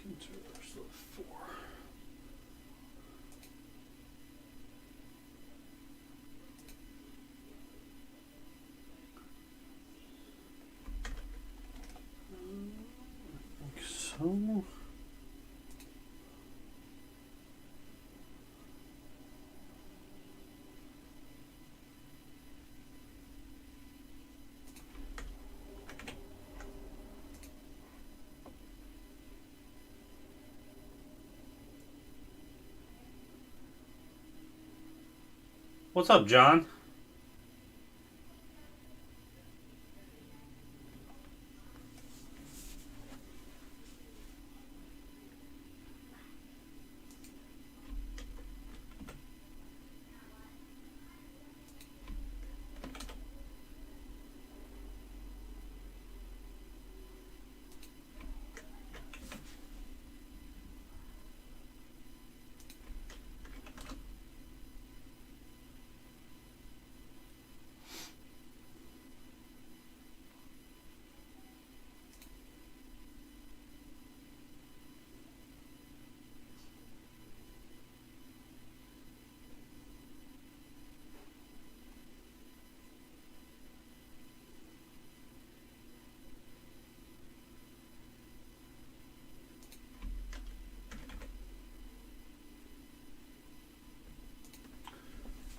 So 4. Like so. What's up, John?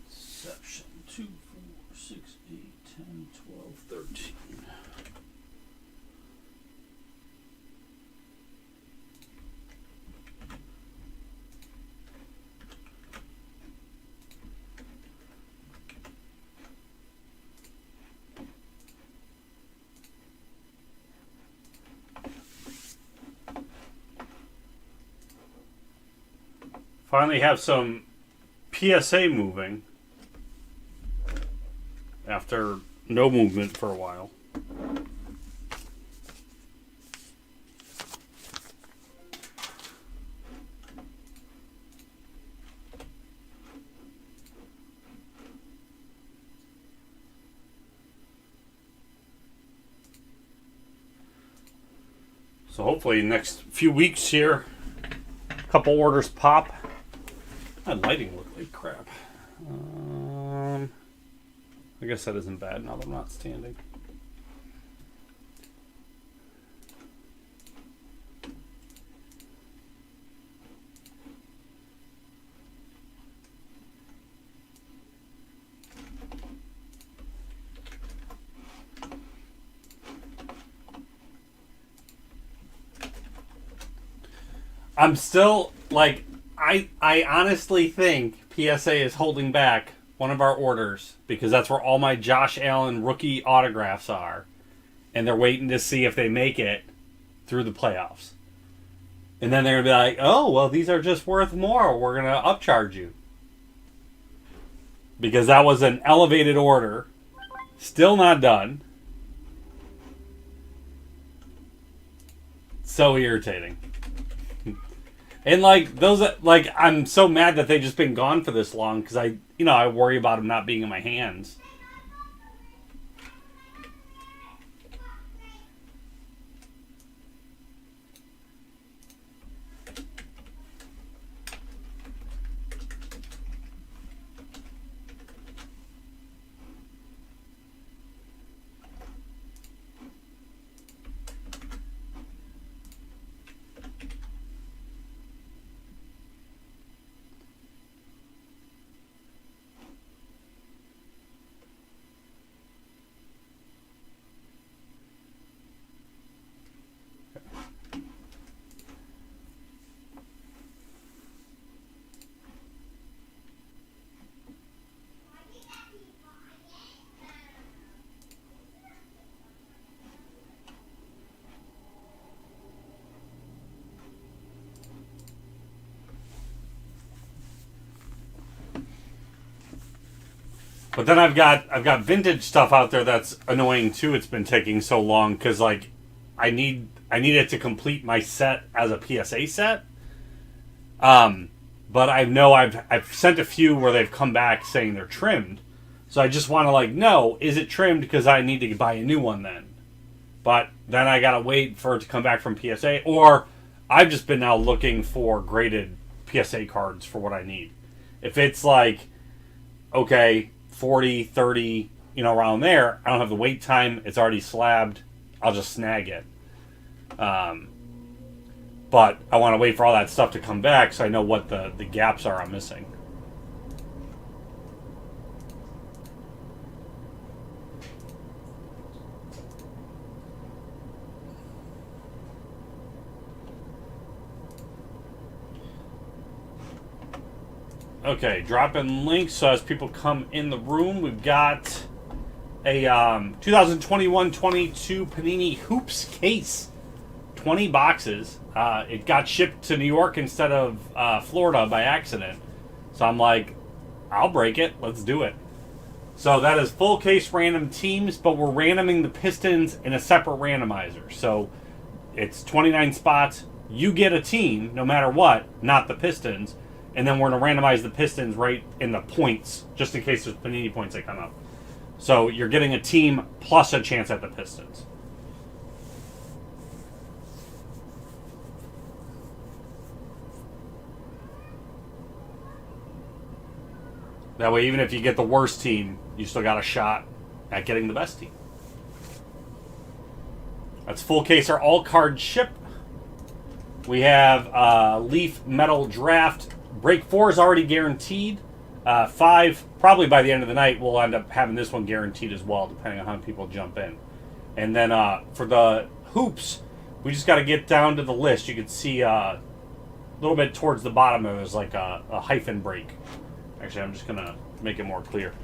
Section 2, 4, 6, 8, 10, 12, 13. Finally have some PSA moving after no movement for a while. So hopefully next few weeks here, a couple orders pop. My lighting looked like crap. I guess that isn't bad now that I'm not standing. I'm still like I honestly think PSA is holding back one of our orders because that's where all my Josh Allen rookie autographs are, and they're waiting to see if they make it through the playoffs. And then they're gonna be like, "Oh, well, these are just worth more. We're gonna upcharge you." Because that was an elevated order, still not done. So irritating. And like those, like I'm so mad that they've just been gone for this long because I worry about them not being in my hands. But then I've got vintage stuff out there that's annoying too. It's been taking so long because like I need it to complete my set as a PSA set. But I know I've sent a few where they've come back saying they're trimmed. So I just want to like know, is it trimmed because I need to buy a new one then? But then I gotta wait for it to come back from PSA, or I've just been now looking for graded PSA cards for what I need. If it's like, okay, 40, 30, around there, I don't have the wait time, it's already slabbed, I'll just snag it. But I want to wait for all that stuff to come back so I know what the gaps are I'm missing. Okay, dropping links so as people come in the room. We've got a 2021-22 Panini Hoops case. 20 boxes. It got shipped to New York instead of Florida by accident. So I'm like, I'll break it. Let's do it. So that is full case random teams, but we're randoming the Pistons in a separate randomizer. So it's 29 spots. You get a team, no matter what, not the Pistons. And then we're going to randomize the Pistons right in the points, just in case there's Panini points that come up. So you're getting a team plus a chance at the Pistons. That way, even if you get the worst team, you still got a shot at getting the best team. That's full case or all card ship. We have Leaf Metal Draft. Break 4 is already guaranteed. 5, probably by the end of the night, we'll end up having this one guaranteed as well, depending on how many people jump in. And then for the hoops, we just got to get down to the list. You can see a little bit towards the bottom there's like a hyphen break. Actually, I'm just going to make it more clear.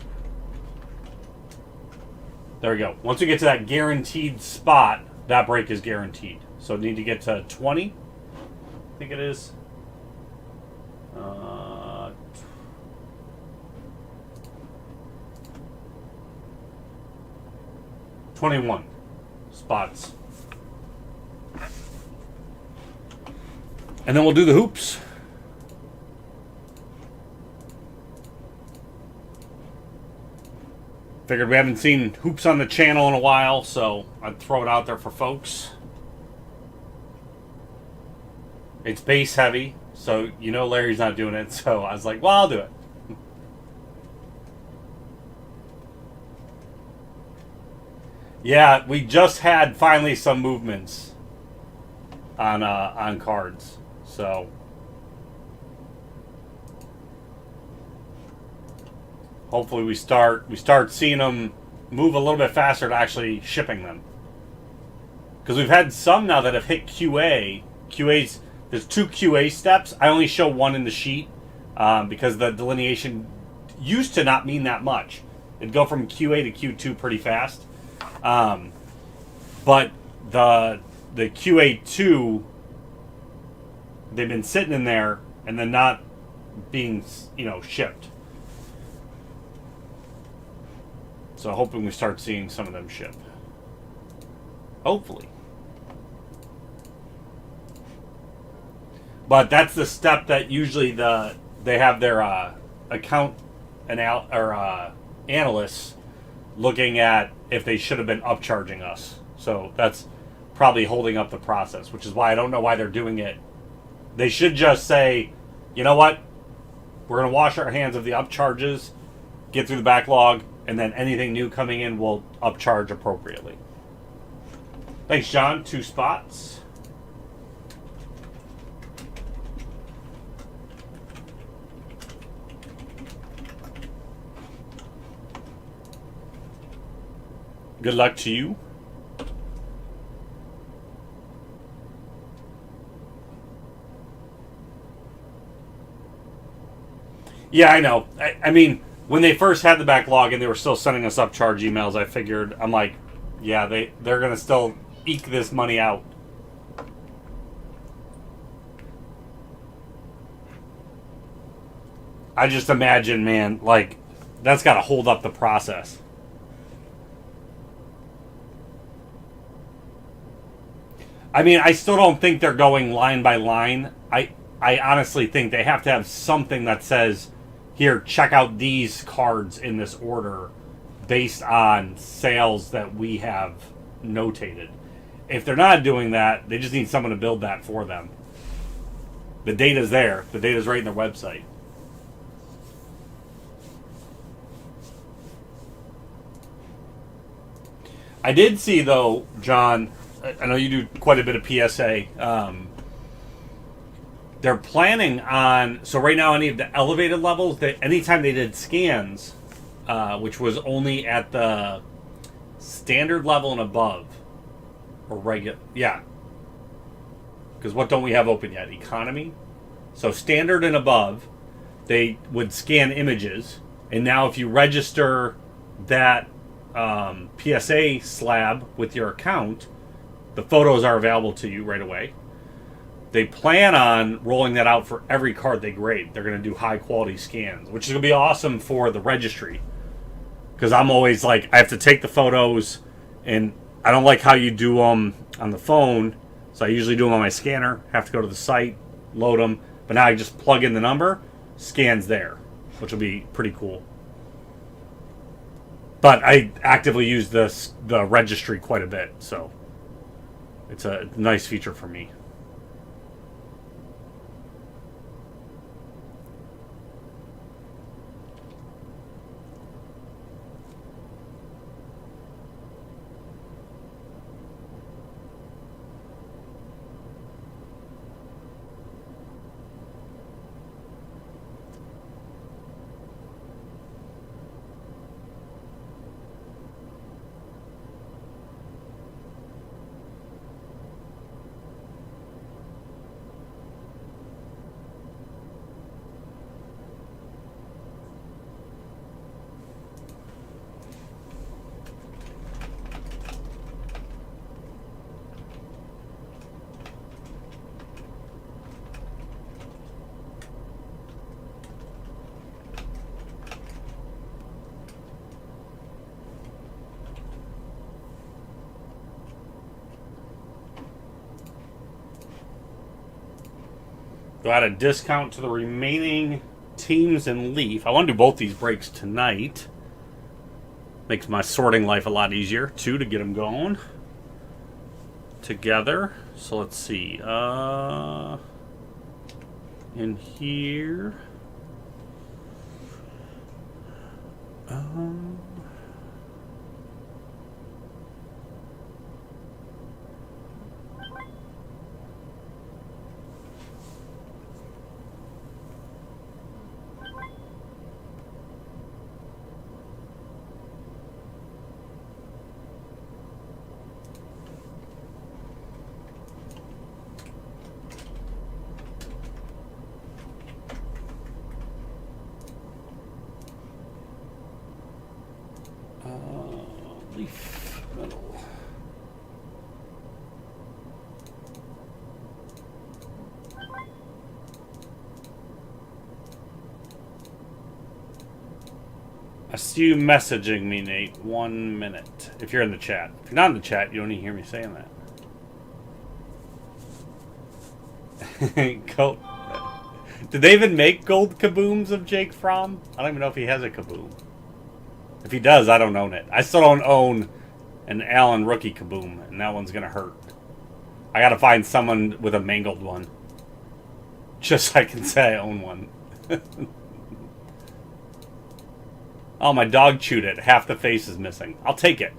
There we go. Once we get to that guaranteed spot, that break is guaranteed. So we need to get to 20, I think it is. 21 spots. And then we'll do the hoops. Figured we haven't seen hoops on the channel in a while, so I'd throw it out there for folks. It's base heavy, so Larry's not doing it, so I was like, well, I'll do it. Yeah, we just had finally some movements on cards, so hopefully we start seeing them move a little bit faster to actually shipping them. Because we've had some now that have hit QA. There's 2 QA steps. I only show one in the sheet because the delineation used to not mean that much. It'd go from QA to Q2 pretty fast. But the QA2, they've been sitting in there and then not being shipped. So hoping we start seeing some of them ship. Hopefully. But that's the step that usually they have their account analysts looking at if they should have been upcharging us. So that's probably holding up the process, which is why I don't know why they're doing it. They should just say, you know what? We're going to wash our hands of the upcharges, get through the backlog, and then anything new coming in will upcharge appropriately. Thanks, John. 2 spots. Good luck to you. Yeah, I know. I mean, when they first had the backlog and they were still sending us upcharge emails, I figured, I'm like, yeah, they're going to still eke this money out. I just imagine, man, like, that's got to hold up the process. I mean, I still don't think they're going line by line. I honestly think they have to have something that says, here, check out these cards in this order based on sales that we have notated. If they're not doing that, they just need someone to build that for them. The data's there. The data's right in their website. I did see, though, John, I know you do quite a bit of PSA. They're planning on, so right now, any of the elevated levels, anytime they did scans, which was only at the standard level and above, or regular, yeah. Because what don't we have open yet? Economy. So standard and above, they would scan images, and now if you register that PSA slab with your account, the photos are available to you right away. They plan on rolling that out for every card they grade. They're going to do high quality scans, which is going to be awesome for the registry. Because I'm always like, I have to take the photos, and I don't like how you do them on the phone. So I usually do them on my scanner, have to go to the site, load them. But now I just plug in the number, scans there, which will be pretty cool. But I actively use the registry quite a bit, so it's a nice feature for me. So add a discount to the remaining teams in Leaf. I want to do both these breaks tonight. Makes my sorting life a lot easier, too, to get them going together. So let's see. In here. Leaf metal. I see you messaging me, Nate. 1 minute. If you're in the chat. If you're not in the chat, you don't even hear me saying that. Gold. Did they even make gold kabooms of Jake Fromm? I don't even know if he has a kaboom. If he does, I don't own it. I still don't own an Allen rookie kaboom, and that one's gonna hurt. I gotta find someone with a mangled one. Just so I can say I own one. Oh, my dog chewed it. Half the face is missing. I'll take it.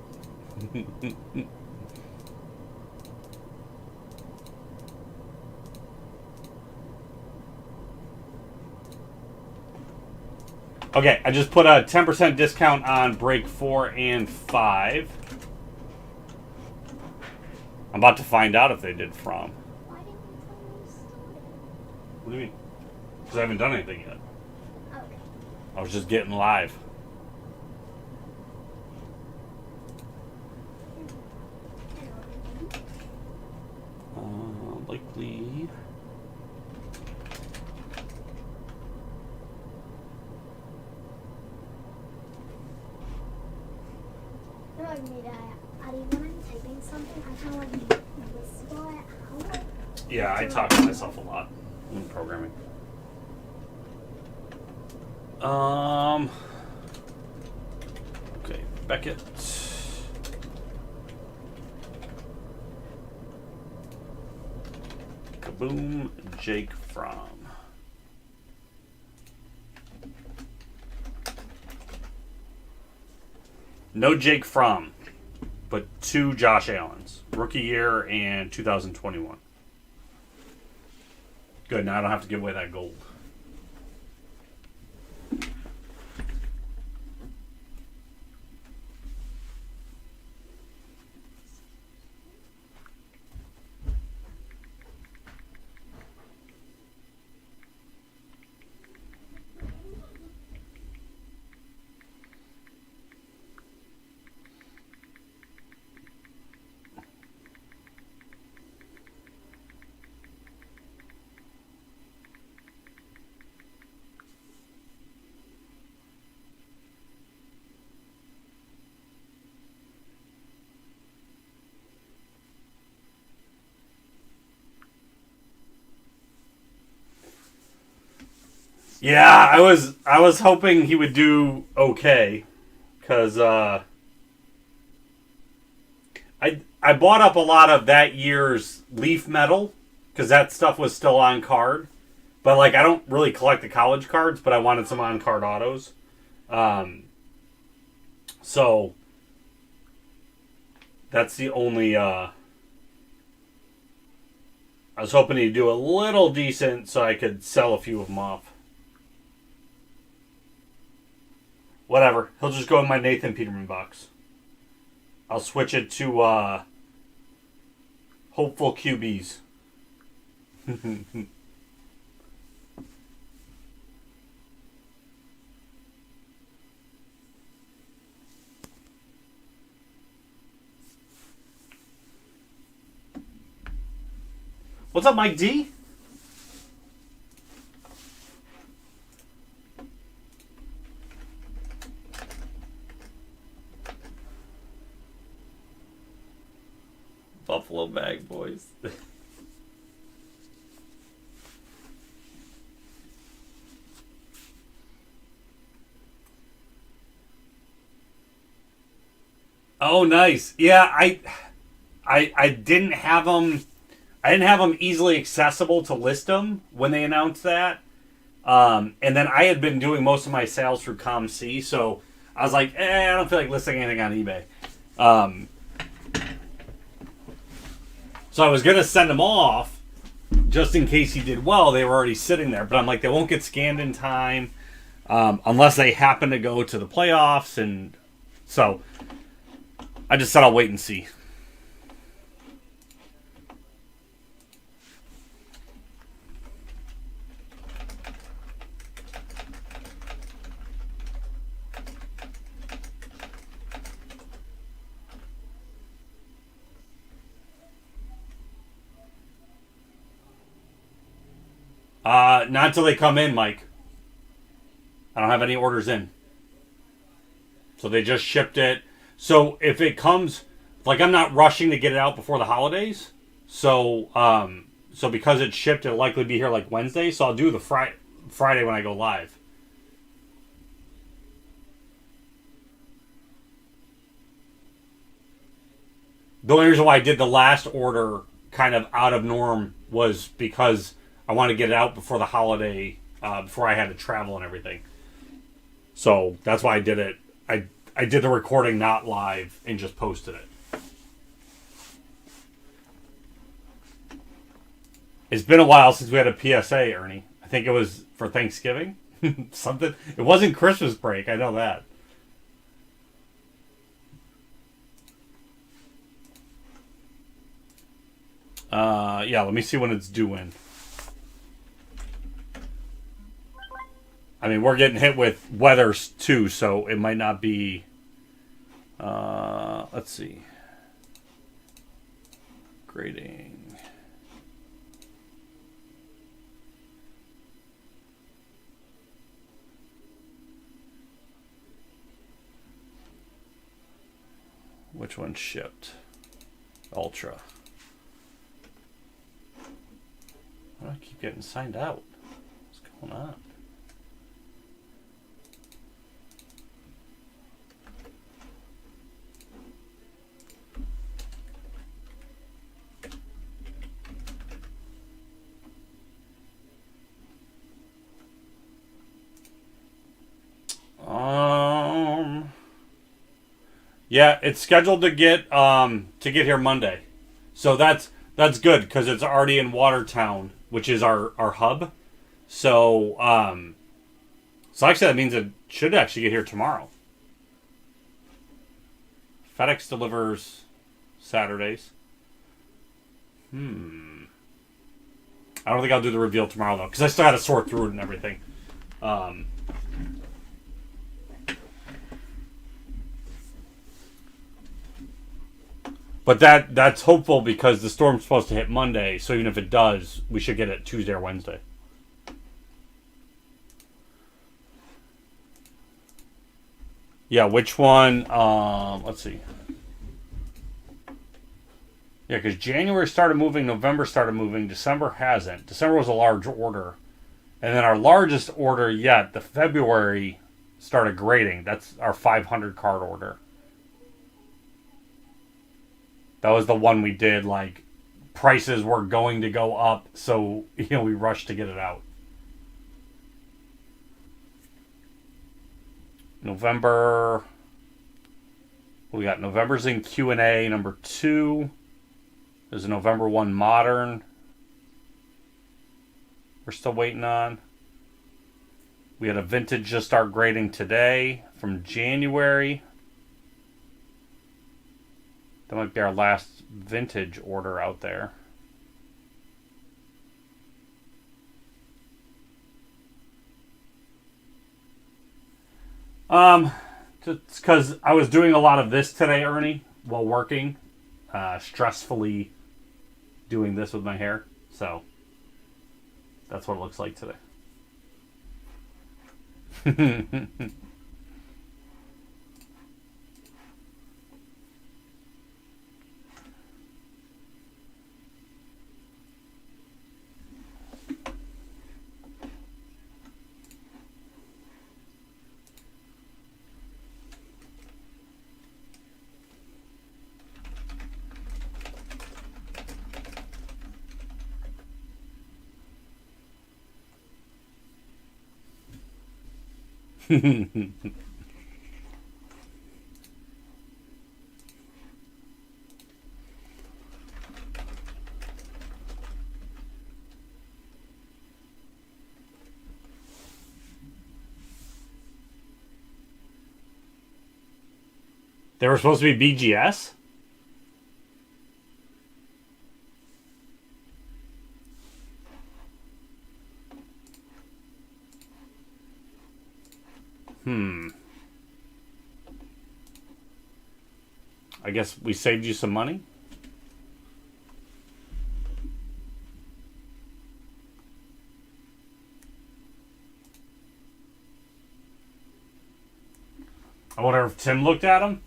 Okay, I just put a 10% discount on break 4 and 5. I'm about to find out if they did From. Why didn't you tell me you started? What do you mean? Because I haven't done anything yet. Okay. I was just getting live. Likely. You know, when I'm typing something, I kind of like whisper it out. Yeah, I talk to myself a lot in programming. Okay, Beckett. Boom, Jake Fromm. No Jake Fromm, but 2 Josh Allens. Rookie year and 2021. Good, now I don't have to give away that gold. Yeah, I was hoping he would do okay, because I bought up a lot of that year's Leaf Metal because that stuff was still on card, but like I don't really collect the college cards, but I wanted some on card autos, so that's the only. I was hoping he'd do a little decent so I could sell a few of them off. Whatever. He'll just go in my Nathan Peterman box. I'll switch it to hopeful QBs. What's up, Mike D? Buffalo bag boys. Oh, nice. Yeah, I didn't have them. I didn't have them easily accessible to list them when they announced that. And then I had been doing most of my sales through ComC, so I was like, I don't feel like listing anything on eBay. So I was going to send them off just in case he did well. They were already sitting there. But I'm like, they won't get scanned in time unless they happen to go to the playoffs. And so I just said I'll wait and see. Not until they come in, Mike. I don't have any orders in. So they just shipped it. So if it comes, like I'm not rushing to get it out before the holidays. So so because it's shipped, it'll likely be here like Wednesday. So I'll do the Friday when I go live. The only reason why I did the last order kind of out of norm was because I want to get it out before the holiday, before I had to travel and everything. So that's why I did it. I did the recording not live and just posted it. It's been a while since we had a PSA, Ernie. I think it was for Thanksgiving. Something. It wasn't Christmas break. I know that. Yeah, let me see when it's due in. I mean, we're getting hit with weather too, so it might not be. Let's see. Grading. Which one shipped? Ultra. Why do I keep getting signed out? What's going on? Yeah, it's scheduled to get here Monday. So that's good because it's already in Watertown, which is our hub. So so actually that means it should actually get here tomorrow. FedEx delivers Saturdays. I don't think I'll do the reveal tomorrow though, because I still got to sort through it and everything. But that's hopeful because the storm's supposed to hit Monday, so even if it does, we should get it Tuesday or Wednesday. Yeah, which one? Let's see. Yeah, because January started moving, November started moving, December hasn't. December was a large order. And then our largest order yet, the February, started grading. That's our 500 card order. That was the one we did, like, prices were going to go up, so, we rushed to get it out. November. We got November's in Q&A number 2. There's a November 1 Modern. We're still waiting on. We had a Vintage just start grading today from January. That might be our last Vintage order out there. Just because I was doing a lot of this today, Ernie, while working. Stressfully doing this with my hair. So, that's what it looks like today. They were supposed to be BGS? I guess we saved you some money? I wonder if Tim looked at them.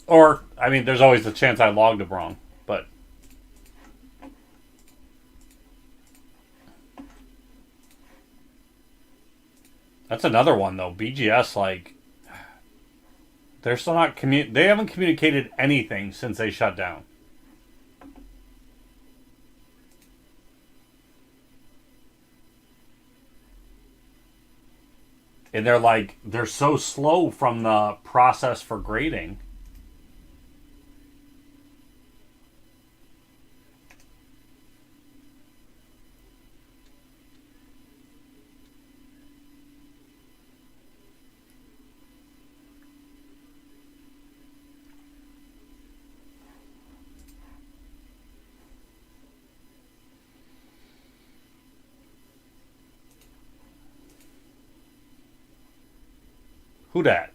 Or, I mean, there's always the chance I logged them wrong, but... That's another one, though. BGS, like... They're still not they haven't communicated anything since they shut down. And they're so slow from the process for grading. Who dat?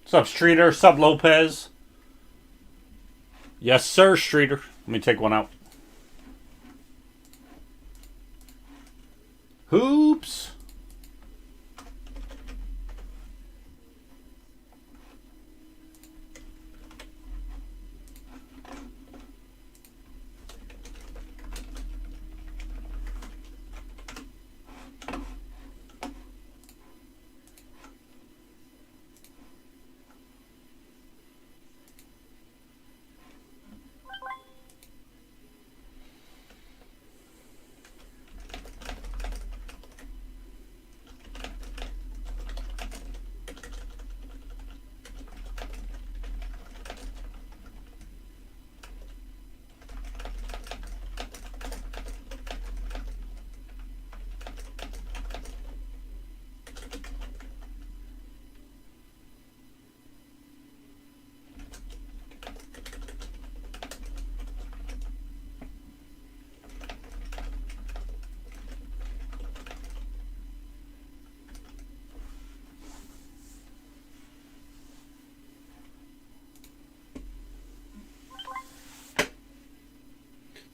Sup, Streeter? Sup, Lopez? Yes, sir, Streeter. Let me take one out. Hoops.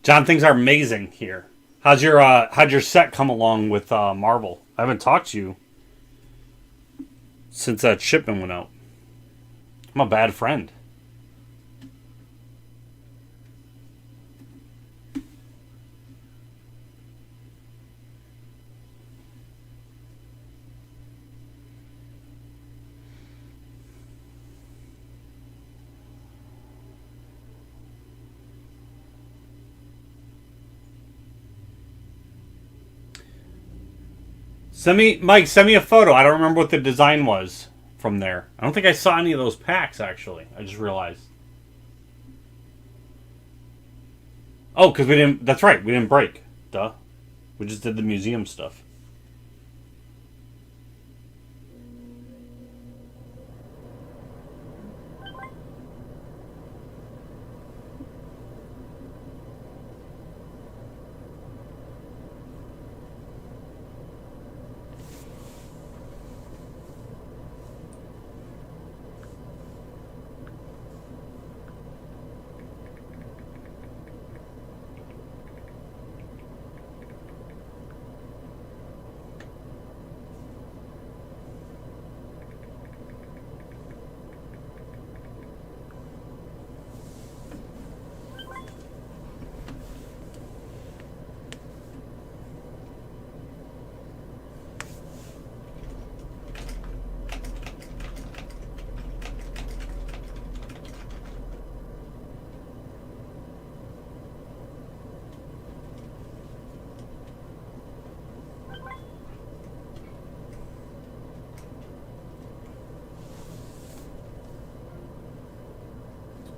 John, things are amazing here. How'd your set come along with Marvel? I haven't talked to you since that shipment went out. I'm a bad friend. Mike, send me a photo. I don't remember what the design was from there. I don't think I saw any of those packs, actually. I just realized. Oh, because we didn't... That's right, we didn't break. Duh. We just did the museum stuff.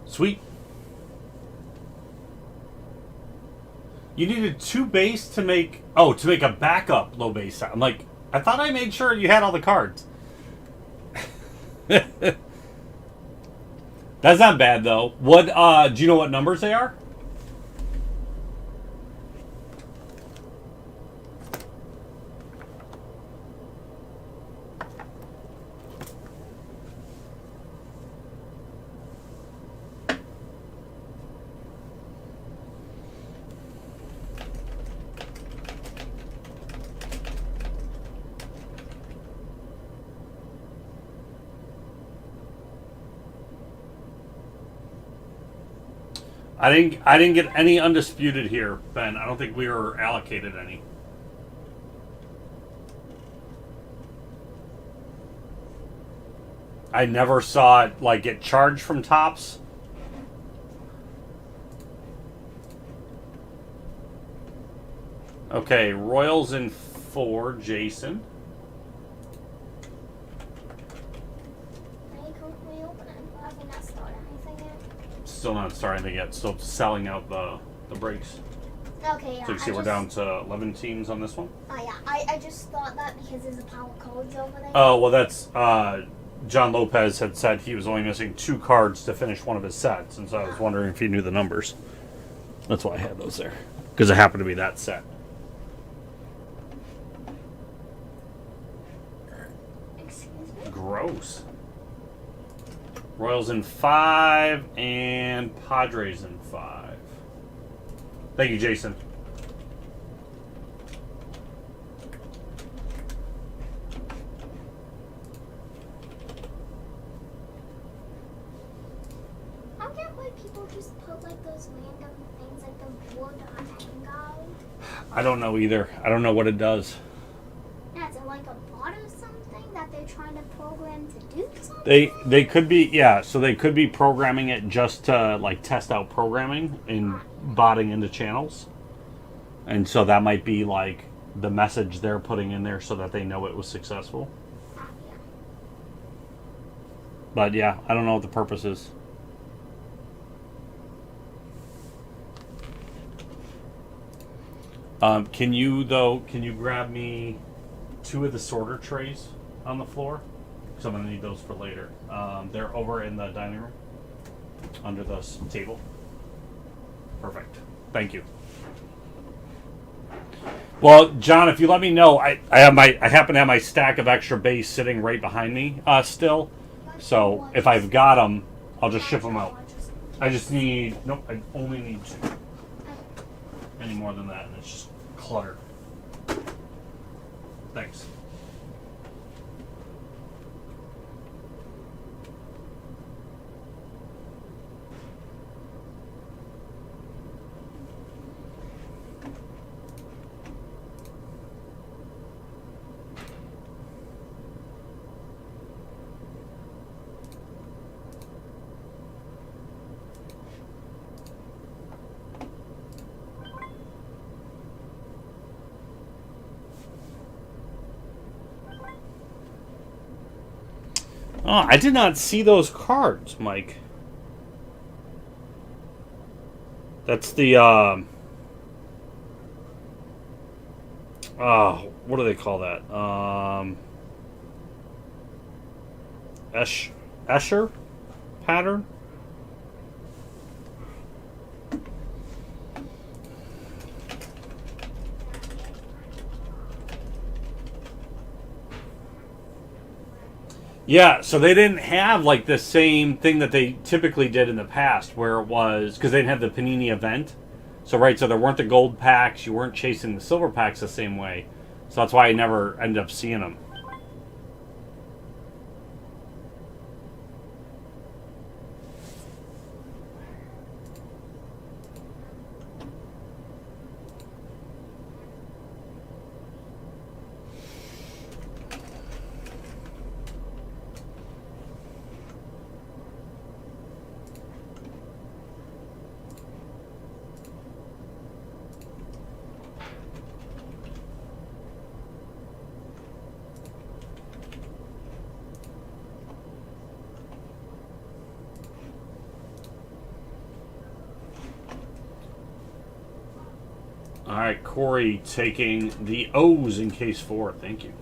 Sweet. You needed 2 base to make... Oh, to make a backup low base set. I'm like, I thought I made sure you had all the cards. That's not bad, though. What, do you know what numbers they are? I didn't get any undisputed here, Ben. I don't think we were allocated any. I never saw it like get charged from tops. Okay, Royals in 4, Jason. Still not starting anything yet. Still selling out the breaks. Okay, yeah. So you see we're down to 11 teams on this one? Oh, yeah. I just thought that because there's a power codes over there. Oh, well, that's... John Lopez had said he was only missing 2 cards to finish one of his sets, and so I was wondering if he knew the numbers. That's why I had those there. Because it happened to be that set. Excuse me? Gross. Royals in 5 and Padres in 5. Thank you, Jason. I don't get why people just put like those random things like the wood on Vanguard. I don't know either. I don't know what it does. Yeah, is it like a bot or something that they're trying to program to do something? They could be, yeah, so they could be programming it just to like test out programming and botting into channels. And so that might be like the message they're putting in there so that they know it was successful. Yeah. But yeah, I don't know what the purpose is. Can you grab me 2 of the sorter trays on the floor? Because I'm going to need those for later. They're over in the dining room, under the table. Perfect. Thank you. Well, John, if you let me know, I happen to have my stack of extra base sitting right behind me still. So if I've got them, I'll just ship them out. I just need... Nope, I only need 2. any more than that, and it's just clutter. Thanks. Oh, I did not see those cards, Mike. That's the, what do they call that? Escher pattern? Yeah, so they didn't have like the same thing that they typically did in the past, where it was because they didn't have the Panini event. So right, so there weren't the gold packs. You weren't chasing the silver packs the same way. So that's why I never ended up seeing them. All right, Corey taking the O's in case 4. Thank you.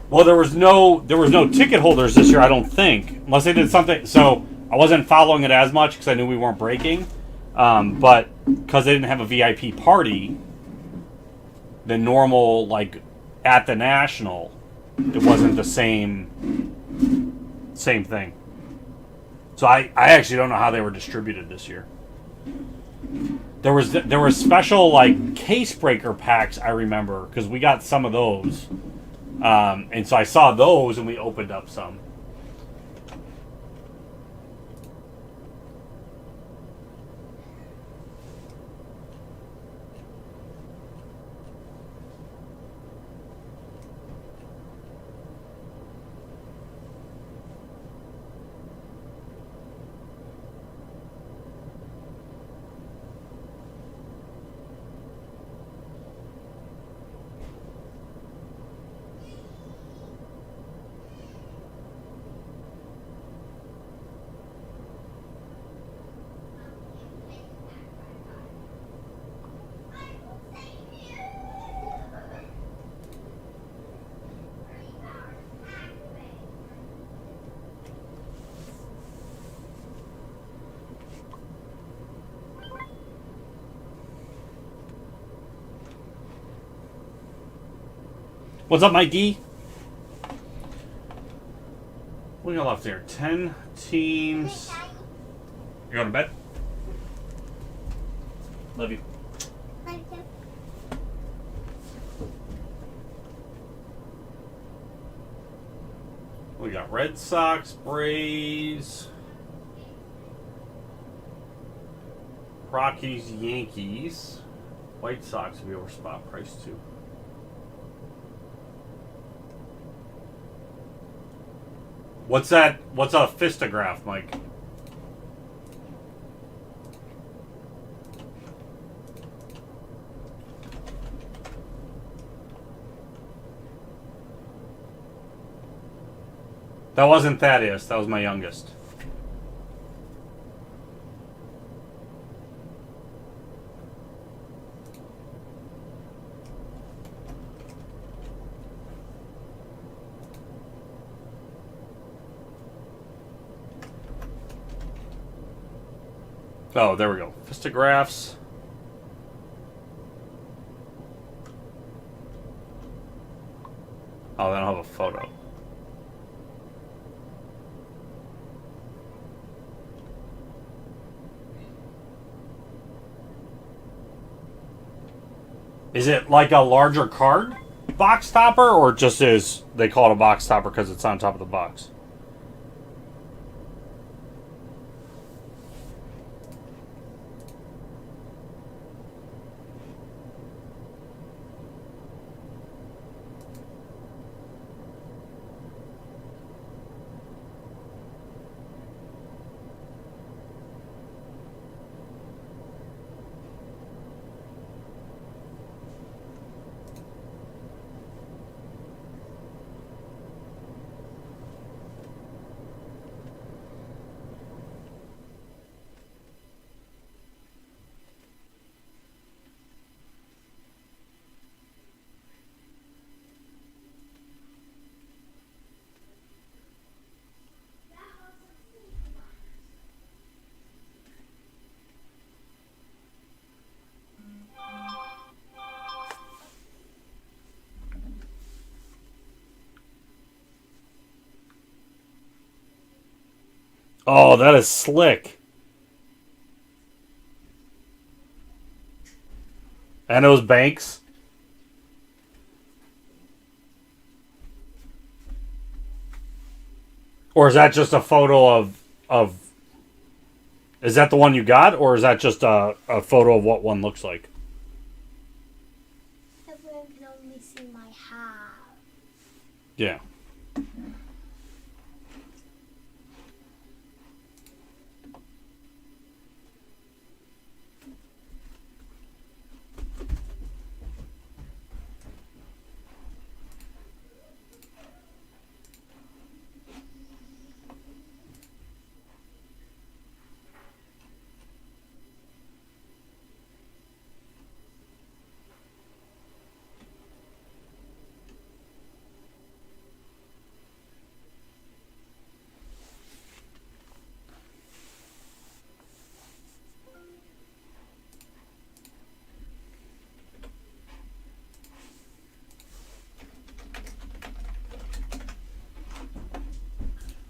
Well, there was no ticket holders this year, I don't think, unless they did something. So I wasn't following it as much because I knew we weren't breaking. But because they didn't have a VIP party, the normal like at the National, it wasn't the same thing. So I actually don't know how they were distributed this year. There were special like case breaker packs, I remember, because we got some of those. And so I saw those and we opened up some. What's up, Mikey? What do you got left there? 10 teams. You going to bed? Love you. Thank you. We got Red Sox, Braves, Rockies, Yankees. White Sox will be over spot price too. What's that? What's a fistograph, Mike? That wasn't Thaddeus. That was my youngest. Oh, there we go. Fistographs. Oh, they don't have a photo. Is it like a larger card box topper, or just is they call it a box topper because it's on top of the box? Oh, that is slick. And those banks. Or is that just a photo of is that the one you got, or is that just a photo of what one looks like? Everyone can only see my hat. Yeah.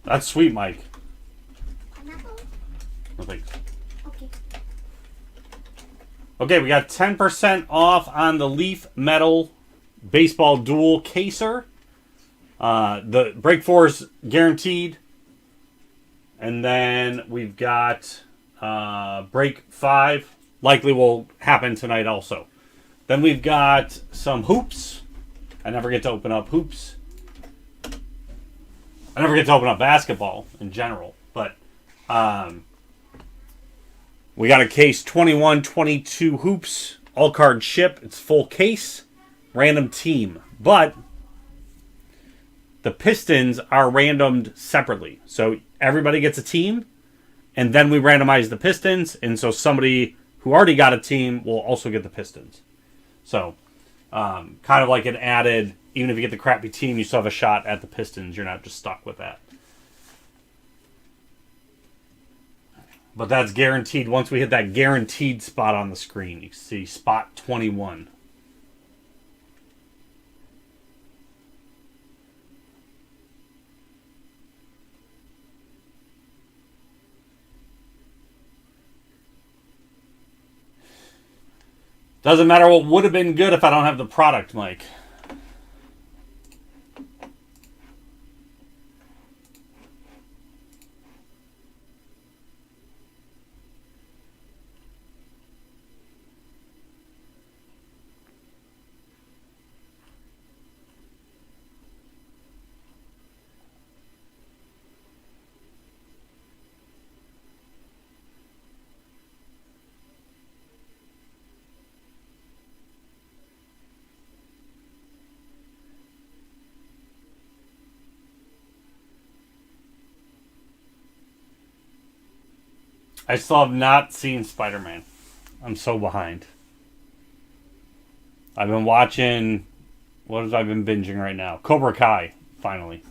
That's sweet, Mike. Pineapple? No thanks. Okay. Okay, we got 10% off on the Leaf Metal Baseball Dual Caser. The Break 4's guaranteed. And then we've got Break 5. Likely will happen tonight also. Then we've got some hoops. I never get to open up hoops. I never get to open up basketball in general. But we got a case 21-22 hoops. All card ship. It's full case. Random team. But the Pistons are randomed separately. So everybody gets a team. And then we randomize the Pistons. And so somebody who already got a team will also get the Pistons. So kind of like an added, even if you get the crappy team, you still have a shot at the Pistons. You're not just stuck with that. But that's guaranteed. Once we hit that guaranteed spot on the screen, you see spot 21. Doesn't matter what would have been good if I don't have the product, Mike. I still have not seen Spider-Man. I'm so behind. I've been watching... What have I been binging right now? Cobra Kai, finally.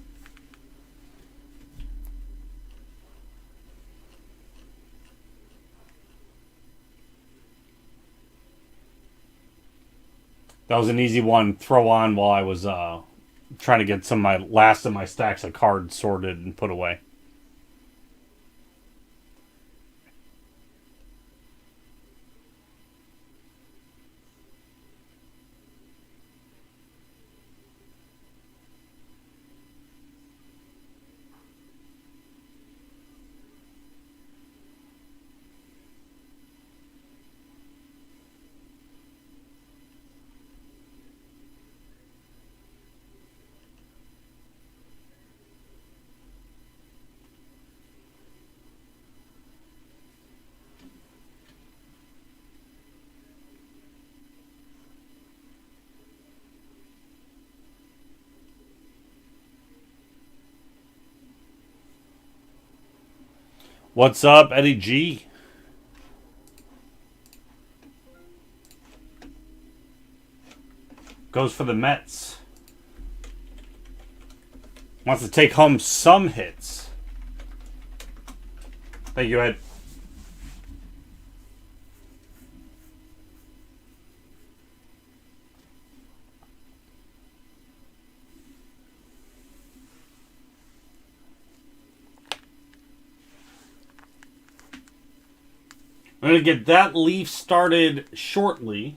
That was an easy one throw on while I was trying to get some of my last of my stacks of cards sorted and put away. What's up, Eddie G? Goes for the Mets. Wants to take home some hits. Thank you, Ed. I'm going to get that leaf started shortly.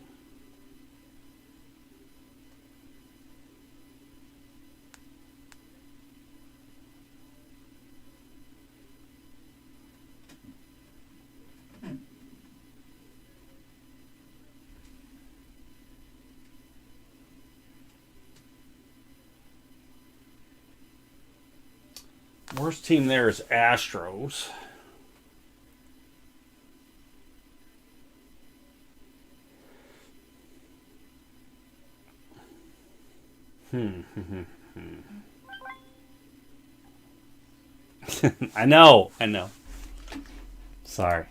Worst team there is Astros. I know. Sorry.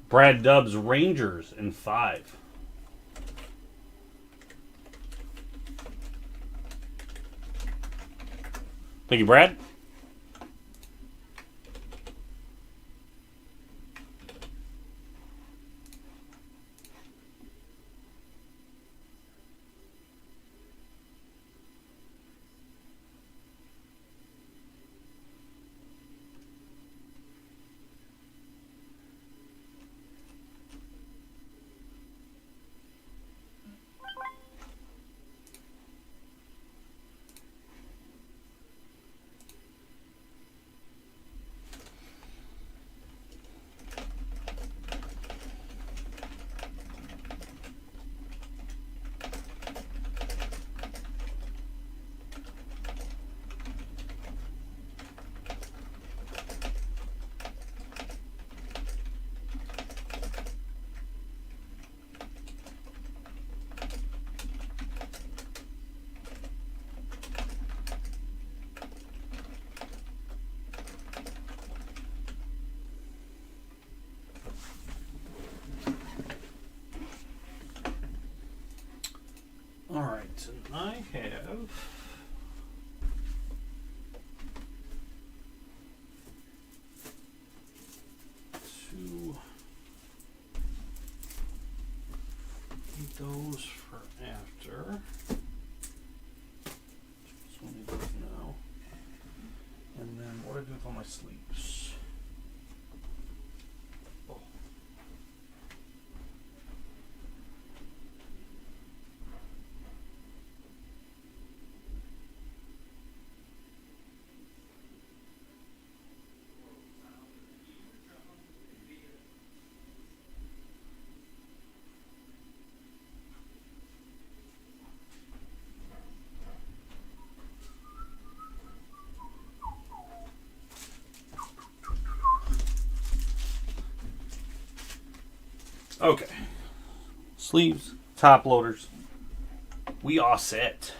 Brad Dubs Rangers in 5. Thank you, Brad. All right, and I have to eat those for after. Just want to do those now. And then what do I do with all my sleeps? Oh. Okay. Sleeves, top loaders. We all set.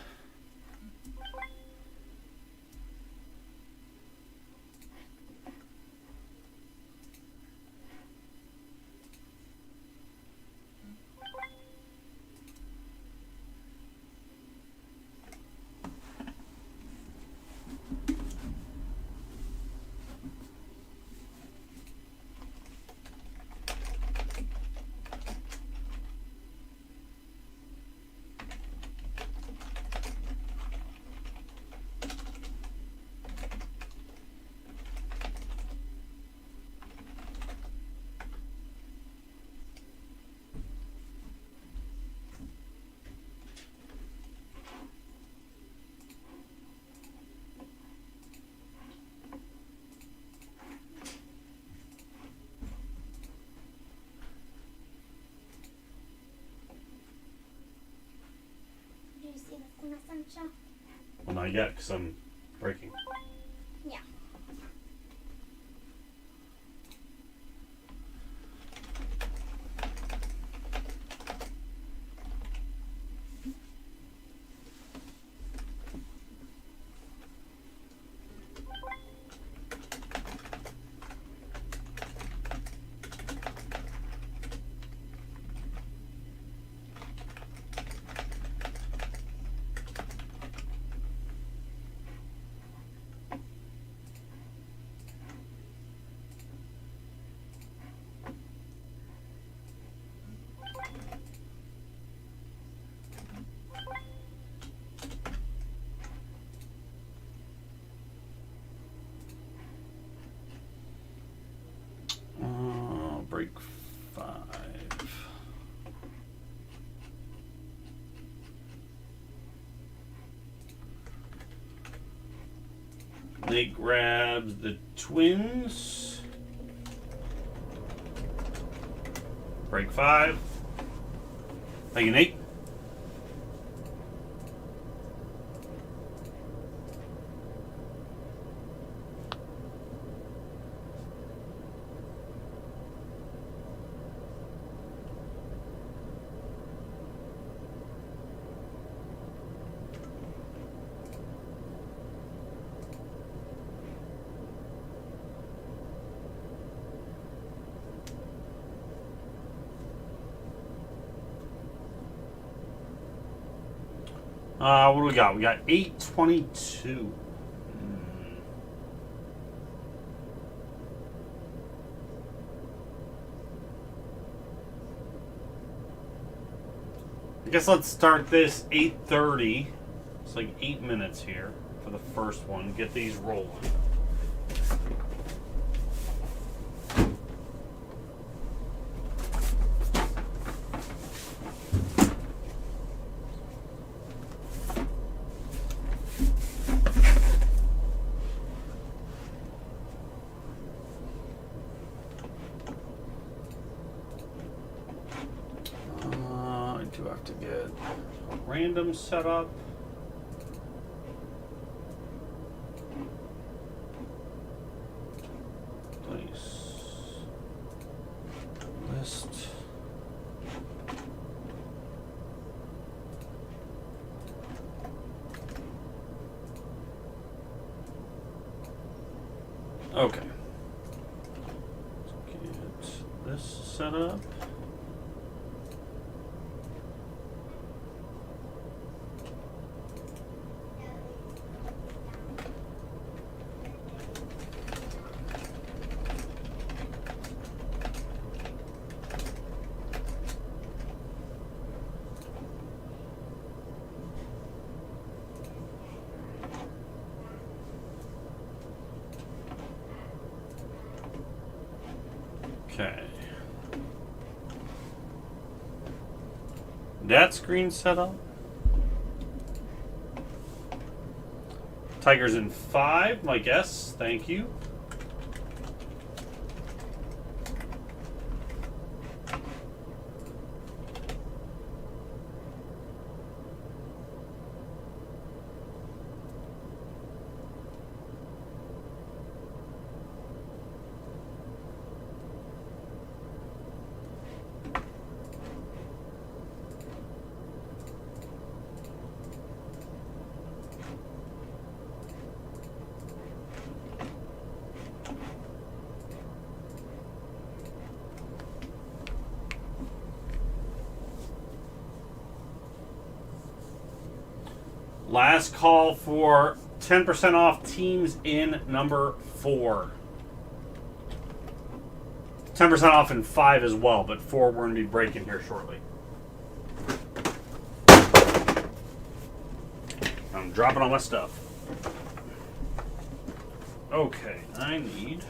Not yet, because I'm breaking. Yeah. Break 5. Nate grabs the Twins. Break 5. Thank you, Nate. What do we got? We got 822. I guess let's start this 8:30. It's like 8 minutes here for the first one. Get these rolling. I do have to get a random set up. Place list. Okay. Let's get this set up. Okay. That screen set up. Tigers in 5, my guess. Thank you. Last call for 10% off teams in number 4. 10% off in 5 as well, but 4 we're going to be breaking here shortly. I'm dropping all my stuff. Okay, I need...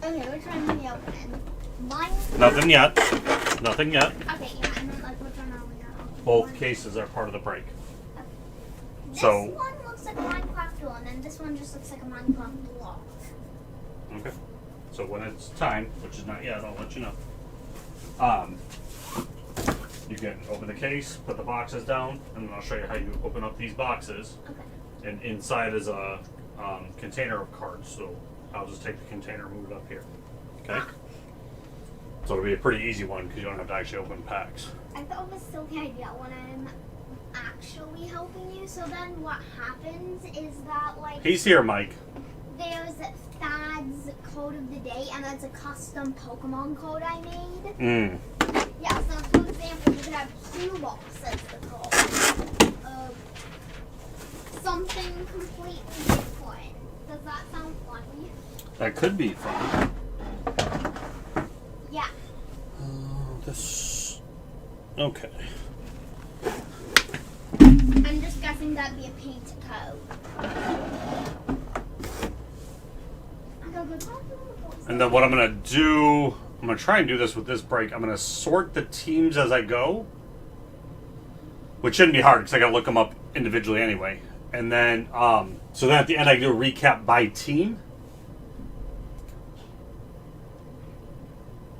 Okay, which one are we opening? Mine? Nothing yet. Nothing yet. Okay, yeah, and then like which one are we gonna open? Both cases are part of the break. This So- one looks like a Minecraft one, and this one just looks like a Minecraft block. Okay. So when it's time, which is not yet, I'll let you know. You can open the case, put the boxes down, and then I'll show you how you open up these boxes. Okay. And inside is a container of cards, so I'll just take the container and move it up here. Okay? So it'll be a pretty easy one because you don't have to actually open packs. I thought it was still the idea when I'm actually helping you. So then what happens is that like He's here, Mike. there's Thad's code of the day, and that's a custom Pokemon code I made. Mm. Yeah, so for example, you could have Cuball as the code. Something completely different. Does that sound funny? That could be fun. Yeah. This. Okay. I'm just guessing that'd be a painted code. And then what I'm gonna do, I'm gonna try and do this with this break. I'm gonna sort the teams as I go, which shouldn't be hard because I gotta look them up individually anyway. And then, so then at the end I do a recap by team,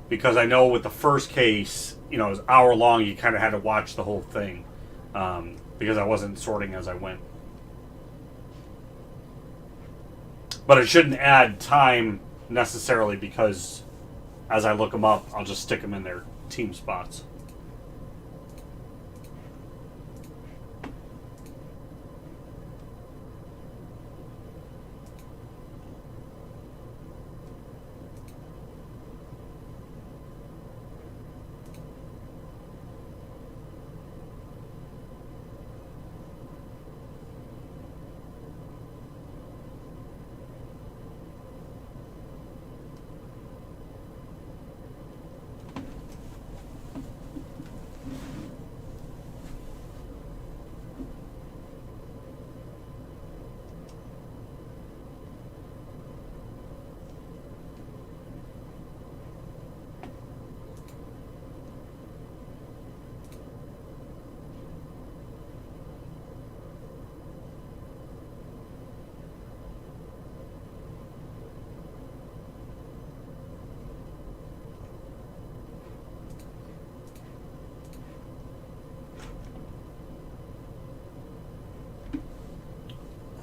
because I know with the first case, you know, it was hour long. You kind of had to watch the whole thing because I wasn't sorting as I went. But it shouldn't add time necessarily because as I look them up, I'll just stick them in their team spots.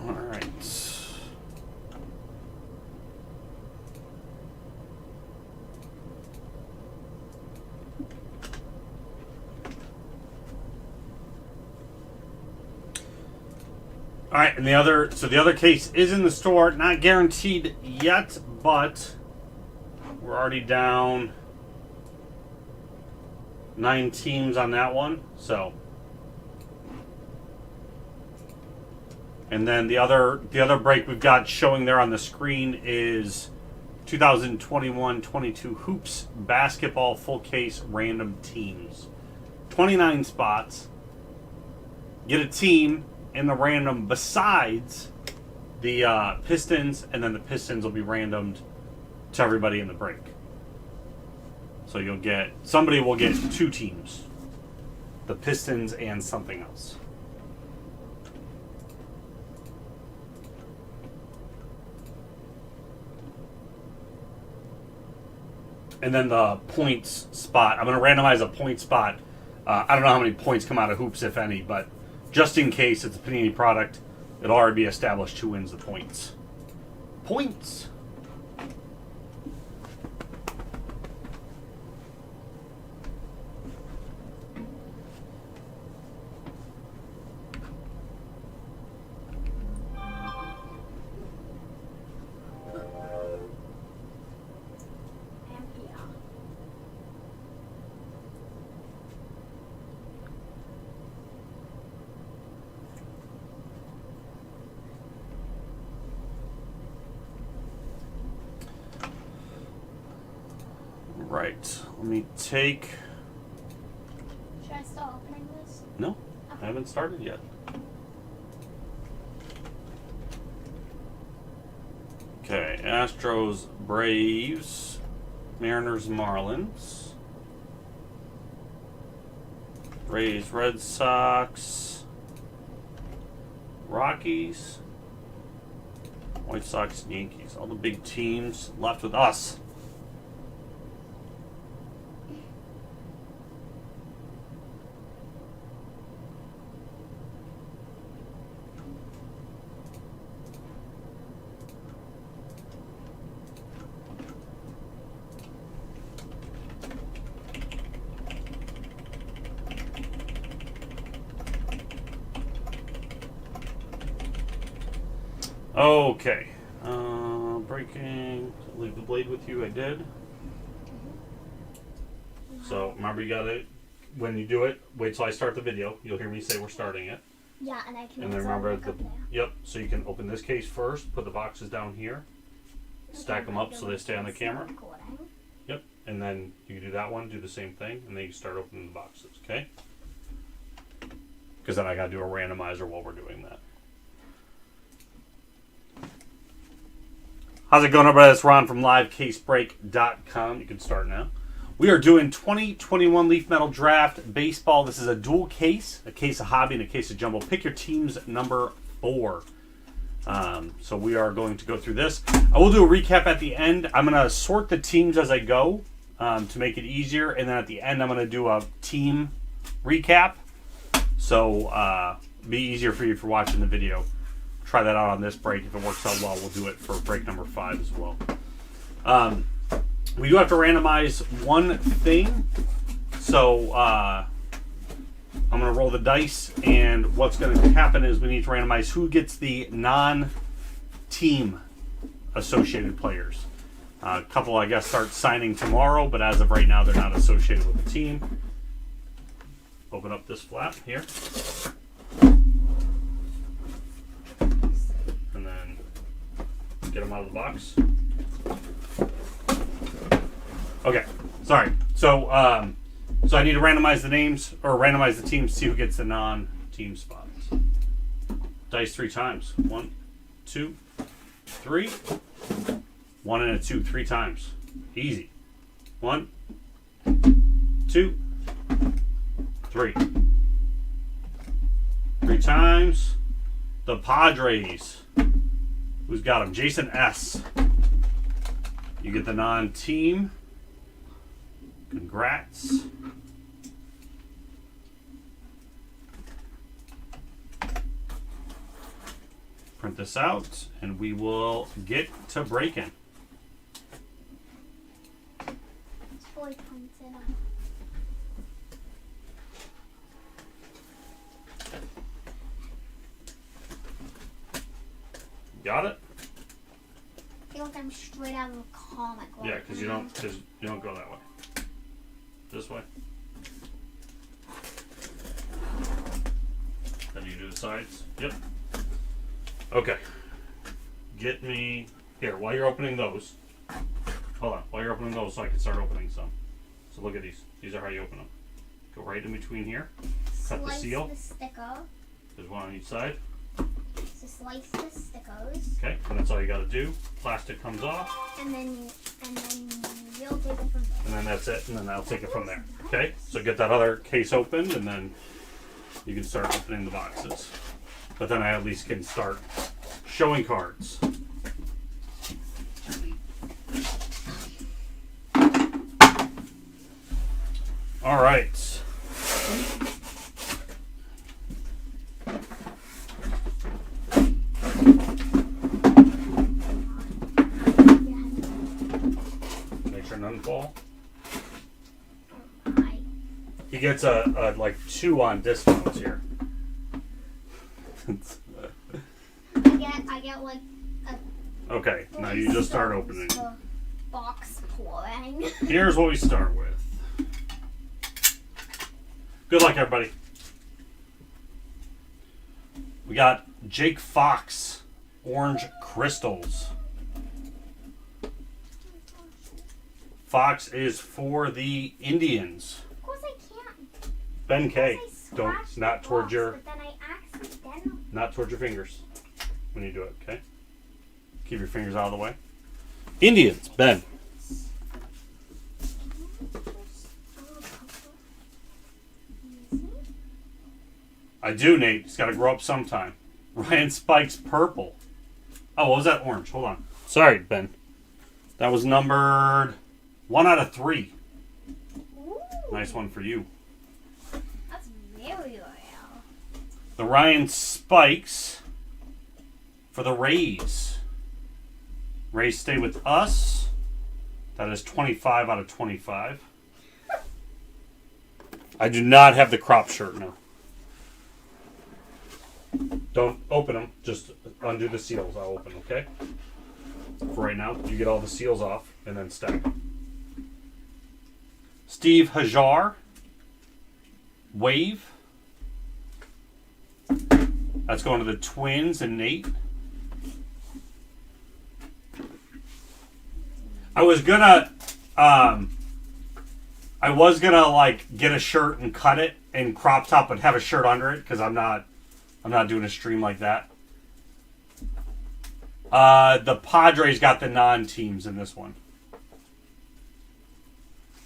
All right. All right, and the other case is in the store, not guaranteed yet, but we're already down 9 teams on that one, so. And then the other break we've got showing there on the screen is 2021-22 Hoops Basketball Full Case Random Teams. 29 spots. Get a team in the random besides the Pistons, and then the Pistons will be randomed to everybody in the break. So somebody will get 2 teams. The Pistons and something else. And then the points spot, I'm going to randomize a point spot. I don't know how many points come out of hoops, if any, but just in case it's a Panini product, it'll already be established who wins the points. Points! Right. Let me take... Should I start opening this? No, I haven't started yet. Okay, Astros, Braves, Mariners, Marlins, Rays, Red Sox, Rockies, White Sox, Yankees. All the big teams left with us. Okay. Breaking. Leave the blade with you. I did. So remember, you gotta, when you do it, wait till I start the video. You'll hear me say we're starting it. Yeah, and I can And then also remember look up there. Yep. So you can open this case first. Put the boxes down here. Stack them up so they stay on the camera. Recording. Yep. And then you can do that one. Do the same thing, and then you can start opening the boxes. Okay. Because then I gotta do a randomizer while we're doing that. How's it going, everybody? It's Ron from LiveCaseBreak.com. You can start now. We are doing 2021 Leaf Metal Draft Baseball. This is a dual case, a case of hobby and a case of jumbo. Pick your team's number 4. So we are going to go through this. I will do a recap at the end. I'm going to sort the teams as I go to make it easier. And then at the end, I'm going to do a team recap. So be easier for you for watching the video. Try that out on this break. If it works out well, we'll do it for break number 5 as well. We do have to randomize one thing. So I'm going to roll the dice, and what's going to happen is we need to randomize who gets the non-team associated players. A couple, I guess, start signing tomorrow, but as of right now, they're not associated with the team. Open up this flap here. And then get them out of the box. Okay, sorry. So I need to randomize the names, or randomize the teams, see who gets the non-team spots. Dice 3 times. 1, 2, 3. 1 and a 2, 3 times. Easy. 1, 2, 3. 3 times. The Padres. Who's got them? Jason S. You get the non-team. Congrats. Print this out, and we will get to breaking. It's fully printed on. Got it? I feel like I'm straight out of a comic. Yeah, because you don't go that way. This way. Then you do the sides. Yep. Okay. Get me here while you're opening those. Hold on, while you're opening those, so I can start opening some. So look at these. These are how you open them. Go right in between here. Cut the seal. The sticker. There's one on each side. So slice the stickers. Okay, and that's all you got to do. Plastic comes off. And then you'll take it from there. And then that's it, and then I'll take it from there. Okay, so get that other case opened, and then you can start opening the boxes. But then I at least can start showing cards. All right. Make sure none fall. He gets a like 2 on discounts here. I get like a. Okay, now you just start opening. The box pouring. Here's what we start with. Good luck, everybody. We got Jake Fox, Orange Crystals. Fox is for the Indians. Of course I can't. Ben K. Don't, Scratch not the towards box, your, But then I accidentally. not towards your fingers when you do it, okay? Keep your fingers out of the way. Indians, Ben. I do, Nate. He's got to grow up sometime. Ryan Spikes purple. Oh, what was that? Orange. Hold on. Sorry, Ben. That was numbered 1 out of 3. Ooh, Nice one for you. that's very rare. The Ryan Spikes for the Rays. Rays stay with us. That is 25 out of 25. I do not have the crop shirt now. Don't open them. Just undo the seals. I'll open, okay? For right now, you get all the seals off and then stack them. Steve Hajar. Wave. That's going to the Twins and Nate. I was gonna like get a shirt and cut it and crop top, but have a shirt under it because I'm not doing a stream like that. The Padres got the non-teams in this one.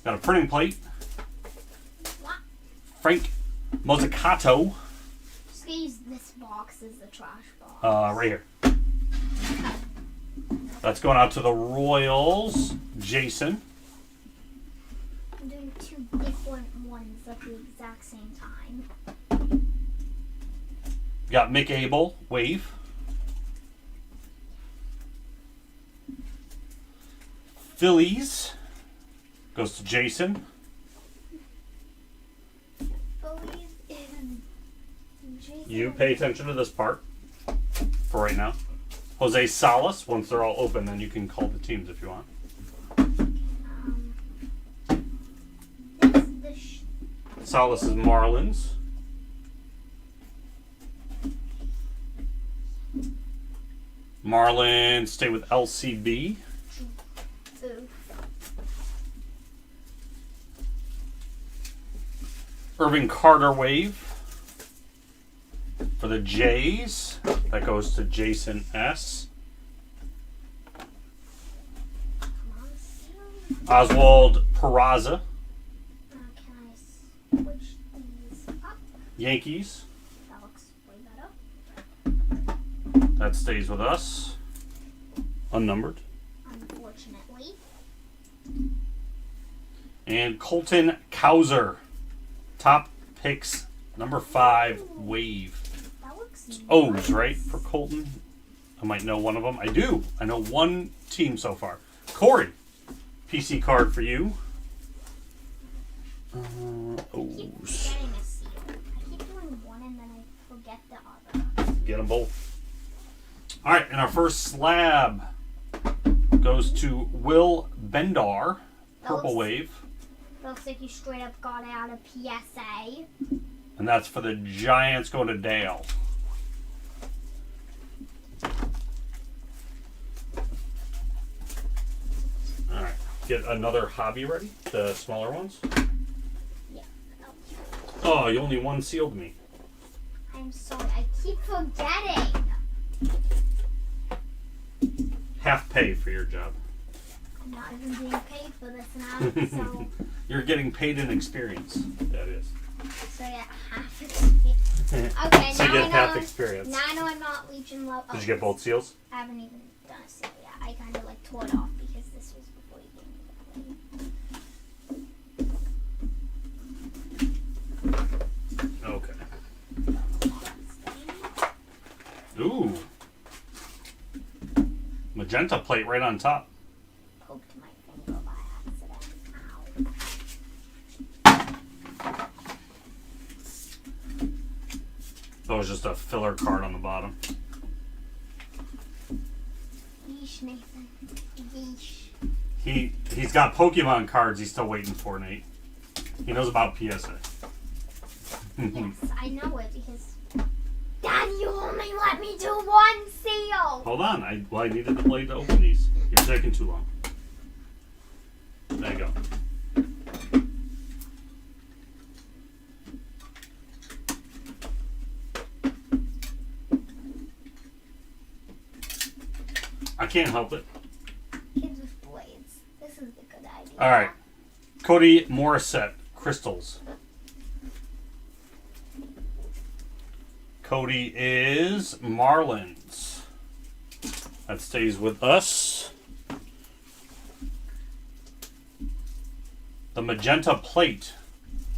Got a printing plate. What? Frank Mozzicato. Just gonna use this box as the trash box. Right here. That's going out to the Royals. Jason. I'm doing 2 different ones at the exact same time. Got Mick Abel. Wave. Phillies. Goes to Jason. Phillies and Jason. You pay attention to this part for right now. Jose Salas. Once they're all open, then you can call the teams if you want. It's the Salas is Marlins. Marlins stay with LCB. Ooh. Irvin Carter Wave for the Jays. That goes to Jason S. Come on, Sam. Oswald Peraza. Can I switch these up? Yankees. That looks way better. That stays with us. Unnumbered. Unfortunately. And Colton Cowser. Top picks, number 5, Wave. That looks It's O's, nice. right, for Colton? I might know one of them. I do. I know one team so far. Corey, PC card for you. I keep O's. forgetting a seal. I keep doing one and then I forget the other. Get them both. All right, and our first slab goes to Will Bendar, Purple looks- Wave. Looks like you straight up got it out of PSA. And that's for the Giants going to Dale. All right, get another hobby ready, the smaller ones. Yeah. Oh, you only one sealed me. I'm sorry. I keep forgetting. Half pay for your job. I'm not even being paid for this now. So, You're getting paid in experience. That is. so yeah, half experience. Okay, So you now get I know. half experience. Now I know I'm not Legion level. Did you get both seals? I haven't even done a seal yet. I kind of like tore it off because this was before you gave me Okay. Ooh. Magenta plate right on top. poked my finger by accident. Ow. That was just a filler card on the bottom. Yeesh, Nathan. Yeesh. He's got Pokemon cards he's still waiting for, Nate. He knows about PSA. Yes, I know it because Dad, you only let me do one seal. Hold on, I needed the blade to open these. You're taking too long. There you go. I can't help it. Kids with All right. Cody Morissette, crystals. Cody is Marlins. That stays with us. The magenta plate.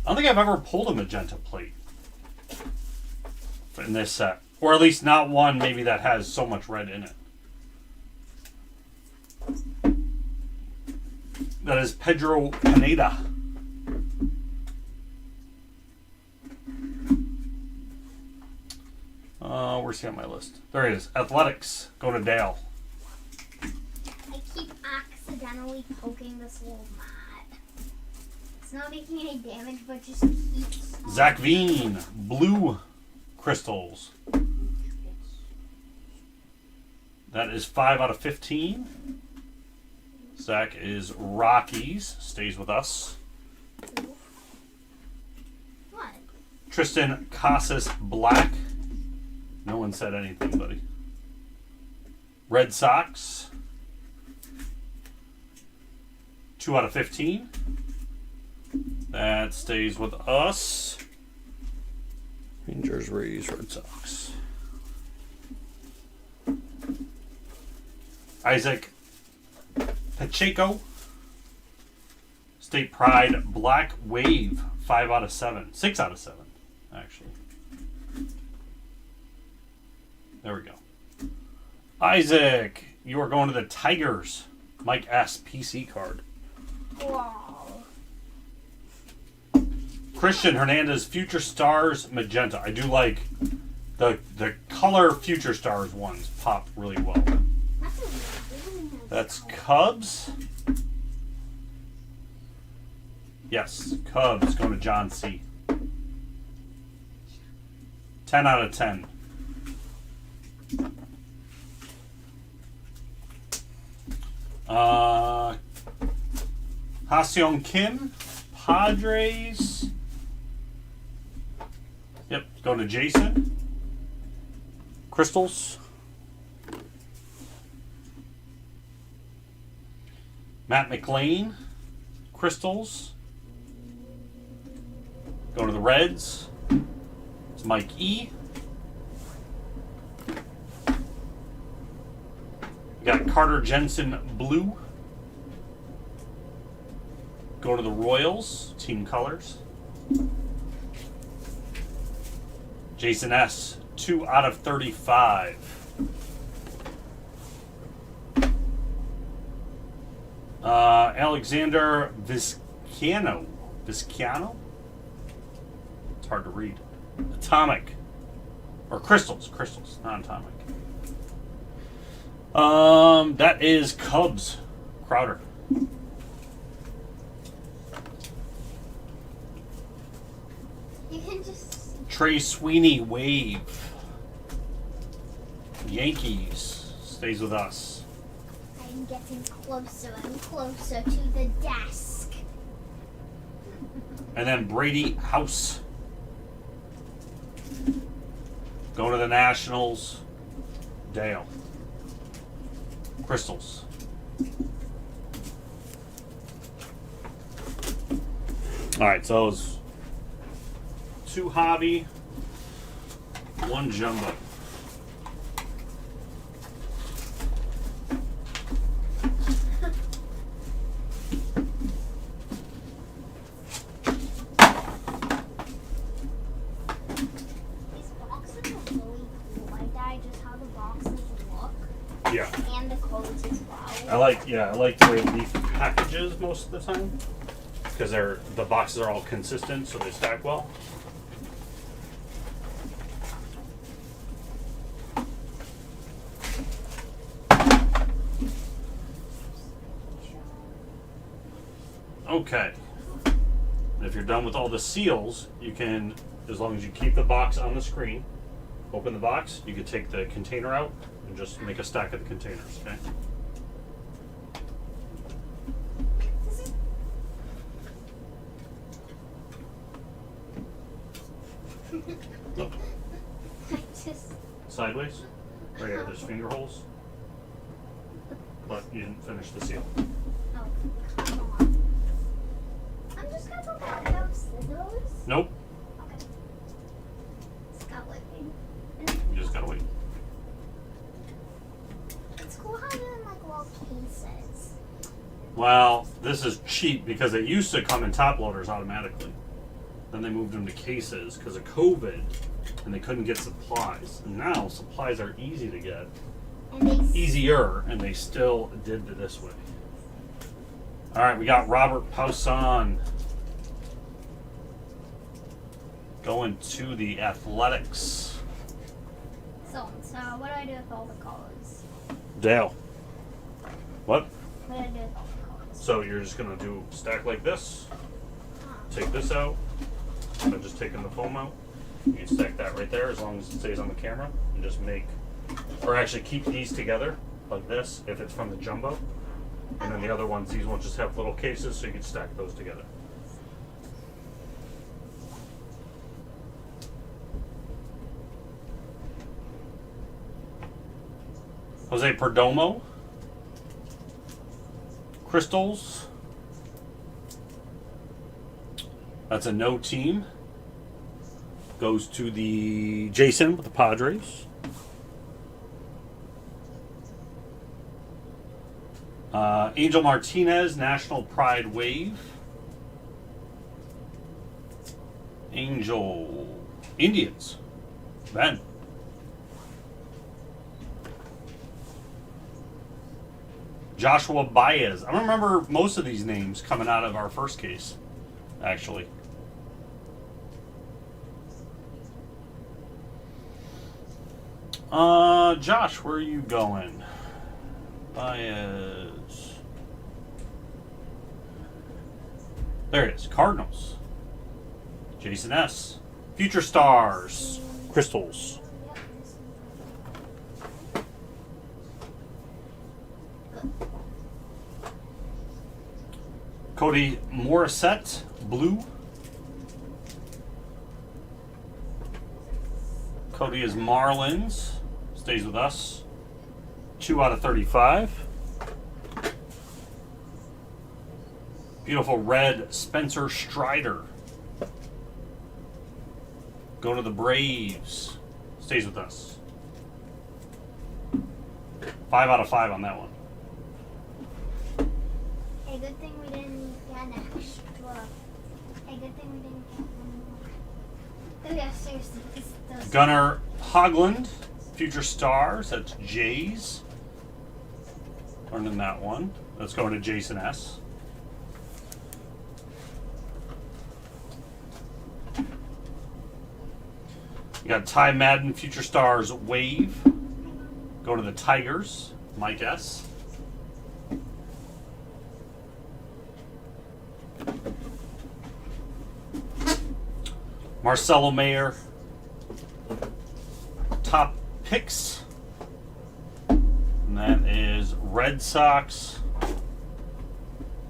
I don't think I've ever pulled a magenta plate in this set. Or at least not one maybe that has so much red in it. That is Pedro Pineda. Where's he on my list? There he is. Athletics. Going to Dale. I keep accidentally poking this little mat. It's not making any damage, but just keeps. Zach Veen. Blue crystals. That is 5 out of 15. Zach is Rockies. Stays with us. What? Tristan Casas Black. No one said anything, buddy. Red Sox. 2 out of 15. That stays with us. Rangers, Rays, Red Sox. Isaac Pacheco. State Pride Black Wave. 5 out of 7. 6 out of 7, actually. There we go. Isaac, you are going to the Tigers. Mike S. PC card. Wow. Christian Hernandez Future Stars Magenta. I do like the color Future Stars ones pop really well. That's Cubs. Yes, Cubs going to John C. 10 out of 10. Ha-Seong Kim, Padres. Yep, going to Jason. Crystals. Matt McLean, crystals. Going to the Reds. It's Mike E. We got Carter Jensen, blue. Go to the Royals, team colors. Jason S, 2 out of 35. Alexander Vizcaino. Vizcaino? It's hard to read. Atomic. Or crystals. Crystals, not atomic. That is Cubs. Crowder. You can just. Trey Sweeney, Wave. Yankees. Stays with us. I'm getting closer and closer to the desk. And then Brady House. Going to the Nationals. Dale. Crystals. Alright, so it was 2 hobby, 1 jumbo. These boxes are really cool. I like just how the boxes look. Yeah. And the codes as well. I like the leaf packages most of the time because the boxes are all consistent, so they stack well. Okay. If you're done with all the seals, you can, as long as you keep the box on the screen, open the box, you can take the container out and just make a stack of the containers, okay? Look, I just. sideways. Right here, there's finger holes. But you didn't finish the seal. Oh, come on. This is cheap because it used to come in top loaders automatically. Then they moved them to cases because of COVID, and they couldn't get supplies. And now supplies are easy to get, easier, and they still did it this way. All right, we got Robert Poussin going to the Athletics. So what do I do with all the colors? Dale. What? What do I do with all the colors? So you're just gonna do stack like this. Take this out. I'm just taking the foam out. You can stack that right there as long as it stays on the camera, and just make, or actually keep these together like this if it's from the jumbo. And then the other ones, these ones just have little cases, so you can stack those together. Jose Perdomo. Crystals. That's a no team. Goes to the Jason with the Padres. Angel Martinez, National Pride Wave. Angel Indians. Ben. Joshua Baez. I don't remember most of these names coming out of our first case, actually. Josh, where are you going? Baez. There it is. Cardinals. Jason S. Future Stars. Crystals. Cody Morissette. Blue. Cody is Marlins. Stays with us. 2 out of 35. Beautiful red Spencer Strider. Go to the Braves. Stays with us. 5 out of 5 on that one. Hey, good thing we didn't get an extra. Hey, good thing we didn't get one more. Yeah, seriously, this does. Gunnar Hoglund. Future Stars. That's Jays. Learning that one. Let's go to Jason S. You got Ty Madden, Future Stars, Wave. Go to the Tigers, Mike S. Marcelo Mayer, Top Picks. And that is Red Sox.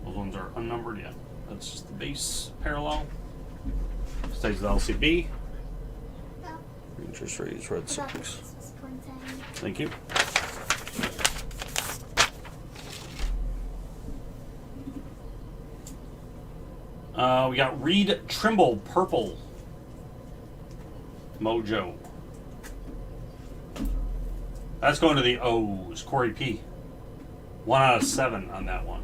Those ones are unnumbered yet. That's just the base parallel. Stays with LCB. Interest rates, Red Sox. Thank you. We got Reed Trimble, purple. Mojo. That's going to the O's. Corey P. 1 out of 7 on that one.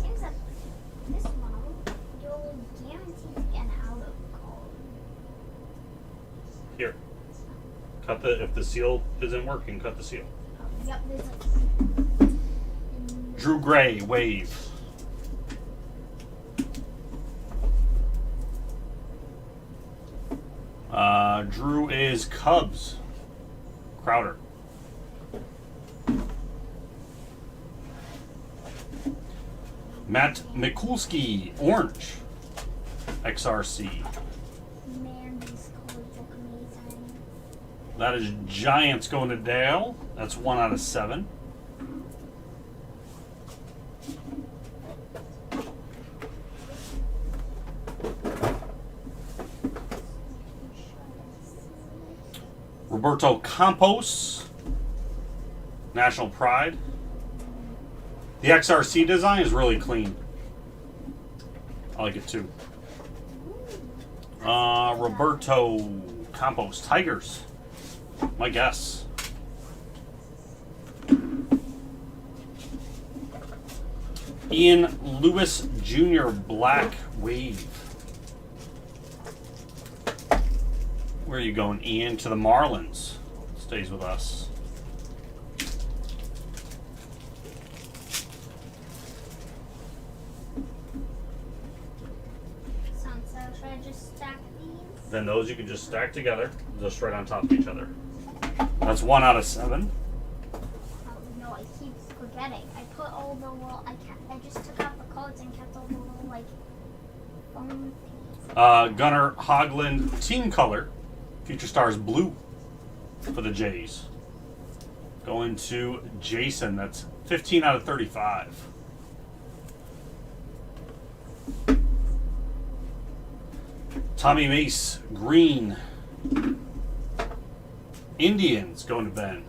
Seems like this one, you'll guarantee to get out of call. Here. Cut the, if the seal isn't working, cut the seal. Oh, yep, there's Drew Gray, Wave. Drew is Cubs. Crowder. Matt Mikulski, Orange. XRC. Man, these colors look amazing. That is Giants going to Dale. That's 1 out of 7. Roberto Campos, National Pride. The XRC design is really clean. I like it too. Roberto Campos, Tigers. My guess. Ian Lewis Jr. Black Wave. Where are you going, Ian? To the Marlins. Stays with us. So should I just stack these? Then those you can just stack together, just right on top of each other. That's 1 out of 7. Oh no, I keep forgetting. I put all the little. I just took out the cards and kept all the little like phone things. Gunnar Hoglund Team Color. Future Stars Blue for the Jays. Going to Jason. That's 15 out of 35. Tommy Mace Green. Indians going to Ben.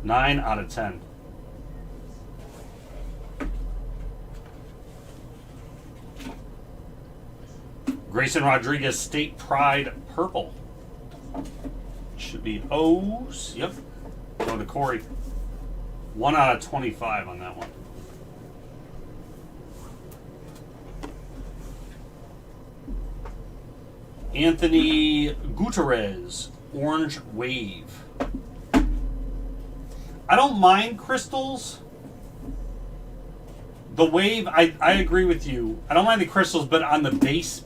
9 out of 10. Grayson Rodriguez State Pride Purple. Should be O's. Yep. Going to Corey. 1 out of 25 on that one. Anthony Gutierrez Orange Wave. I don't mind crystals. The wave, I agree with you. I don't mind the crystals, but on the base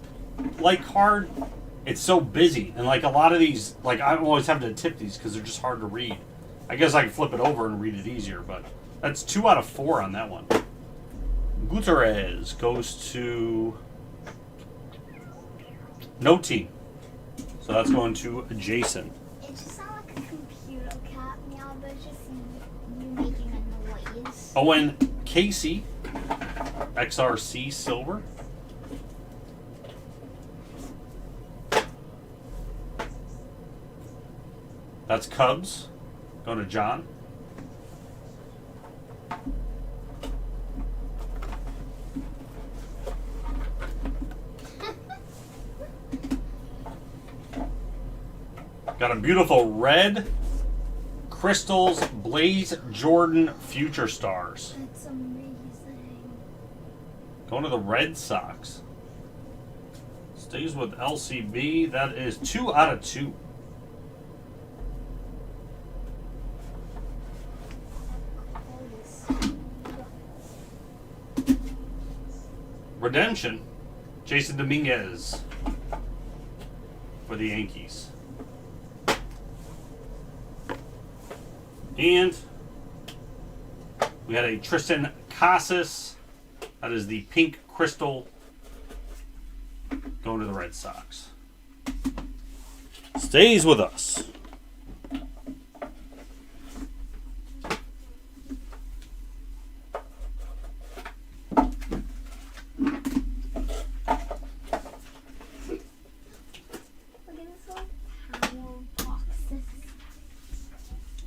like card, it's so busy. And like a lot of these, like I'm always having to tip these because they're just hard to read. I guess I can flip it over and read it easier, but that's 2 out of 4 on that one. Gutierrez goes to no team. So that's going to Jason. It just sounds like a computer cat meow, but it's just you making a noise. Owen Casey, XRC Silver. That's Cubs. Going to John. Got a beautiful red Crystals Blaze Jordan Future Stars. That's amazing. Going to the Red Sox. Stays with LCB. That is 2 out of 2. Redemption. Jason Dominguez for the Yankees. And we had a Tristan Casas. That is the pink crystal going to the Red Sox. Stays with us. Look at this little towel boxes.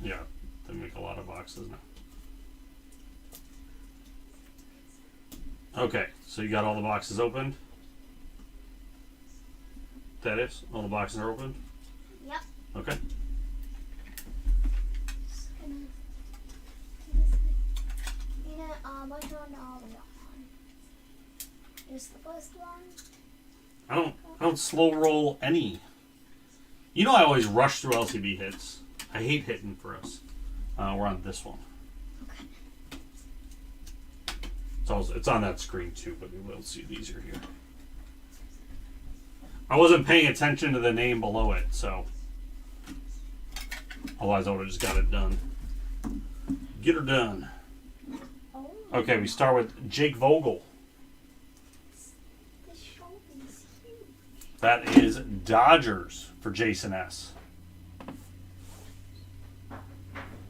Yeah, they make a lot of boxes now. Okay, so you got all the boxes opened? That is? All the boxes are opened? Yep. Okay. Just gonna do this thing. You know, which one are we on? Just the first one? I don't slow roll any. You know I always rush through LCB hits. I hate hitting for us. We're on this one. Okay. It's on that screen too, but we'll see it easier here. I wasn't paying attention to the name below it, so otherwise I would have just got it done. Get her done. Oh. Okay, we start with Jake Vogel. This shoulder's huge. That is Dodgers for Jason S.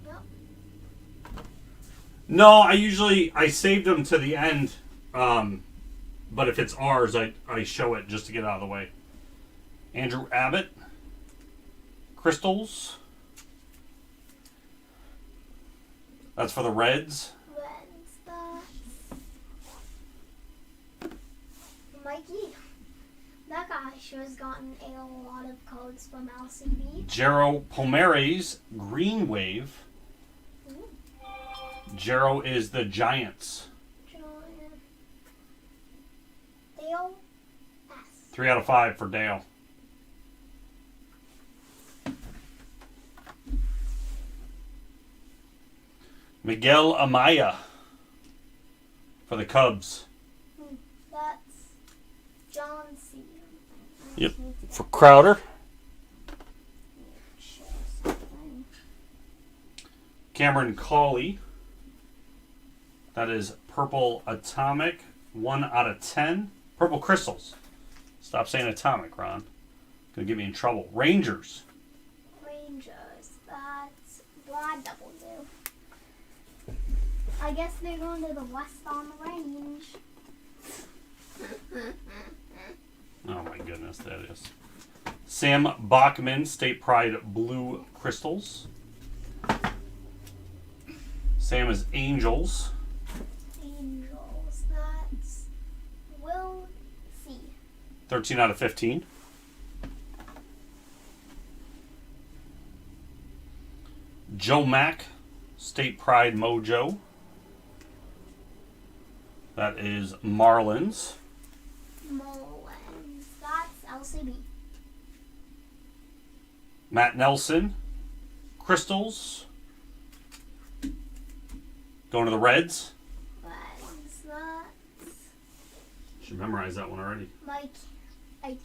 Yep. No, I saved them to the end, but if it's ours, I show it just to get out of the way. Andrew Abbott, Crystals. That's for the Reds. Mikey, that guy sure has gotten a lot of codes from LCB. Jero Pomeres, Green Wave. Ooh. Jarrow is the Giants. Giant. Dale S. 3 out of 5 for Dale. Miguel Amaya for the Cubs. That's John C. Yep. For Crowder. Cameron Cawley. That is Purple Atomic. 1 out of 10. Purple Crystals. Stop saying Atomic, Ron. Gonna get me in trouble. Rangers. Rangers. That's Brad W. I guess they're going to the west on the range. Oh my goodness, that is. Sam Bachman, State Pride Blue Crystals. Sam is Angels. Angels. That's Will C. 13 out of 15. Joe Mack, State Pride Mojo. That is Marlins. Mullins. That's LCB. Matt Nelson, Crystals. Going to the Reds. Reds. That's Should memorize that one already. Mike Ike.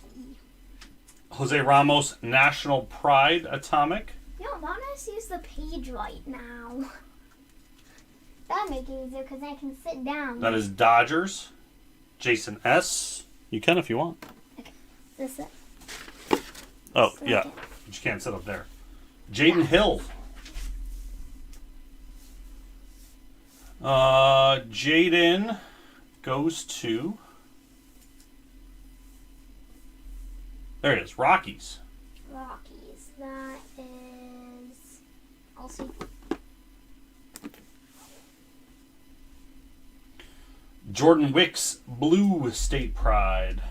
Jose Ramos, National Pride Atomic. Yo, I'm gonna use the page right now. That'll make it easier because I can sit down. That is Dodgers. Jason S. You can if you want. This it. Oh, Sit yeah. down. But you can't sit up there. Jaden Hill. Jaden goes to... There it is. Rockies. Rockies. That is also Jordan Wicks, Blue State Pride.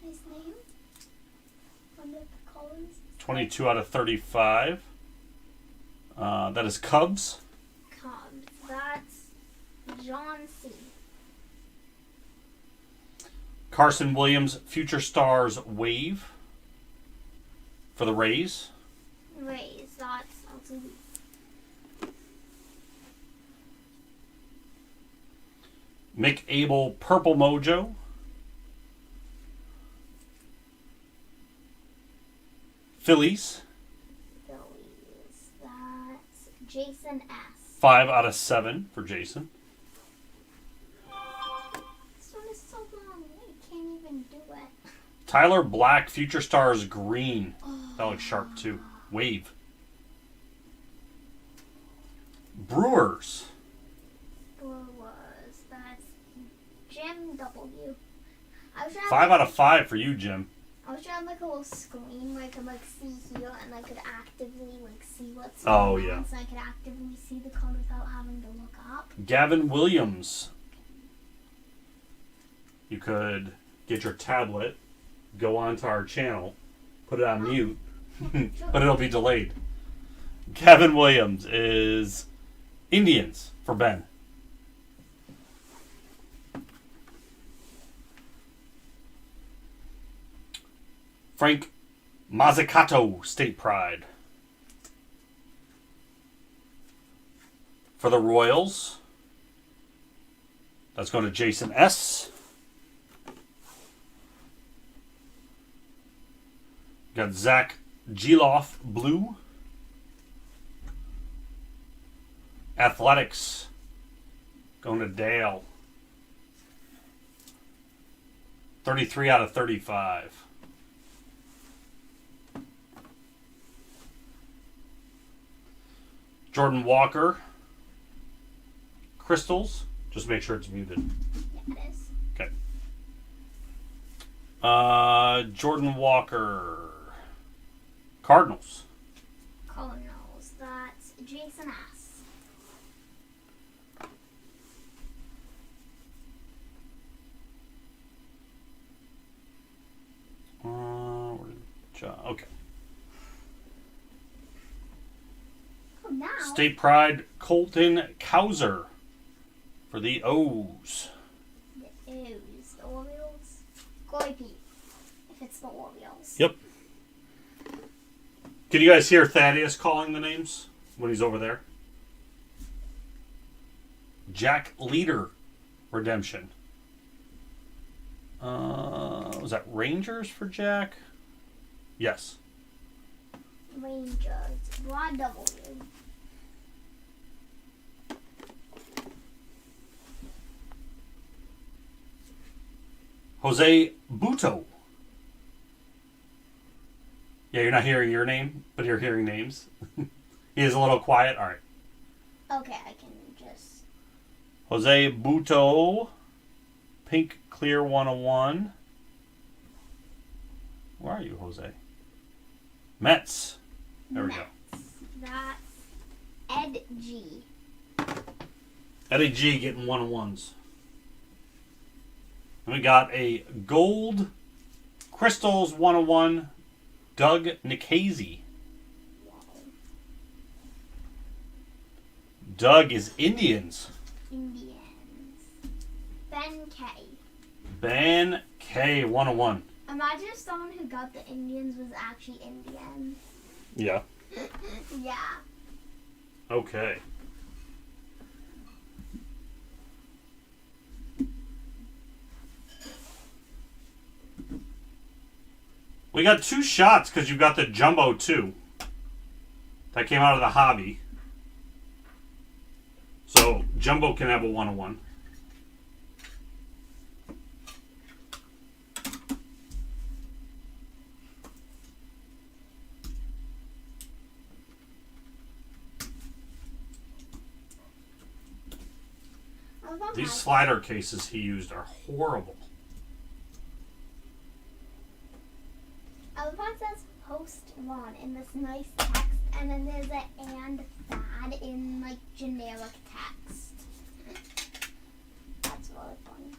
his name. Under Collins. 22 out of 35. That is Cubs. Cubs. That's John C. Carson Williams, Future Stars Wave for the Rays. Rays. That's LCB. Mick Abel, Purple Mojo. Phillies. Phillies. That's Jason S. 5 out of 7 for Jason. This one is so long. I can't even do it. Tyler Black, Future Stars Green. That looks sharp too. Wave. Brewers. Brewers. That's Jim W. I was trying 5 out of 5 for you, Jim. I was trying to make a little screen where I could like see here and I could actively like see what's Oh, going yeah. on, so I could actively see the code without having to look up. Gavin Williams. You could get your tablet, go onto our channel, put it on mute, but it'll be delayed. Gavin Williams is Indians for Ben. Frank Mazzucato, State Pride. For the Royals, that's going to Jason S. Got Zach Geloff, Blue. Athletics, going to Dale. 33 out of 35. Jordan Walker, Crystals. Just make sure it's muted. Yeah, it is. Okay. Jordan Walker, Cardinals. Cardinals. That's Jason S. Okay. Oh, now. State Pride Colton Cowser for the O's. The O's. The Orioles. Goy Pete. If it's the Orioles. Yep. Can you guys hear Thaddeus calling the names when he's over there? Jack Leader redemption. Was that Rangers for Jack? Yes. Rangers. Rod W. Jose Buto. Yeah, you're not hearing your name, but you're hearing names. He is a little quiet. All right. Okay, I can just... Jose Buto. Pink Clear 101. Where are you, Jose? Mets. There we go. That's Ed G. Eddie G getting 101s. And we got a Gold Crystals 101, Doug Nikhazy. Doug is Indians. Indians. Ben K. Ben K 101. Imagine if someone who got the Indians was actually Indian. Yeah. Yeah. Okay. We got 2 shots because you got the Jumbo 2. That came out of the hobby. So Jumbo can have a 101. These slider cases he used are horrible. I love how it says post one in this nice text, and then there's an and bad in like generic text. That's really funny.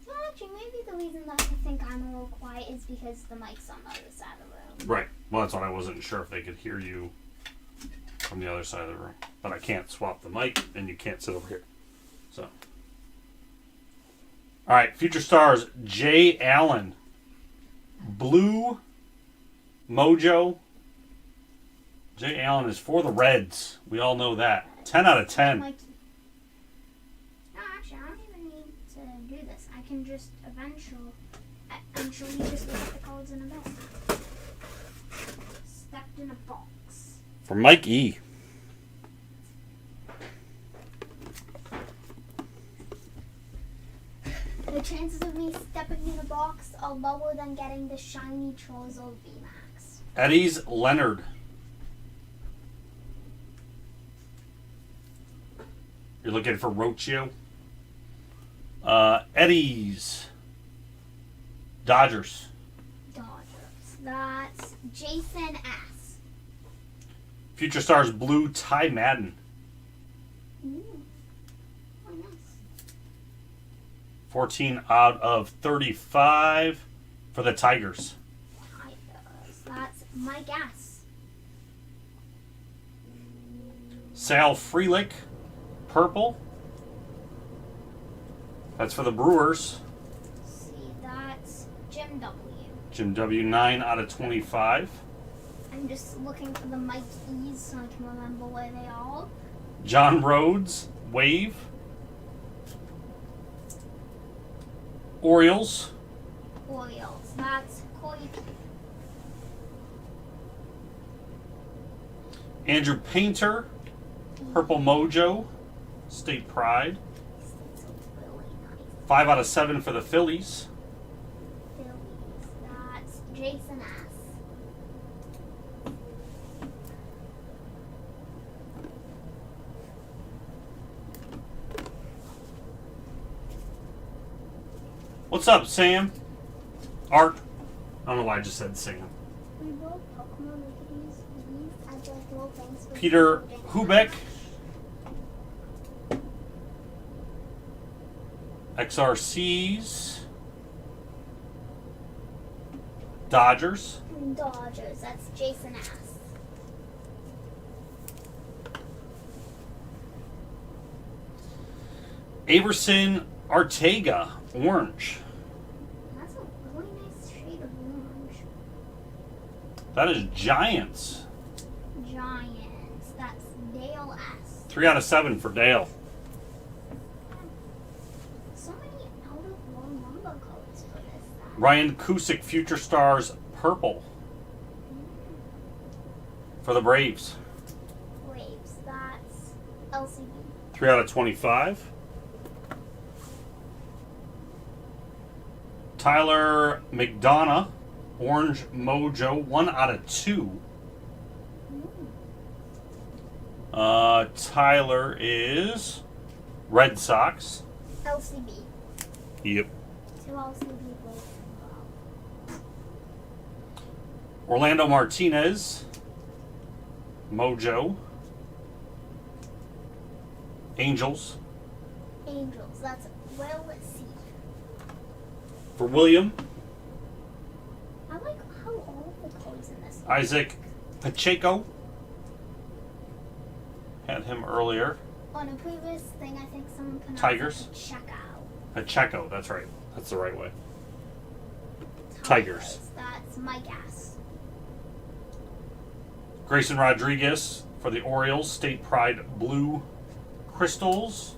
Well, actually, maybe the reason that I think I'm a little quiet is because the mic's on the other side of the room. Right. Well, that's what I wasn't sure if they could hear you from the other side of the room. But I can't swap the mic, and you can't sit over here. So. All right, Future Stars, Jay Allen. Blue Mojo. Jay Allen is for the Reds. We all know that. 10 out of 10. Mikey. No, actually, I don't even need to do this. I can just eventually just look at the cards in a bag. Stepped in a box. For Mike E. The chances of me stepping in a box are lower than getting the shiny Charizard VMAX. Eddie's Leonard. You're looking for Rocio. Eddie's Dodgers. That's Jason S. Future Stars Blue Ty Madden. Ooh. Oh, nice. 14 out of 35 for the Tigers. That's Mike S. Sal Frelick, purple. That's for the Brewers. Let's see, that's Jim W. Jim W, 9 out of 25. I'm just looking for the Mike E's so I can remember where they are. John Rhodes, Wave. Orioles. Orioles. That's Corey. Andrew Painter, Purple Mojo, State Pride. It's really nice. 5 out of 7 for the Phillies. Phillies. That's Jason S. What's up, Sam? Art. I don't know why I just said Sam. We both Pokemon these as like little things. Peter Hubeck. XRCs. Dodgers. Dodgers. That's Jason S. Averson Arteaga, orange. That's a really nice shade of orange. That is Giants. Giants. That's Dale S. 3 out of 7 for Dale. So many out of one number codes for this set. Ryan Cusick, Future Stars, purple for the Braves. Waves. That's LCB. 3 out of 25. Tyler McDonough, Orange Mojo, 1 out of 2. Tyler is Red Sox. LCB. Yep. 2 LCB waves. Orlando Martinez, Mojo. Angels. Angels. That's well C. For William, I like how all of the codes in this. Isaac Pacheco. Had him earlier. On a previous thing, I think someone pronounced Tigers. it Pacheco. Pacheco, that's right. That's the right way. Tigers. That's my guess. Grayson Rodriguez for the Orioles, State Pride Blue Crystals.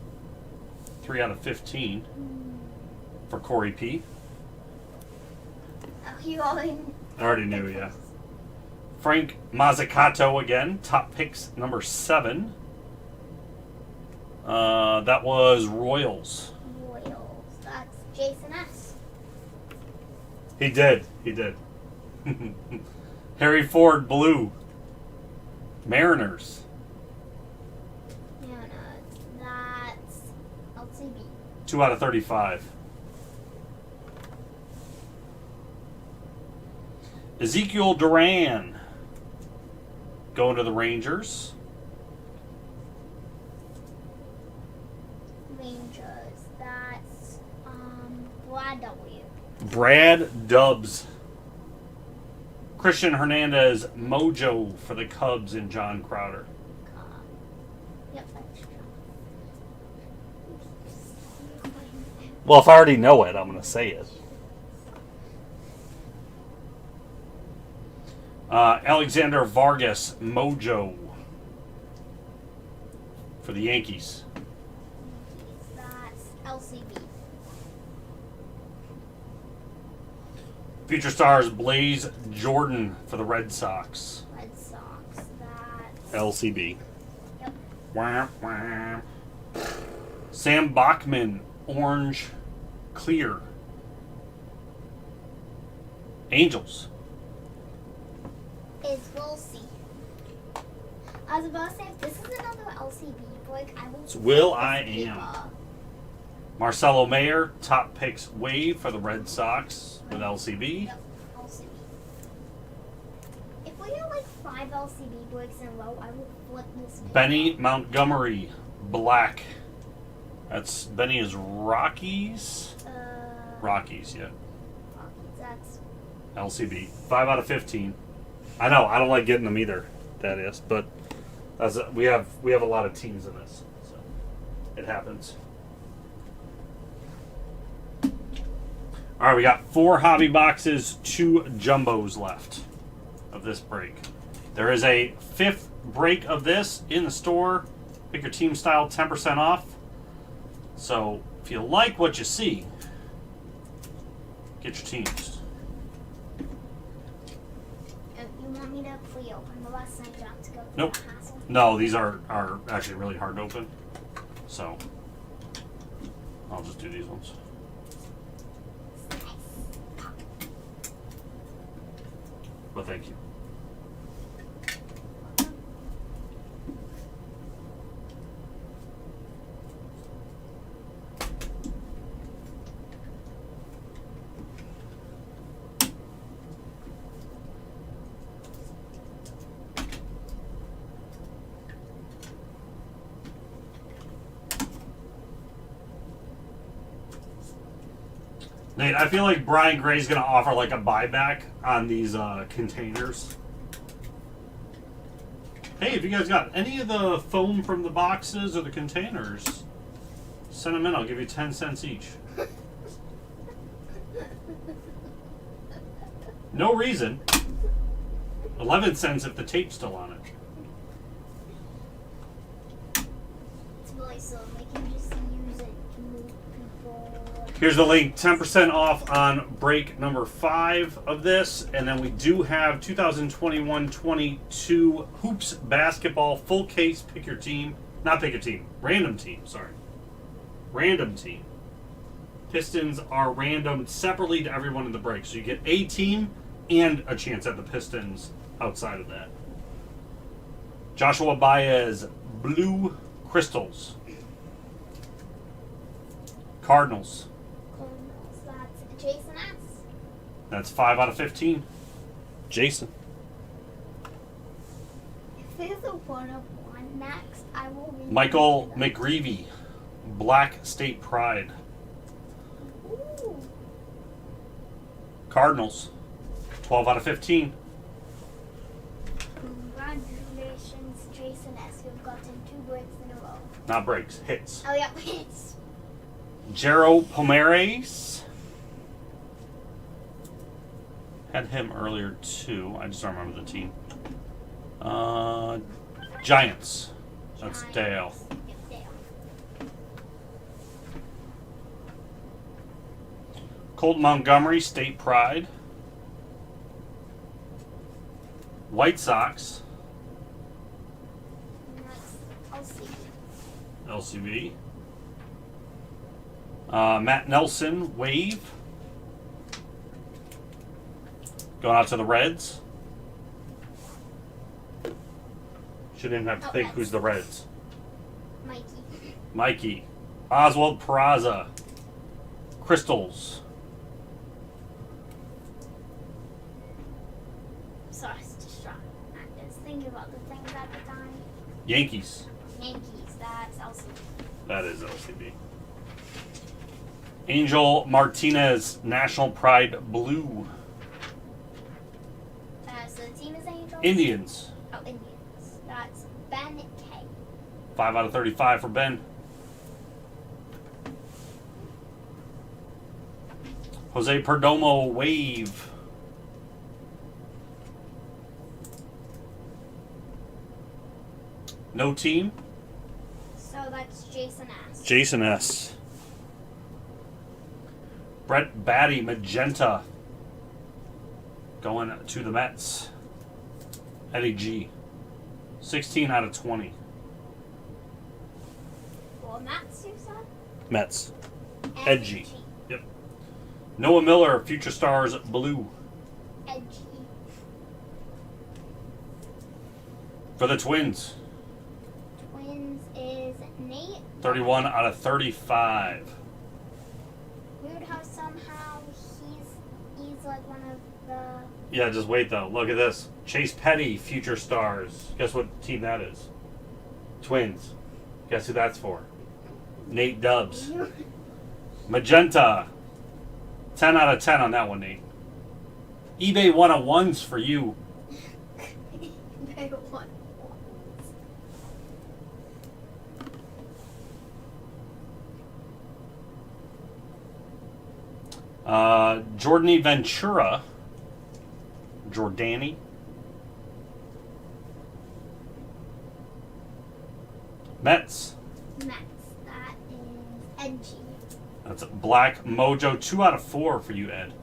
3 out of 15 for Corey P. Oh, you already. I already knew, yeah. Frank Mazzucato again, top picks number 7. That was Royals. Royals. That's Jason S. He did. Harry Ford Blue. Mariners. That's LCB. 2 out of 35. Ezekiel Duran. Going to the Rangers. Rangers. That's Brad W. Brad Dubs. Christian Hernandez Mojo for the Cubs and John Crowder. Yep, that's true. Well, if I already know it, I'm going to say it. Alexander Vargas Mojo for the Yankees. That's LCB. Future Stars Blaze Jordan for the Red Sox. Red Sox. That's LCB. Yep. Wah, wah. Sam Bachman Orange Clear. Angels. Is we'll see. I was about to say, if this is another LCB break, I will. Will I this am. paper. Marcelo Mayer, top picks wave for the Red Sox with LCB. Yep, LCB. If we get like 5 LCB breaks in a row, I will flip this paper. Benny Montgomery, black. That's Benny is Rockies. Rockies, yeah. That's LCB. 5 out of 15. I know, I don't like getting them either, that is, but we have a lot of teams in this, so it happens. All right, we got 4 hobby boxes, 2 jumbos left of this break. There is a 5th break of this in the store. Pick your team style, 10% off. So if you like what you see, get your teams. You want me to pre-open the rest and I don't have to go through Nope. the hassle? No, these are actually really hard to open. So I'll just do these ones. But thank you. Nate, I feel like Brian Gray's going to offer like a buyback on these containers. Hey, if you guys got any of the foam from the boxes or the containers, Send them in. I'll give you 10 cents each. No reason. 11 cents if the tape's still on it. It's really silly. They can just use it to move people. Here's the link. 10% off on break number 5 of this. And then we do have 2021-22 Hoops Basketball full case. Pick your team. Not pick your team. Random team. Sorry. Random team. Pistons are randomed separately to everyone in the break. So you get a team and a chance at the Pistons outside of that. Joshua Baez, Blue Crystals. Cardinals. That's Jason S. That's 5 out of 15. Jason. If there's a 1 of 1 next, I will read Michael McGreevy, Black State Pride. Ooh. Cardinals. 12 out of 15. Congratulations, Jason S. You've gotten 2 breaks in a row. Not breaks, hits. Oh, yeah, it's Jero Pomares. Had him earlier too. I just don't remember the team. Giants. That's Giants. Dale. Yep, Dale. Colt Montgomery, State Pride. White Sox. Next, I'll see. LCB. Matt Nelson, Wave. Going out to the Reds. Shouldn't even have to think Reds. who's the Reds. Mikey. Mikey. Oswald Peraza. Crystals. Sorry, I was distracted. I was thinking about the things at the time. Yankees. Yankees, that's LC. That is LCB. Angel Martinez, National Pride Blue. So the team is Angels? Indians. Oh, Indians. That's Ben K. 5 out of 35 for Ben. Jose Perdomo, Wave. No team. So that's Jason S. Jason S. Brett Batty, Magenta. Going to the Mets. Eddie G. 16 out of 20. Well, Mets, you said? Mets. And Edgy. G. Yep. Noah Miller, Future Stars Blue. Edgy. For the Twins. Twins is Nate. 31 out of 35. Weird how somehow he's like one of the. Yeah, just wait though. Look at this. Chase Petty, Future Stars. Guess what team that is? Twins. Guess who that's for? Nate Dubs. Magenta. 10 out of 10 on that one, Nate. eBay 101s for you. They won. Jordany Ventura. Jordani. Mets. Mets. That is Edgy. That's Black Mojo. 2 out of 4 for you, Ed.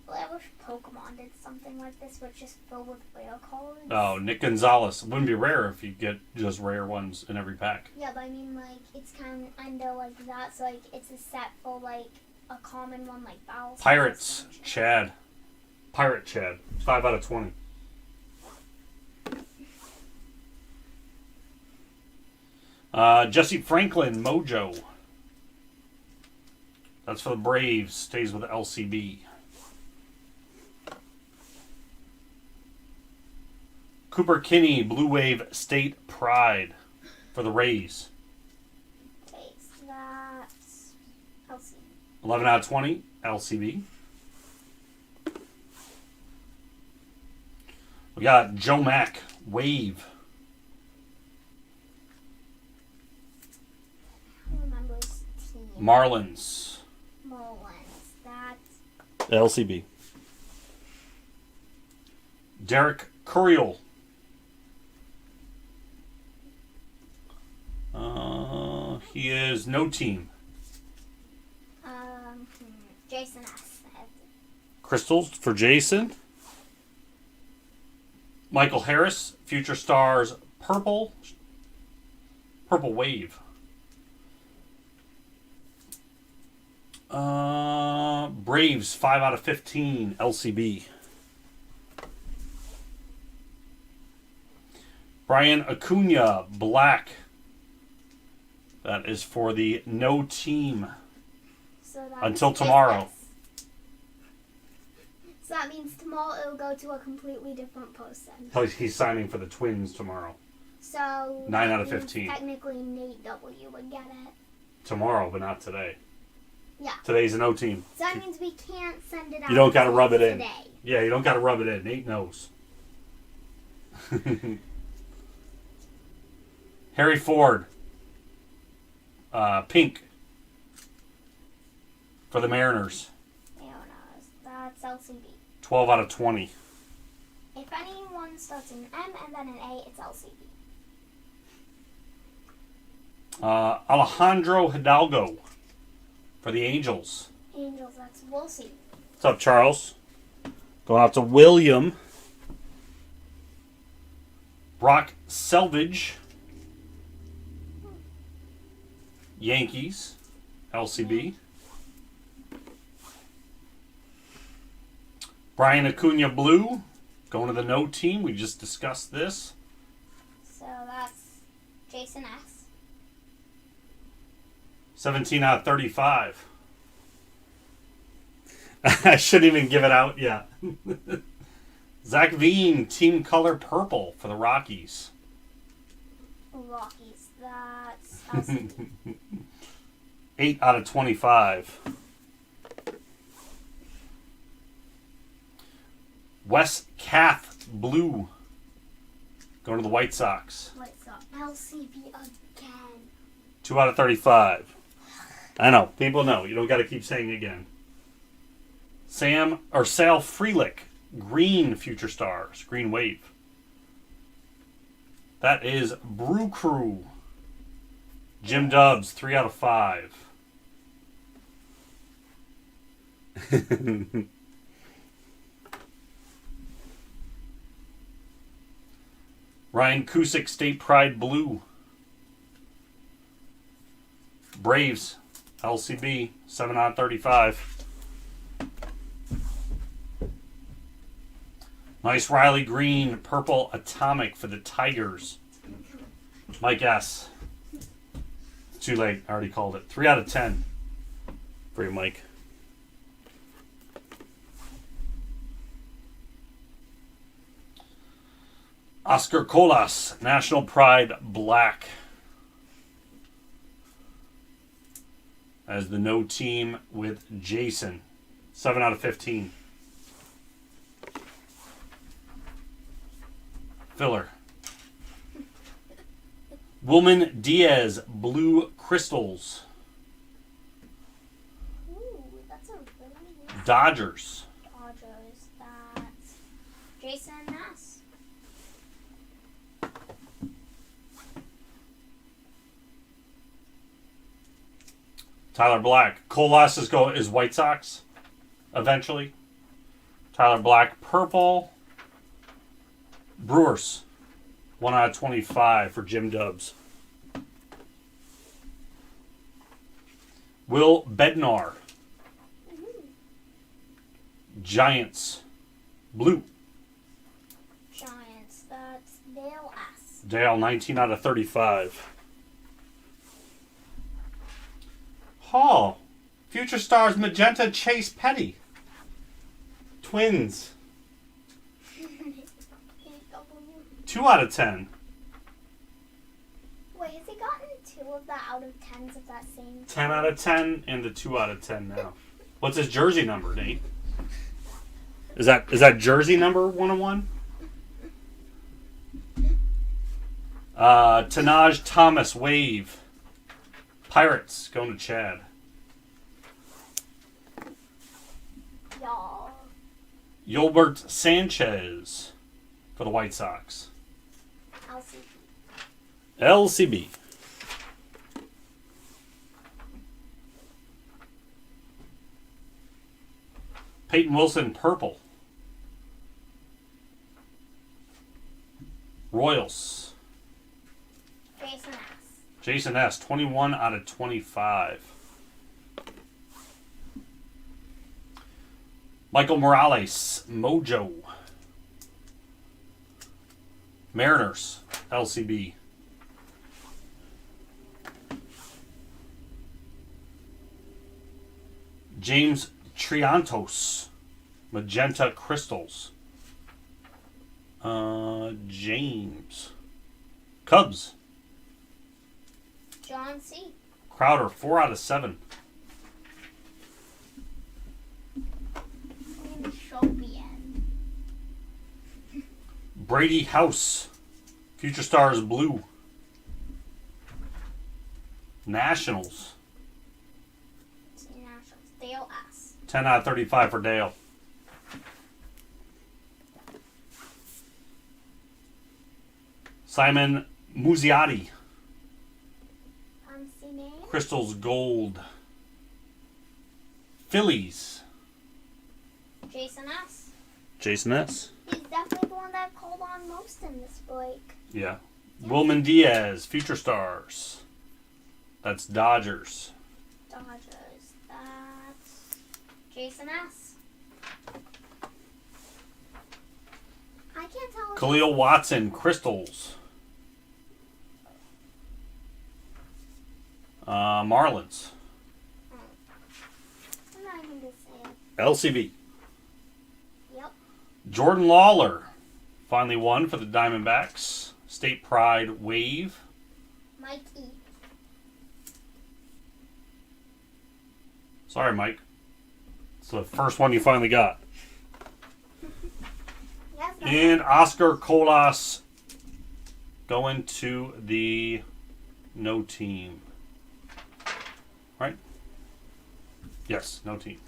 Well, I wish Pokemon did something like this, but just filled with rare cards. Oh, Nick Gonzalez. Wouldn't be rare if you get just rare ones in every pack. Yeah, but I mean, like, it's kind of under like that, so like it's a set for like a common one, like Battle. Pirates. Chad. Pirate Chad. 5 out of 20. Jesse Franklin, Mojo. That's for the Braves. Stays with the LCB. Cooper Kinney, Blue Wave State Pride for the Rays. Okay, so that's LC. 11 out of 20, LCB. We got Joe Mack, Wave. I remember his team. Marlins. Marlins. That's LCB. Derek Curiel. He is no team. Jason S. Crystals for Jason. Michael Harris, Future Stars, Purple Wave. Braves, 5 out of 15, LCB. Brian Acuna, Black. That is for the no team. So until tomorrow. So that means tomorrow it'll go to a completely different person. He's signing for the Twins tomorrow. So 9 out of 15. Technically, Nate W would get it. Tomorrow, but not today. Yeah. Today's a no team. So that means we can't send it out. You don't got to rub it in. Today. Yeah, you don't got to rub it in. Nate knows. Harry Ford. Pink. For the Mariners. That's LCB. 12 out of 20. If anyone starts an M and then an A, it's LCB. Alejandro Hidalgo. For the Angels. Angels, we'll see. What's up, Charles? Going out to William. Brock Selvage. Yankees. LCB. Brian Acuna Blue. Going to the no team. We just discussed this. So that's Jason S. 17 out of 35. I shouldn't even give it out yet. Zach Veen, team color purple for the Rockies. Rockies, that's LCB. 8 out of 25. Wes Kath, blue. Going to the White Sox. White Sox. LCB again. 2 out of 35. I know. People know. You don't got to keep saying it again. Sal Frelick, green Future Stars, green wave. That is Brew Crew. Jim Dubs, 3 out of 5. Ryan Cusick, State Pride Blue. Braves, LCB, 7 out of 35. Nice Riley Green, purple atomic for the Tigers. Mike S. Too late. I already called it. 3 out of 10 for you, Mike. Oscar Colas, National Pride Black. As the no team with Jason. 7 out of 15. Filler. Wilman Diaz, blue crystals. Ooh, that's a really nice. Dodgers. Dodgers, that's Jason S. Tyler Black. Colas is White Sox. Eventually. Tyler Black, purple. Brewers. 1 out of 25 for Jim Dubs. Will Bednar. Giants. Blue. Giants, that's Dale S. Dale, 19 out of 35. Hall. Future Stars Magenta Chase Petty. Twins. 2 out of 10. Wait, has he gotten 2 of the out of 10s of that same 10 out of 10 and the 2 out of 10 now. What's his jersey number, Nate? Is that jersey number 101? Tanaj Thomas, Wave. Pirates going to Chad. Y'all. Yolbert Sanchez for the White Sox. LCB. Peyton Wilson, purple. Royals. Jason S. Jason S. 21 out of 25. Michael Morales, Mojo. Mariners, LCB. James Triantos, Magenta Crystals. James. Cubs. John C. Crowder, 4 out of 7. Brady House, Future Stars Blue. Nationals. Dale S. 10 out of 35 for Dale. Simon Muzziotti. Crystals Gold. Phillies. Jason S. Jason S. He's definitely the one that called on most in this break. Yeah. Wilman Diaz, Future Stars. That's Dodgers. Dodgers. That's Jason S. I can't tell. Khalil Watson, Crystals. Marlins. I'm not even going to say it. LCB. Yep. Jordan Lawler finally won for the Diamondbacks. State Pride Wave. Mike E. Sorry, Mike. It's the first one you finally got. Yes, And Oscar Colas going to the no team. Right? Yes, no team.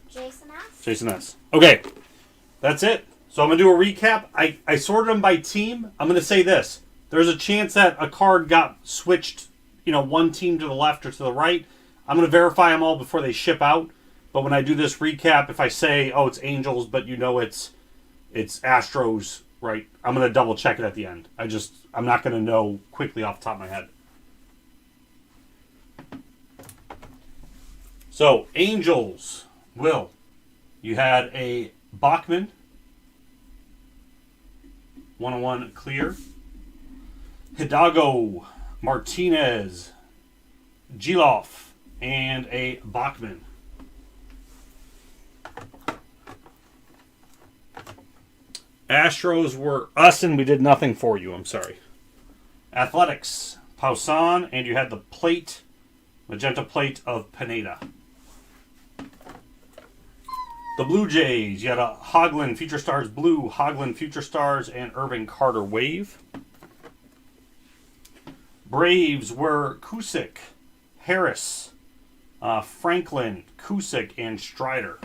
Jason S. Jason S. Okay, that's it. So I'm going to do a recap. I sorted them by team. I'm going to say this. There's a chance that a card got switched, one team to the left or to the right. I'm going to verify them all before they ship out. But when I do this recap, if I say, oh, it's Angels, but it's Astros, right? I'm going to double check it at the end. I'm not going to know quickly off the top of my head. So, Angels, Will, you had a Bachman, 101 clear. Hidalgo, Martinez, Giloff, and a Bachman. Astros were us and we did nothing for you. I'm sorry. Athletics, Pausan, and you had the plate, magenta plate of Pineda. The Blue Jays, you had a Hoglund Future Stars Blue, Hoglund Future Stars, and Irving Carter Wave. Braves were Cusick, Harris, Franklin, Cusick, and Strider.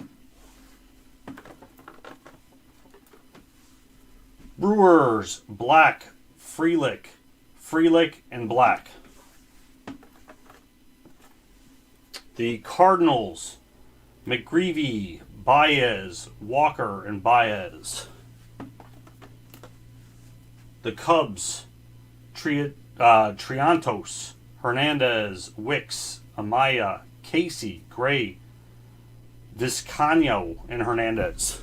Brewers, Black, Frelick, and Black. The Cardinals, McGreevy, Baez, Walker, and Baez. The Cubs, Triantos, Hernandez, Wicks, Amaya, Casey, Gray, Vizcaino, and Hernandez.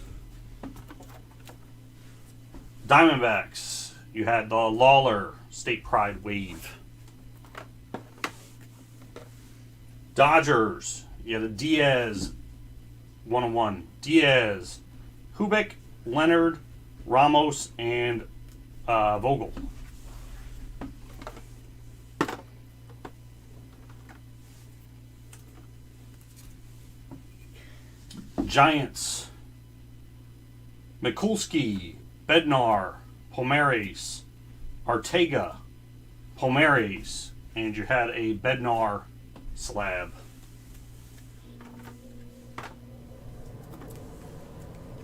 Diamondbacks, you had the Lawler State Pride Wave. Dodgers, you had a Diaz 101. Diaz, Hubik, Leonard, Ramos, and Vogel. Giants, Mikulski, Bednar, Pomeres, Artega, Palmares, and you had a Bednar slab.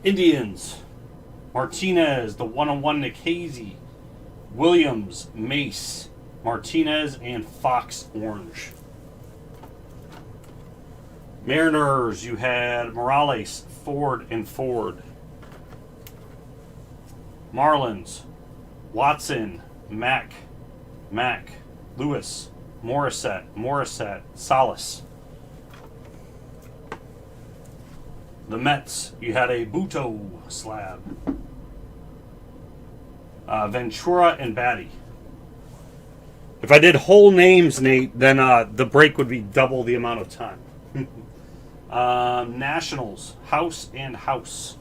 Indians, Martinez, the 101 Nikhazy, Williams, Mace, Martinez, and Fox Orange. Mariners, you had Morales, Ford, and Ford. Marlins, Watson, Mack, Lewis, Morissette, Salas. The Mets, you had a Buto slab. Ventura and Batty. If I did whole names, Nate, then the break would be double the amount of time. Nationals, House and House.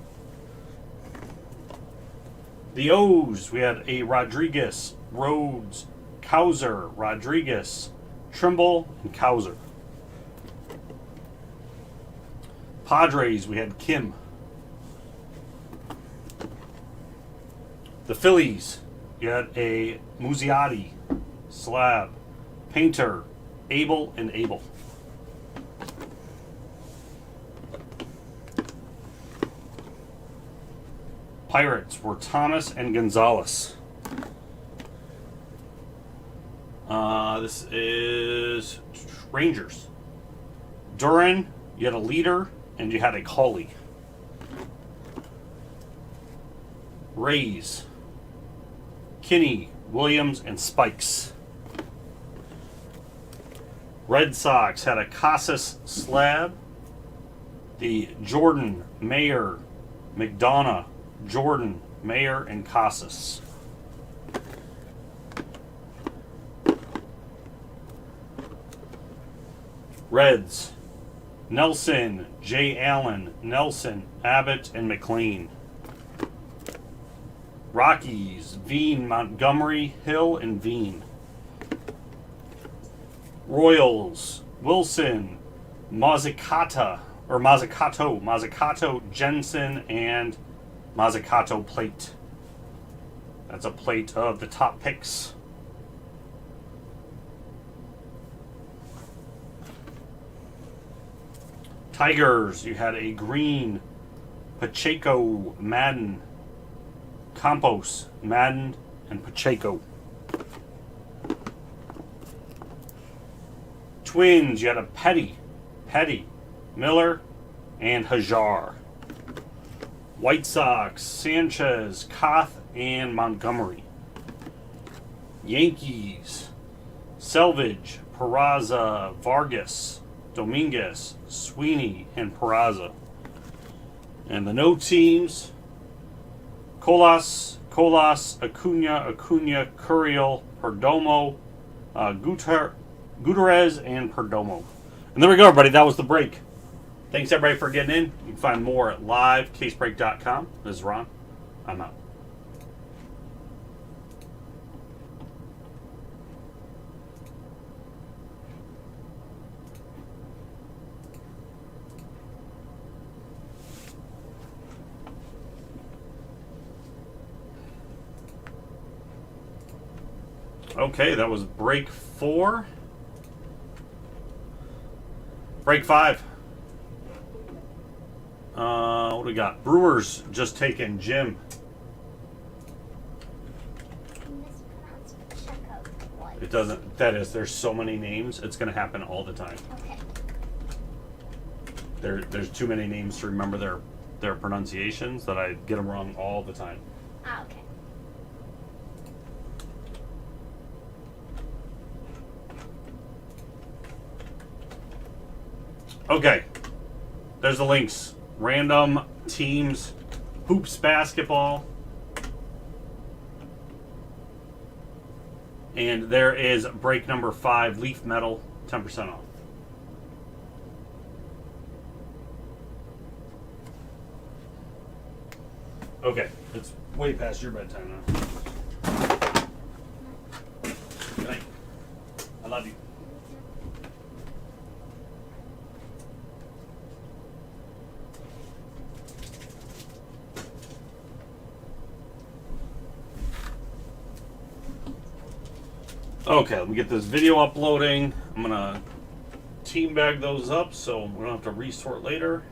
The O's, we had a Rodriguez, Rhodes, Cowser, Rodriguez, Trimble, and Cowser. Padres, we had Kim. The Phillies, you had a Muzziotti, slab, Painter, Abel, and Abel. Pirates were Thomas and Gonzalez. This is Rangers. Duran, you had a leader, and you had a Cauley. Rays, Kinney, Williams, and Spikes. Red Sox had a Casas slab. The Jordan, Mayer, McDonough, Jordan, Mayer, and Casas. Reds, Nelson, J. Allen, Nelson, Abbott, and McLean. Rockies, Veen, Montgomery, Hill, and Veen. Royals, Wilson, Mazzucato, Jensen, and Mazzucato plate. That's a plate of the top picks. Tigers, you had a Green, Pacheco, Madden, Campos, Madden, and Pacheco. Twins, you had a Petty, Miller, and Hajar. White Sox, Sanchez, Koth, and Montgomery. Yankees, Selvage, Peraza, Vargas, Dominguez, Sweeney, and Peraza. And the no teams, Colas, Acuna, Curiel, Perdomo, Gutierrez, and Perdomo. And there we go, everybody. That was the break. Thanks, everybody, for getting in. You can find more at livecasebreak.com. This is Ron. I'm out. Okay, that was break 4. Break 5. What do we got? Brewers just taking Jim. It doesn't. There's so many names. It's going to happen all the time. Okay. There's too many names to remember their pronunciations that I get them wrong all the time. Ah, okay. Okay, there's the links. Random teams, hoops basketball. And there is break number 5, Leaf Metal, 10% off. Okay, it's way past your bedtime now. Good night. I love you. Okay, let me get this video uploading. I'm gonna team bag those up so we don't have to resort later.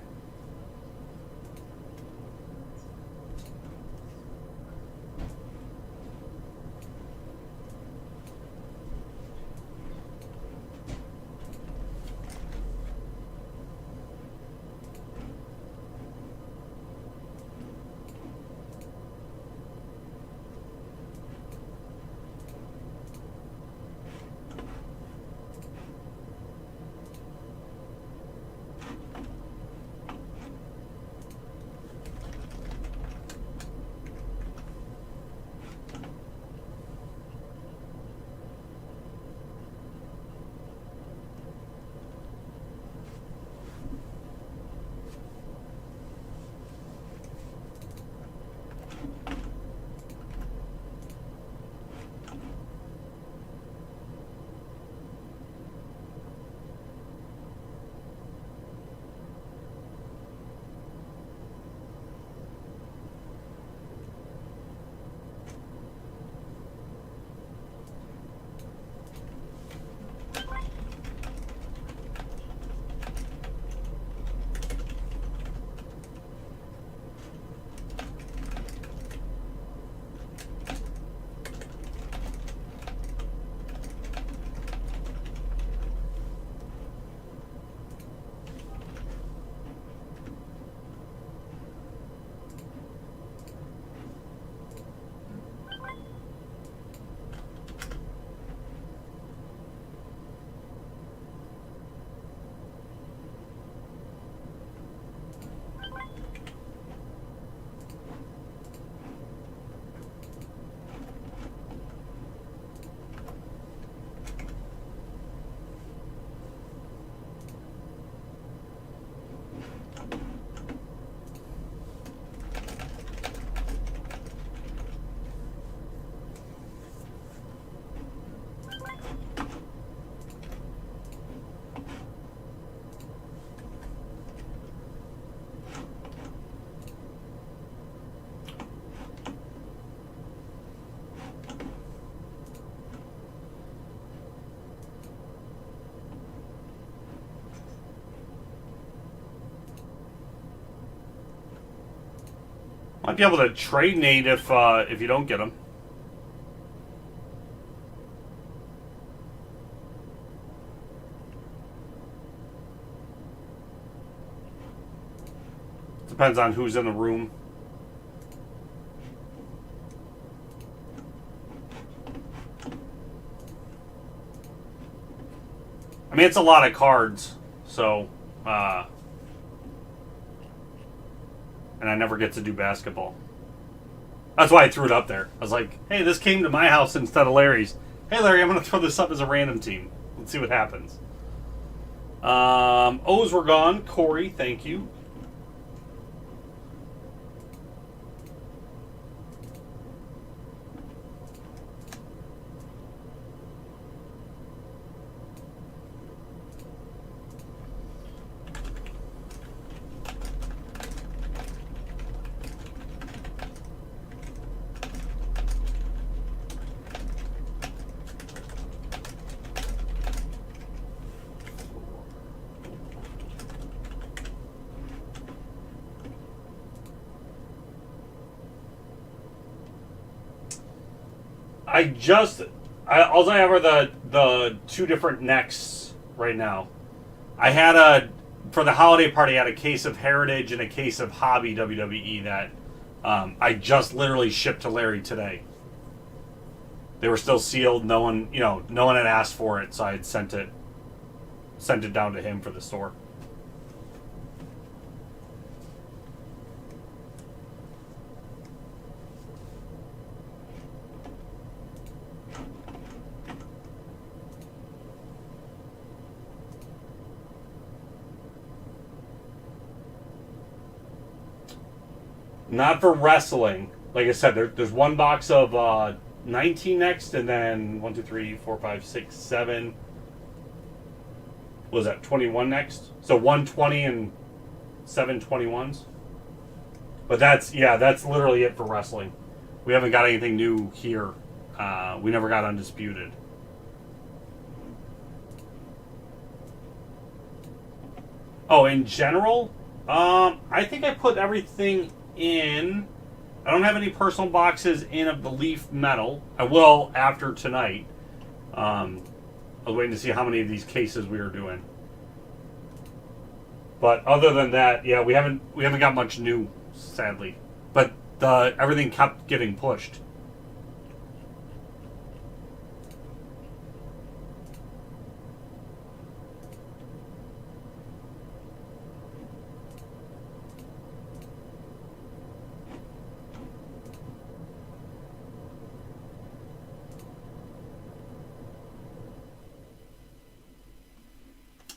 Might be able to trade Nate if you don't get him. Depends on who's in the room. I mean, it's a lot of cards, so and I never get to do basketball. That's why I threw it up there. I was like, hey, this came to my house instead of Larry's. Hey, Larry, I'm going to throw this up as a random team. Let's see what happens. O's were gone. Corey, thank you. All I have are the two different necks right now. I had for the holiday party, I had a case of Heritage and a case of Hobby WWE that I just literally shipped to Larry today. They were still sealed. No one had asked for it, so I had sent it down to him for the store. Not for wrestling. Like I said, there's one box of 19 next, and then 1, 2, 3, 4, 5, 6, 7. What was that 21 next? So 120 and 7 21s. But that's literally it for wrestling. We haven't got anything new here. We never got Undisputed. Oh, in general, I think I put everything in. I don't have any personal boxes in of the Leaf metal. I will after tonight. I was waiting to see how many of these cases we were doing. But other than that, yeah, we haven't got much new, sadly. But everything kept getting pushed.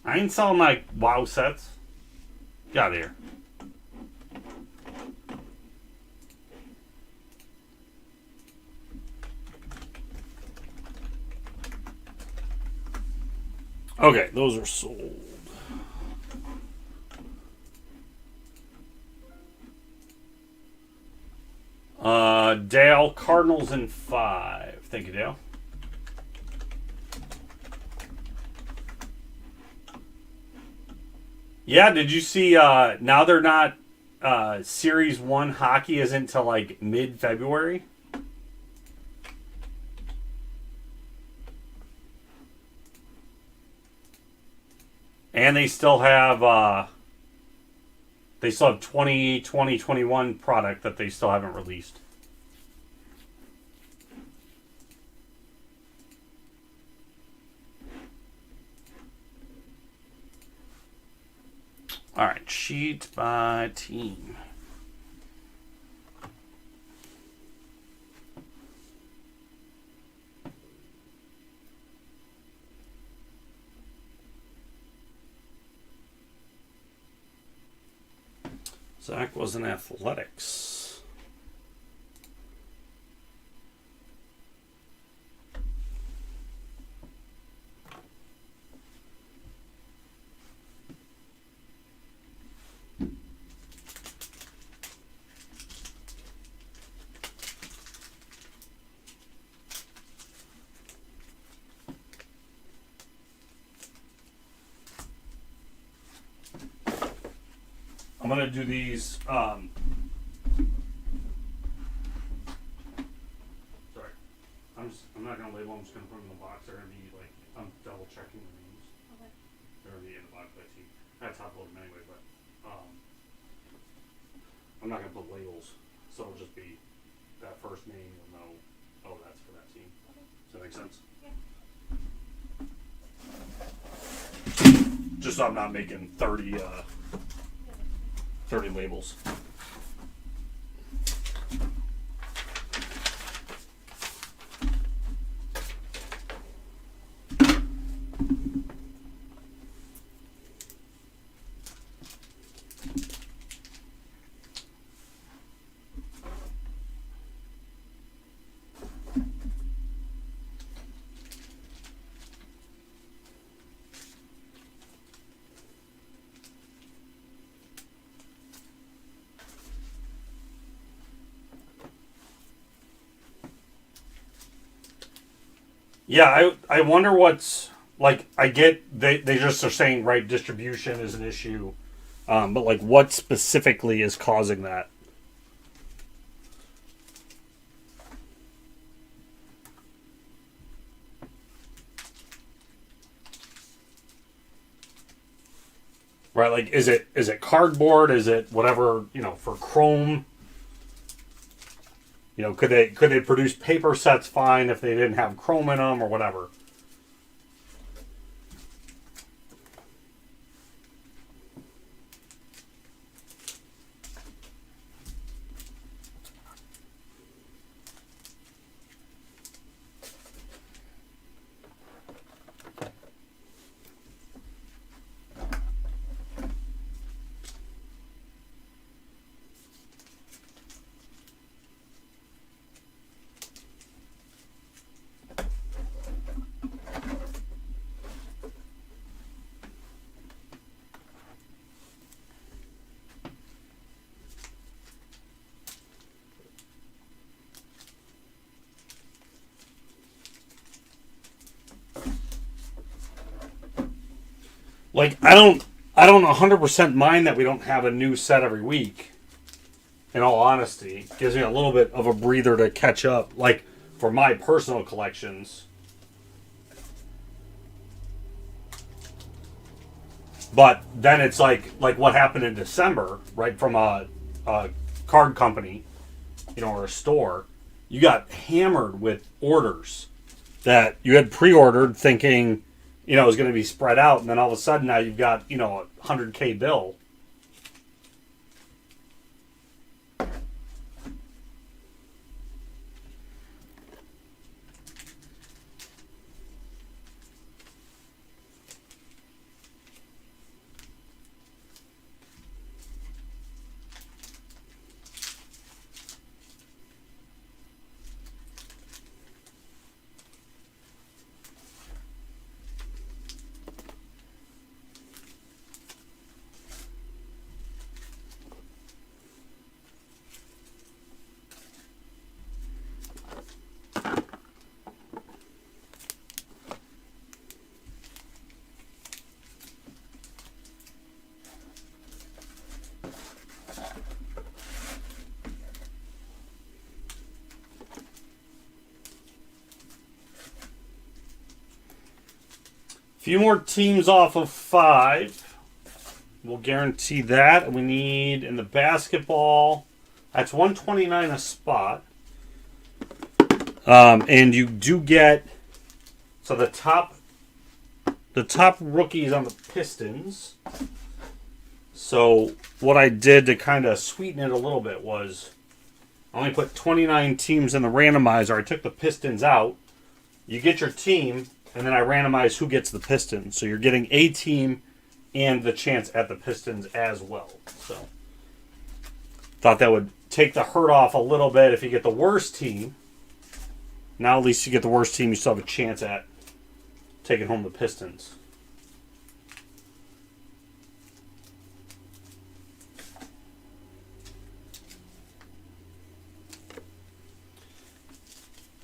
I ain't selling my WoW sets. Get out of here. Okay, those are sold. Dale, Cardinals in 5. Thank you, Dale. Yeah, did you see now they're not Series 1 hockey isn't until like mid-February? And they still have 2021 product that they still haven't released. All right, sheet by team. Zach was in athletics. I'm gonna do these. Sorry, I'm not gonna label them. I'm just gonna put them in the box. They're gonna be like I'm double checking the names. Okay. They're gonna be in the box by team. I top load them anyway, but I'm not gonna put labels, so it'll just be that first name. You'll know. Oh, that's for that team. Okay. Does that make sense? Yeah. Just so I'm not making 30 labels. Yeah, I wonder what's like. I get they just are saying right distribution is an issue, but like what specifically is causing that? Right, like is it cardboard? Is it whatever for Chrome? Could they produce paper sets fine if they didn't have Chrome in them or whatever? Like I I don't 100% mind that we don't have a new set every week. In all honesty, it gives me a little bit of a breather to catch up. Like, for my personal collections. But then it's like what happened in December, right? From a card company, or a store. You got hammered with orders that you had pre-ordered thinking, it was going to be spread out. And then all of a sudden now you've got, a 100K bill. Few more teams off of 5. We'll guarantee that. We need in the basketball. That's 129 a spot. And you do get the top rookies on the Pistons. So what I did to kind of sweeten it a little bit was I only put 29 teams in the randomizer. I took the Pistons out. You get your team. And then I randomize who gets the Pistons. So you're getting a team and the chance at the Pistons as well. So thought that would take the hurt off a little bit if you get the worst team. Now at least you get the worst team, you still have a chance at taking home the Pistons.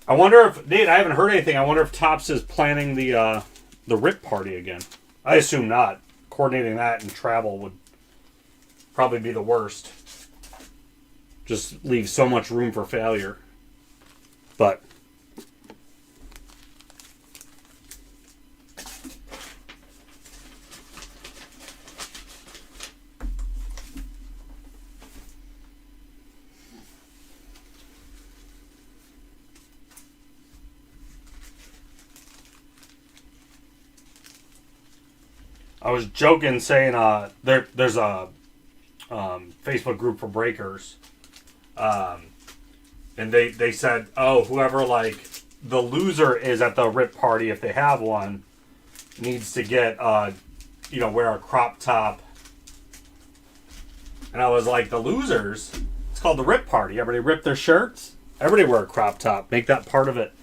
I wonder if, Nate, I haven't heard anything. I wonder if Topps is planning the RIP party again. I assume not. Coordinating that and travel would probably be the worst. Just leaves so much room for failure. But I was joking saying there's a Facebook group for breakers, and they said, whoever the loser is at the RIP party, if they have one, needs to get wear a crop top. And I was like, the losers? It's called the RIP party. Everybody rip their shirts. Everybody wear a crop top. Make that part of it.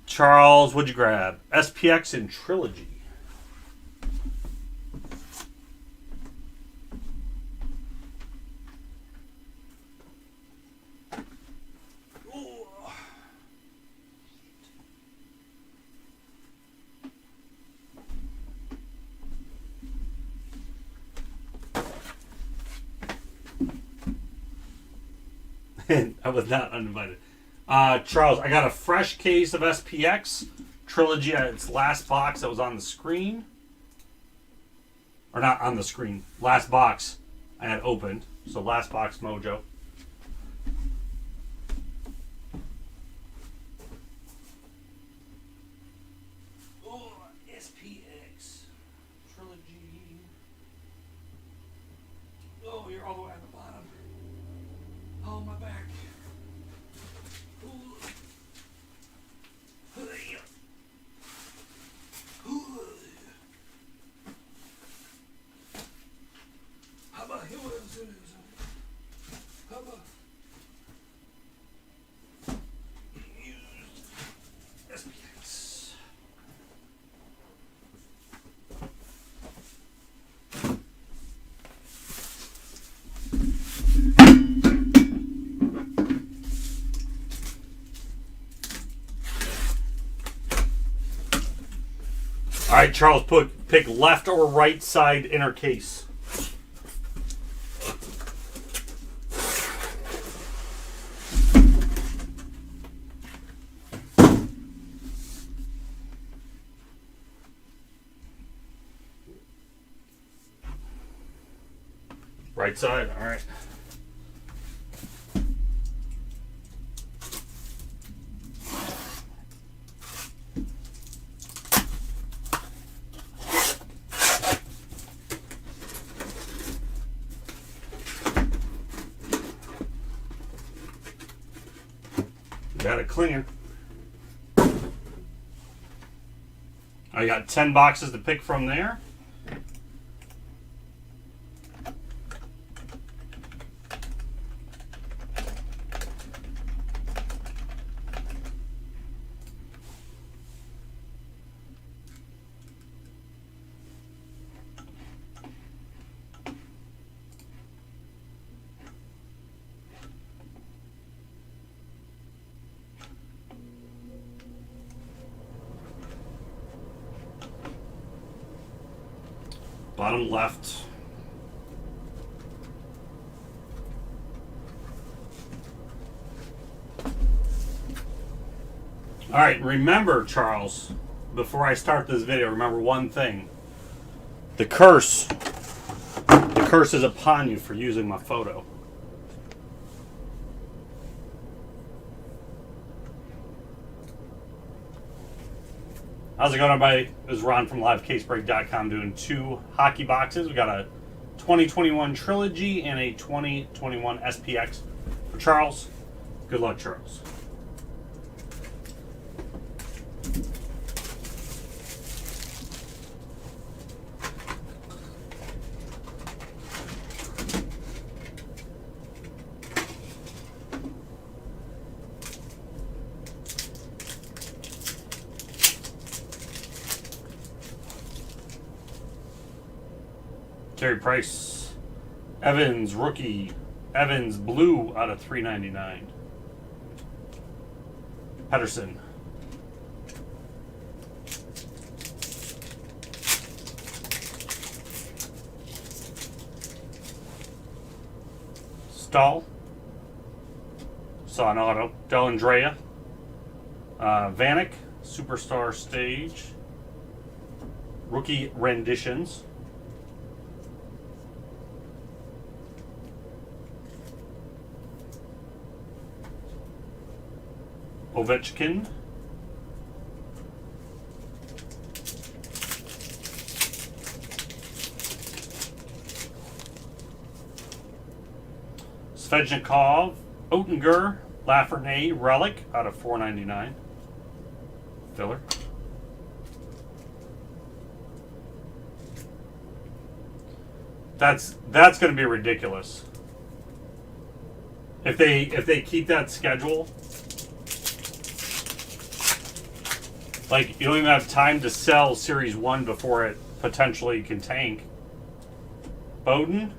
Charles, what'd you grab? SPX and Trilogy. I was not uninvited. Charles, I got a fresh case of SPX Trilogy at its last box that was on the screen. Or not on the screen. Last box I had opened. So last box mojo. Oh, SPX Trilogy. Oh, you're all the way at the bottom. Oh, my back. right, Charles, pick left or right side inner case. Right side, all right. Got it clean. I got 10 boxes to pick from there. Bottom left. All right, remember, Charles, before I start this video, remember one thing. The curse is upon you for using my photo. How's it going, everybody? This is Ron from LiveCaseBreak.com doing 2 hockey boxes. We got a 2021 Trilogy and a 2021 SPX for Charles. Good luck, Charles. Carey Price, Evans rookie, Evans blue out of 399. Pedersen. Stahl. Saw an auto. Dellandrea. Vanek, Superstar Stage. Rookie renditions. Ovechkin. Svechnikov, Oettinger, Lafreniere, Relic out of 499. Filler. That's going to be ridiculous. If they keep that schedule, like, you don't even have time to sell Series 1 before it potentially can tank. Bowden.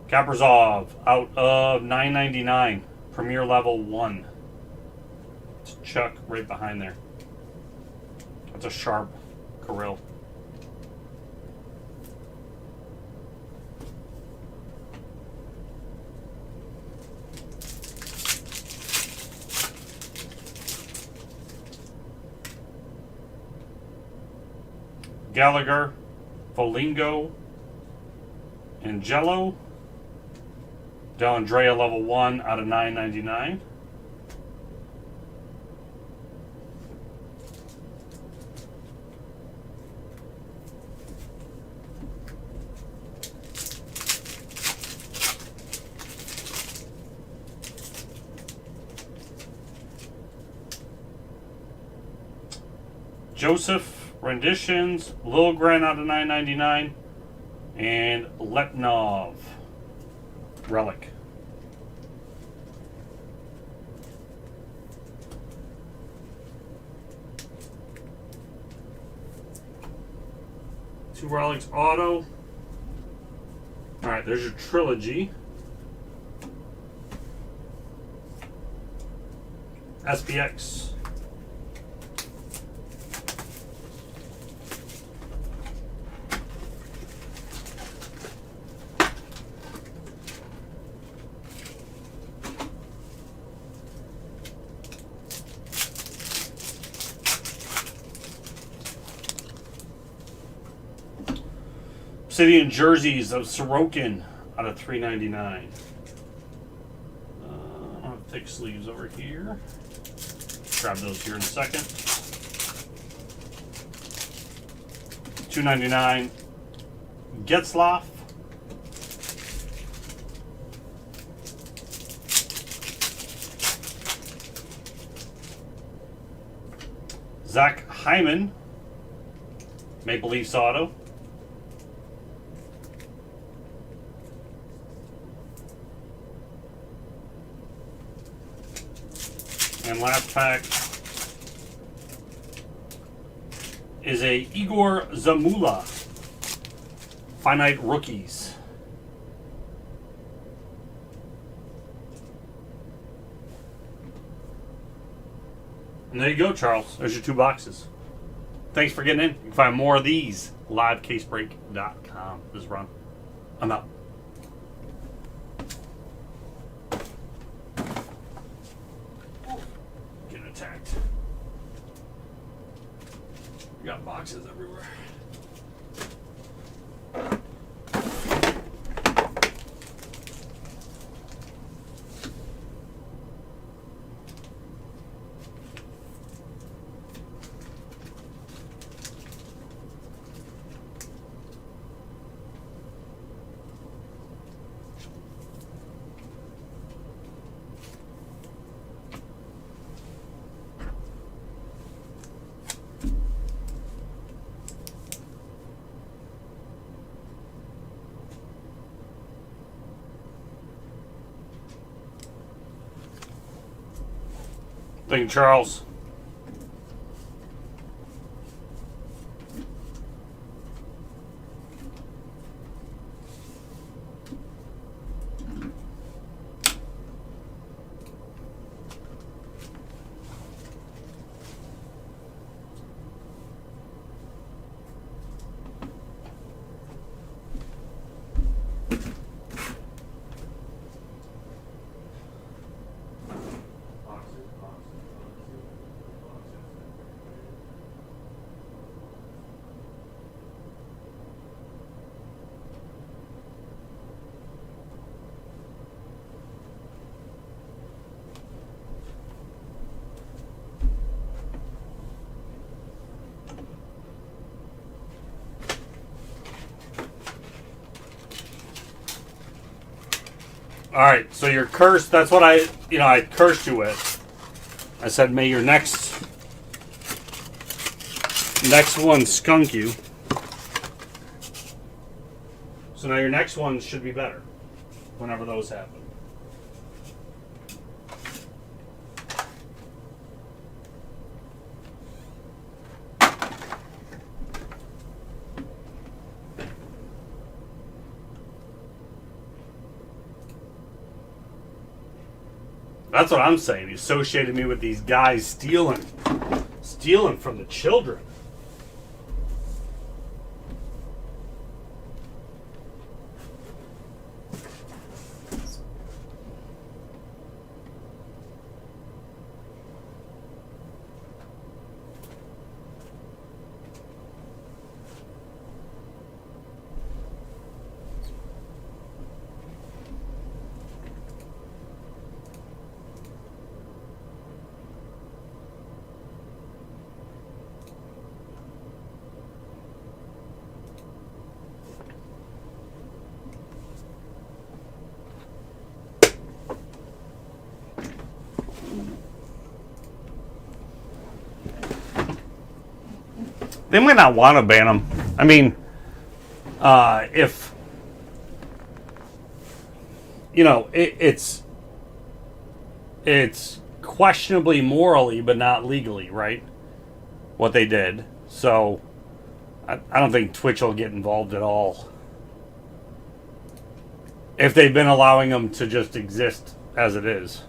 Kaprizov out of 999. Premier level 1. It's Chuck right behind there. That's a sharp Kirill. Gallagher, Foligno, Angelo, Dellandrea level 1 out of 999. Joseph renditions, Liljegren out of 999, and Letnov relic. Two relics auto. All right, there's your trilogy. SPX. Obsidian jerseys of Sorokin out of $3.99. I'll have thick sleeves over here. Grab those here in a second. $2.99. Getzlaff. Zach Hyman. Maple Leafs auto. And last pack is a Igor Zamula Finite Rookies. And there you go, Charles. There's your 2 boxes. Thanks for getting in. You can find more of these livecasebreak.com. This is Ron. I'm out. Getting attacked. We got boxes everywhere. Thank you, Charles. All right, so you're cursed. That's what I cursed you with. I said, may your next one skunk you. So now your next one should be better whenever those happen. That's what I'm saying. He associated me with these guys stealing from the children. They might not want to ban them. I mean, if you know, it's questionably morally, but not legally, right? What they did. So I don't think Twitch will get involved at all. If they've been allowing them to just exist as it is.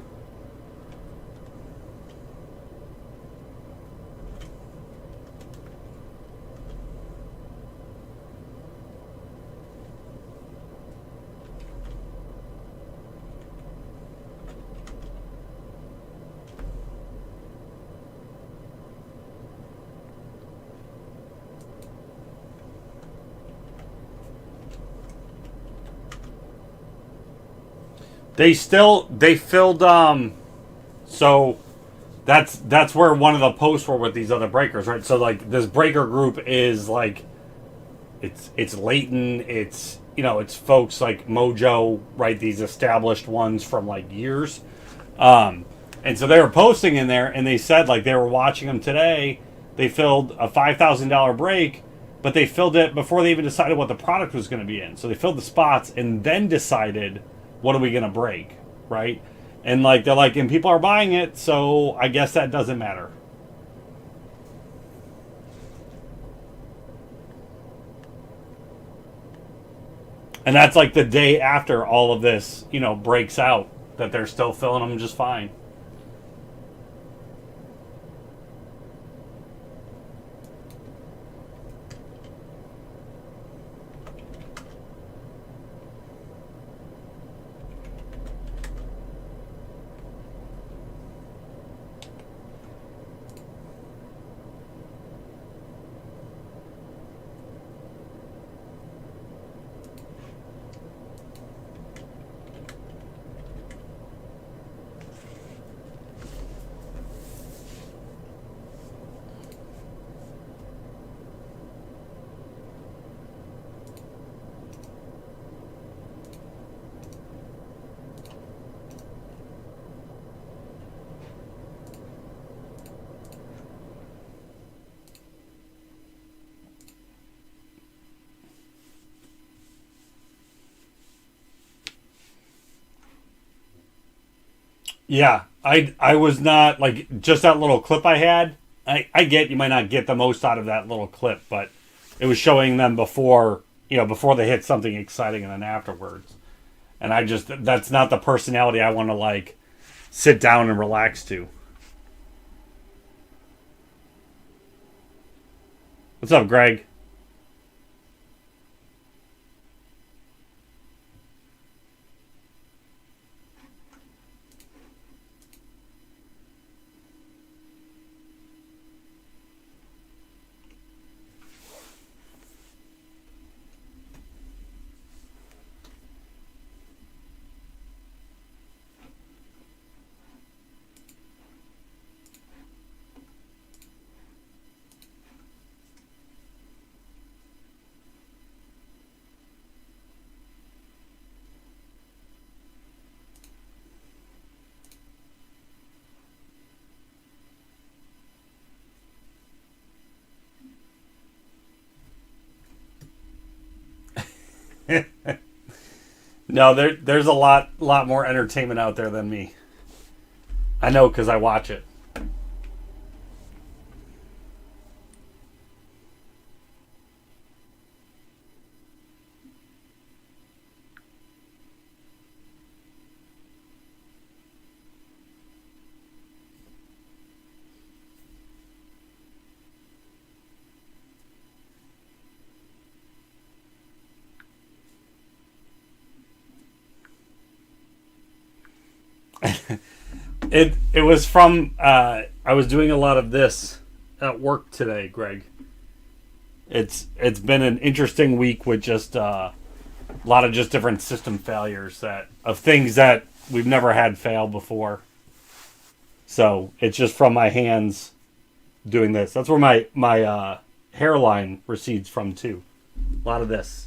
They filled so that's where one of the posts were with these other breakers, right? So like this breaker group is like it's Leighton, it's it's folks like Mojo, right? These established ones from like years. And so they were posting in there, and they said like they were watching them today. They filled a $5,000 break, but they filled it before they even decided what the product was going to be in. So they filled the spots and then decided what are we going to break, right? And like they're like, and people are buying it, so I guess that doesn't matter. And that's like the day after all of this, breaks out, that they're still filling them just fine. Yeah, I was not like just that little clip I had. I get you might not get the most out of that little clip, but it was showing them before before they hit something exciting and then afterwards. And that's not the personality I want to like sit down and relax to. What's up, Greg? No, there's a lot more entertainment out there than me. I know because I watch it. It was from I was doing a lot of this at work today, Greg. It's been an interesting week with just a lot of just different system failures that of things that we've never had fail before. So it's just from my hands doing this. That's where my hairline recedes from too. A lot of this.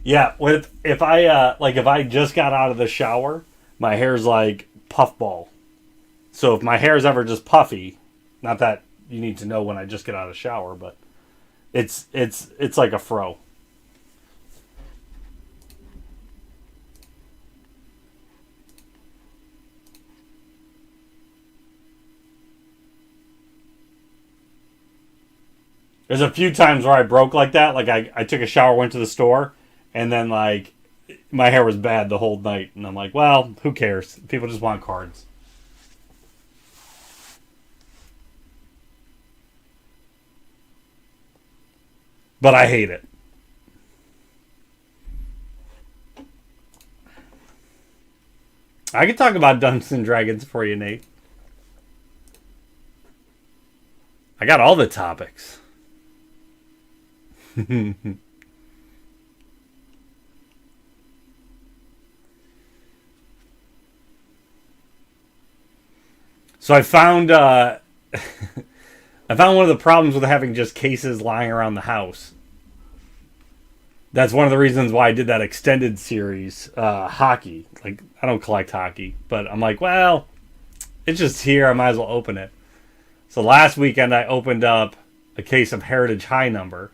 Yeah, with if I if I just got out of the shower, my hair's like puffball. So if my hair's ever just puffy, not that you need to know when I just get out of the shower, but it's like a fro. There's a few times where I broke like that. Like I took a shower, went to the store, and then like my hair was bad the whole night. And I'm like, well, who cares? People just want cards. But I hate it. I can talk about Dungeons and Dragons for you, Nate. I got all the topics. So I found I found one of the problems with having just cases lying around the house. That's one of the reasons why I did that extended series, hockey. Like, I don't collect hockey, but I'm like, well, it's just here. I might as well open it. So last weekend I opened up a case of Heritage High Number.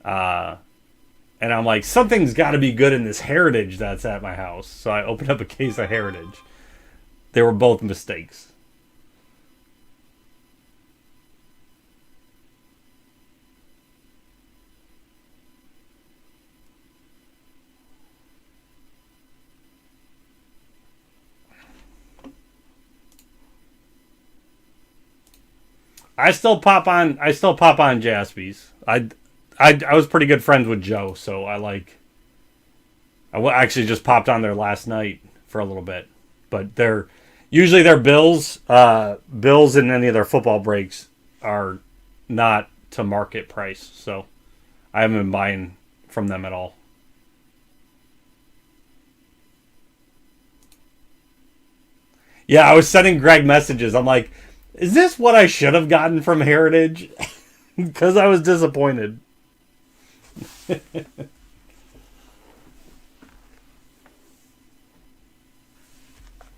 And I'm like, something's got to be good in this Heritage that's at my house. So I opened up a case of Heritage. They were both mistakes. I still pop on Jaspys. I was pretty good friends with Joe, so actually just popped on there last night for a little bit. But usually their bills and any of their football breaks are not to market price, so I haven't been buying from them at all. Yeah, I was sending Greg messages. I'm like, is this what I should have gotten from Heritage? Because I was disappointed. Did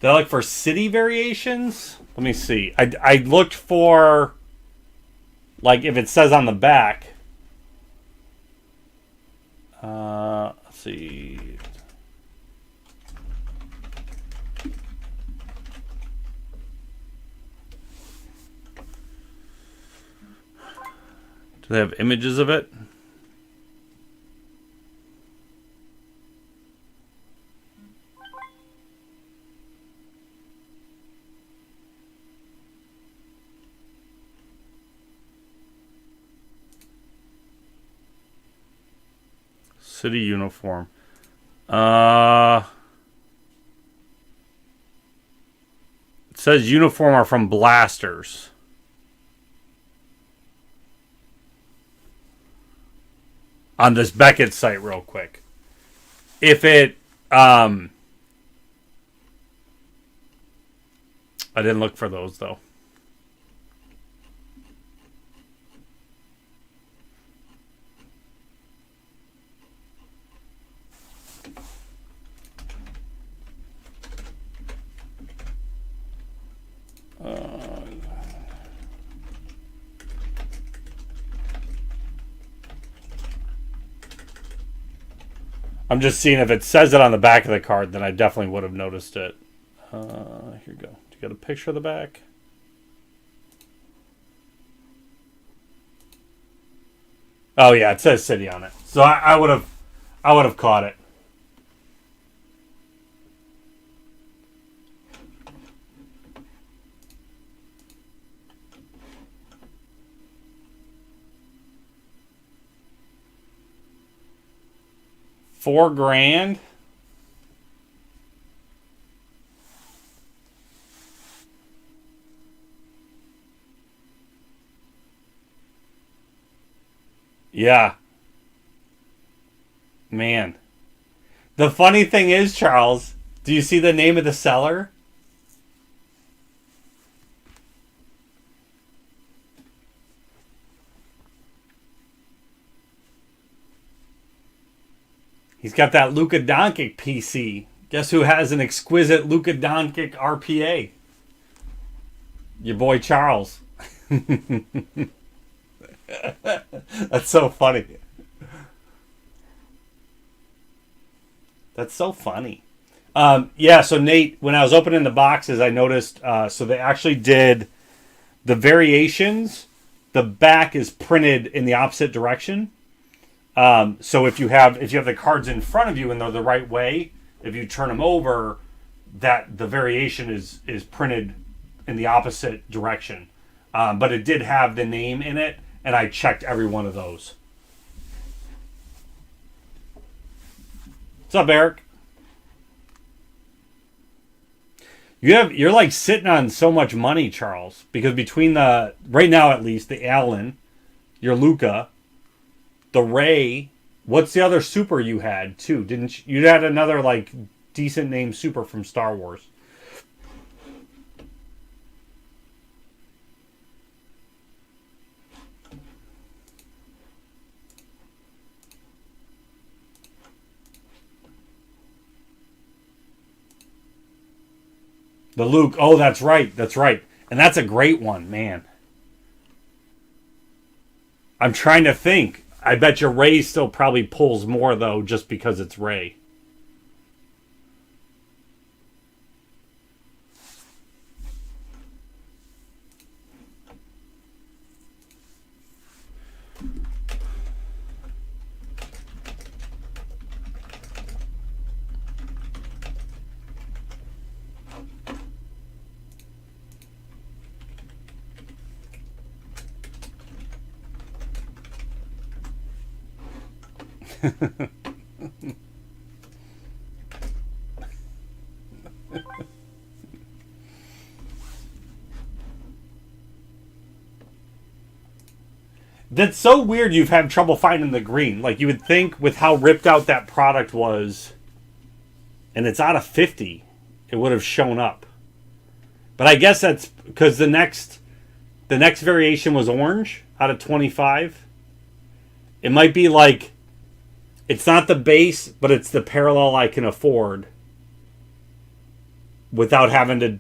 I look for city variations? Let me see. I looked for, like, if it says on the back. Let's see. Do they have images of it? City uniform. It says uniform are from Blasters. On this Beckett site real quick. If it I didn't look for those though. I'm just seeing if it says it on the back of the card, then I definitely would have noticed it. Here you go. Do you got a picture of the back? Oh yeah, it says city on it. So I would have caught it. $4,000. Yeah. Man. The funny thing is, Charles, do you see the name of the seller? He's got that Luka Doncic PC. Guess who has an exquisite Luka Doncic RPA? Your boy Charles. That's so funny. That's so funny. Yeah, so Nate, when I was opening the boxes, I noticed, so they actually did the variations the back is printed in the opposite direction. So if you have the cards in front of you and they're the right way, if you turn them over, that the variation is printed in the opposite direction. But it did have the name in it, and I checked every one of those. What's up, Eric? You're like sitting on so much money, Charles, because between right now at least the Allen, your Luca, the Ray, what's the other super you had too? Didn't you had another like decent name super from Star Wars? The Luke. Oh, that's right. That's right. And that's a great one, man. I'm trying to think. I bet your Ray still probably pulls more, though, just because it's Ray. That's so weird you've had trouble finding the green. Like, you would think with how ripped out that product was, and it's out of 50, it would have shown up. But I guess that's because the next variation was orange out of 25. It might be like, it's not the base, but it's the parallel I can afford without having to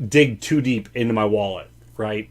dig too deep into my wallet, right?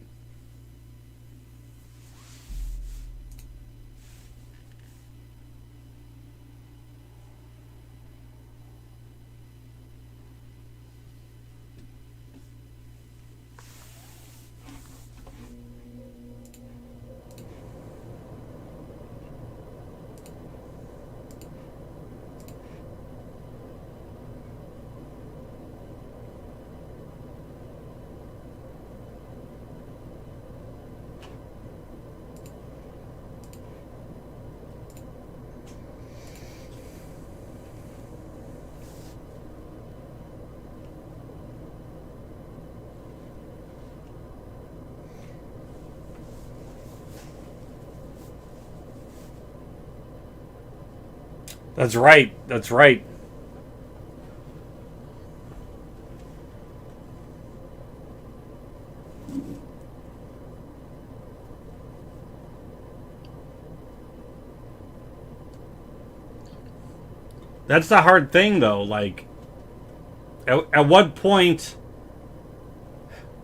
That's right. That's right. That's the hard thing, though. Like, at what point,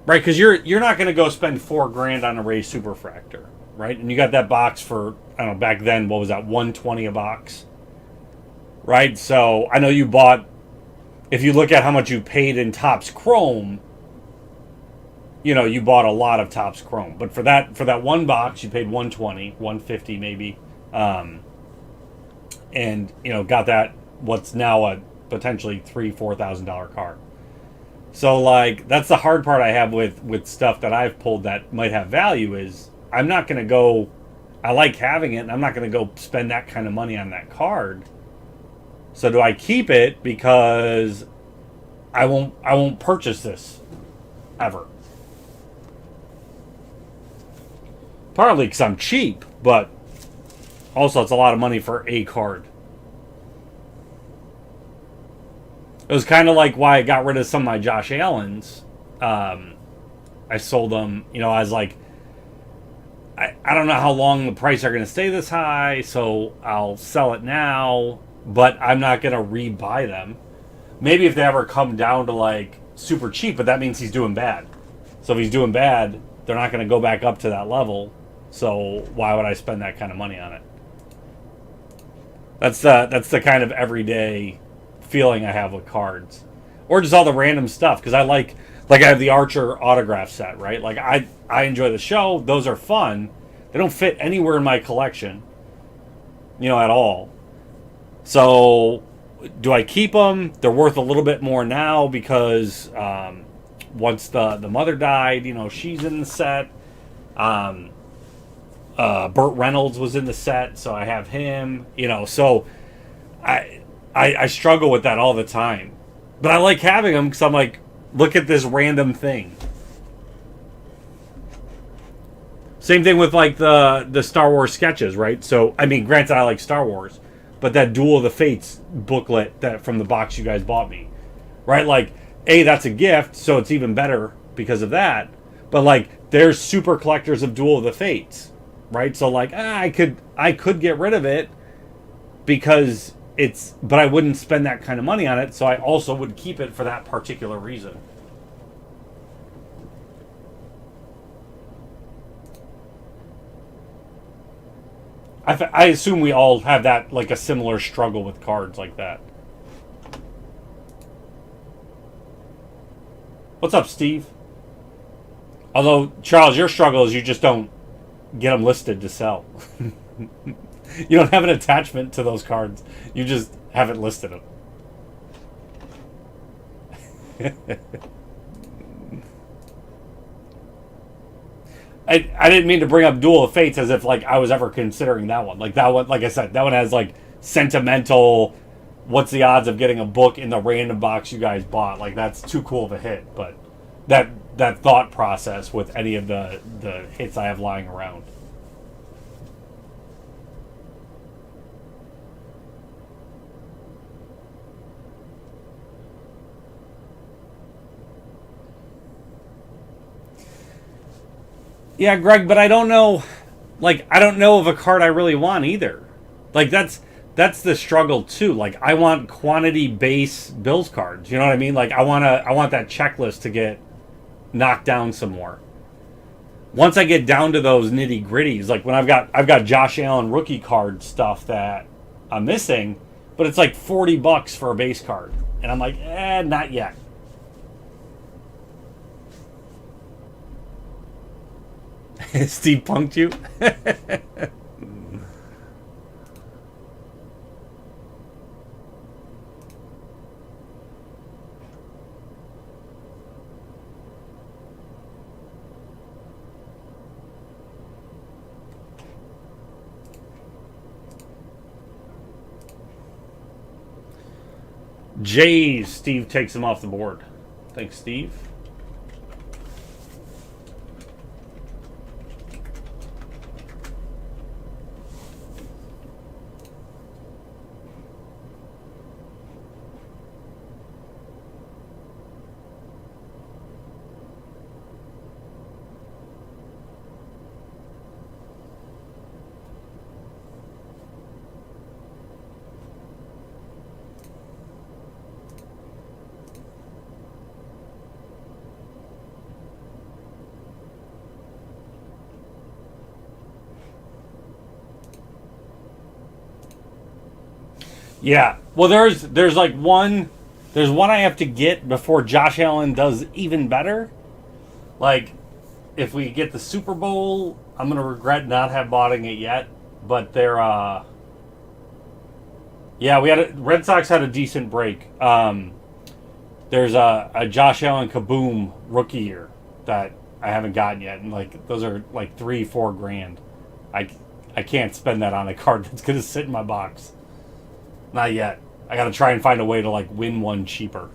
right? Because you're not going to go spend $4,000 on a Ray Superfractor, right? And you got that box for, I don't know, back then, what was that, $120 a box, right? So I know you bought. If you look at how much you paid in Topps Chrome, you know you bought a lot of Topps Chrome. But for that one box, you paid $120, $150 maybe, and you know got that. What's now a potentially $3,000-$4,000 car. So like that's the hard part I have with stuff that I've pulled that might have value is I'm not going to go. I like having it, and I'm not going to go spend that kind of money on that card. So do I keep it because I won't purchase this ever? Partly because I'm cheap, but also it's a lot of money for a card. It was kind of like why I got rid of some of my Josh Allens. I sold them, you know, I was like, I don't know how long the price are going to stay this high, so I'll sell it now, but I'm not going to rebuy them. Maybe if they ever come down to like super cheap, but that means he's doing bad. So if he's doing bad, they're not going to go back up to that level. So why would I spend that kind of money on it? That's the kind of everyday feeling I have with cards, or just all the random stuff, because I like Like I have the Archer autograph set, right? Like I enjoy the show. Those are fun. They don't fit anywhere in my collection, at all. So, do I keep them? They're worth a little bit more now because once the mother died, she's in the set. Burt Reynolds was in the set, so I have him. So I struggle with that all the time. But I like having them because I'm like, look at this random thing. Same thing with like the Star Wars sketches, right? So I mean, granted, I like Star Wars, but that Duel of the Fates booklet that from the box you guys bought me, right? Like, that's a gift, so it's even better because of that. But like, there's super collectors of Duel of the Fates, right? So like, I could get rid of it because but I wouldn't spend that kind of money on it, so I also would keep it for that particular reason. I assume we all have that, like a similar struggle with cards like that. What's up, Steve? Although, Charles, your struggle is you just don't get them listed to sell. You don't have an attachment to those cards. You just haven't listed them. I didn't mean to bring up Duel of Fates as if like I was ever considering that one. Like that one, like I said, that one has like sentimental. What's the odds of getting a book in the random box you guys bought? Like that's too cool of a hit. But that thought process with any of the hits I have lying around. Yeah, Greg, but I don't know. Like, I don't know of a card I really want either. Like, that's the struggle too. Like, I want quantity base Bills cards. You know what I mean? Like, I want that checklist to get knocked down some more. Once I get down to those nitty gritties, like when I've got Josh Allen rookie card stuff that I'm missing, but it's like $40 for a base card, and I'm like, not yet. Steve punked you? Jays, Steve takes him off the board. Thanks, Steve. Yeah. Well, there's one I have to get before Josh Allen does even better. Like, if we get the Super Bowl, I'm gonna regret not have bought it yet. But they're yeah, Red Sox had a decent break. There's a Josh Allen Kaboom rookie year that I haven't gotten yet, and like those are like $3-4 grand. I can't spend that on a card that's gonna sit in my box. Not yet. I gotta try and find a way to like win one cheaper.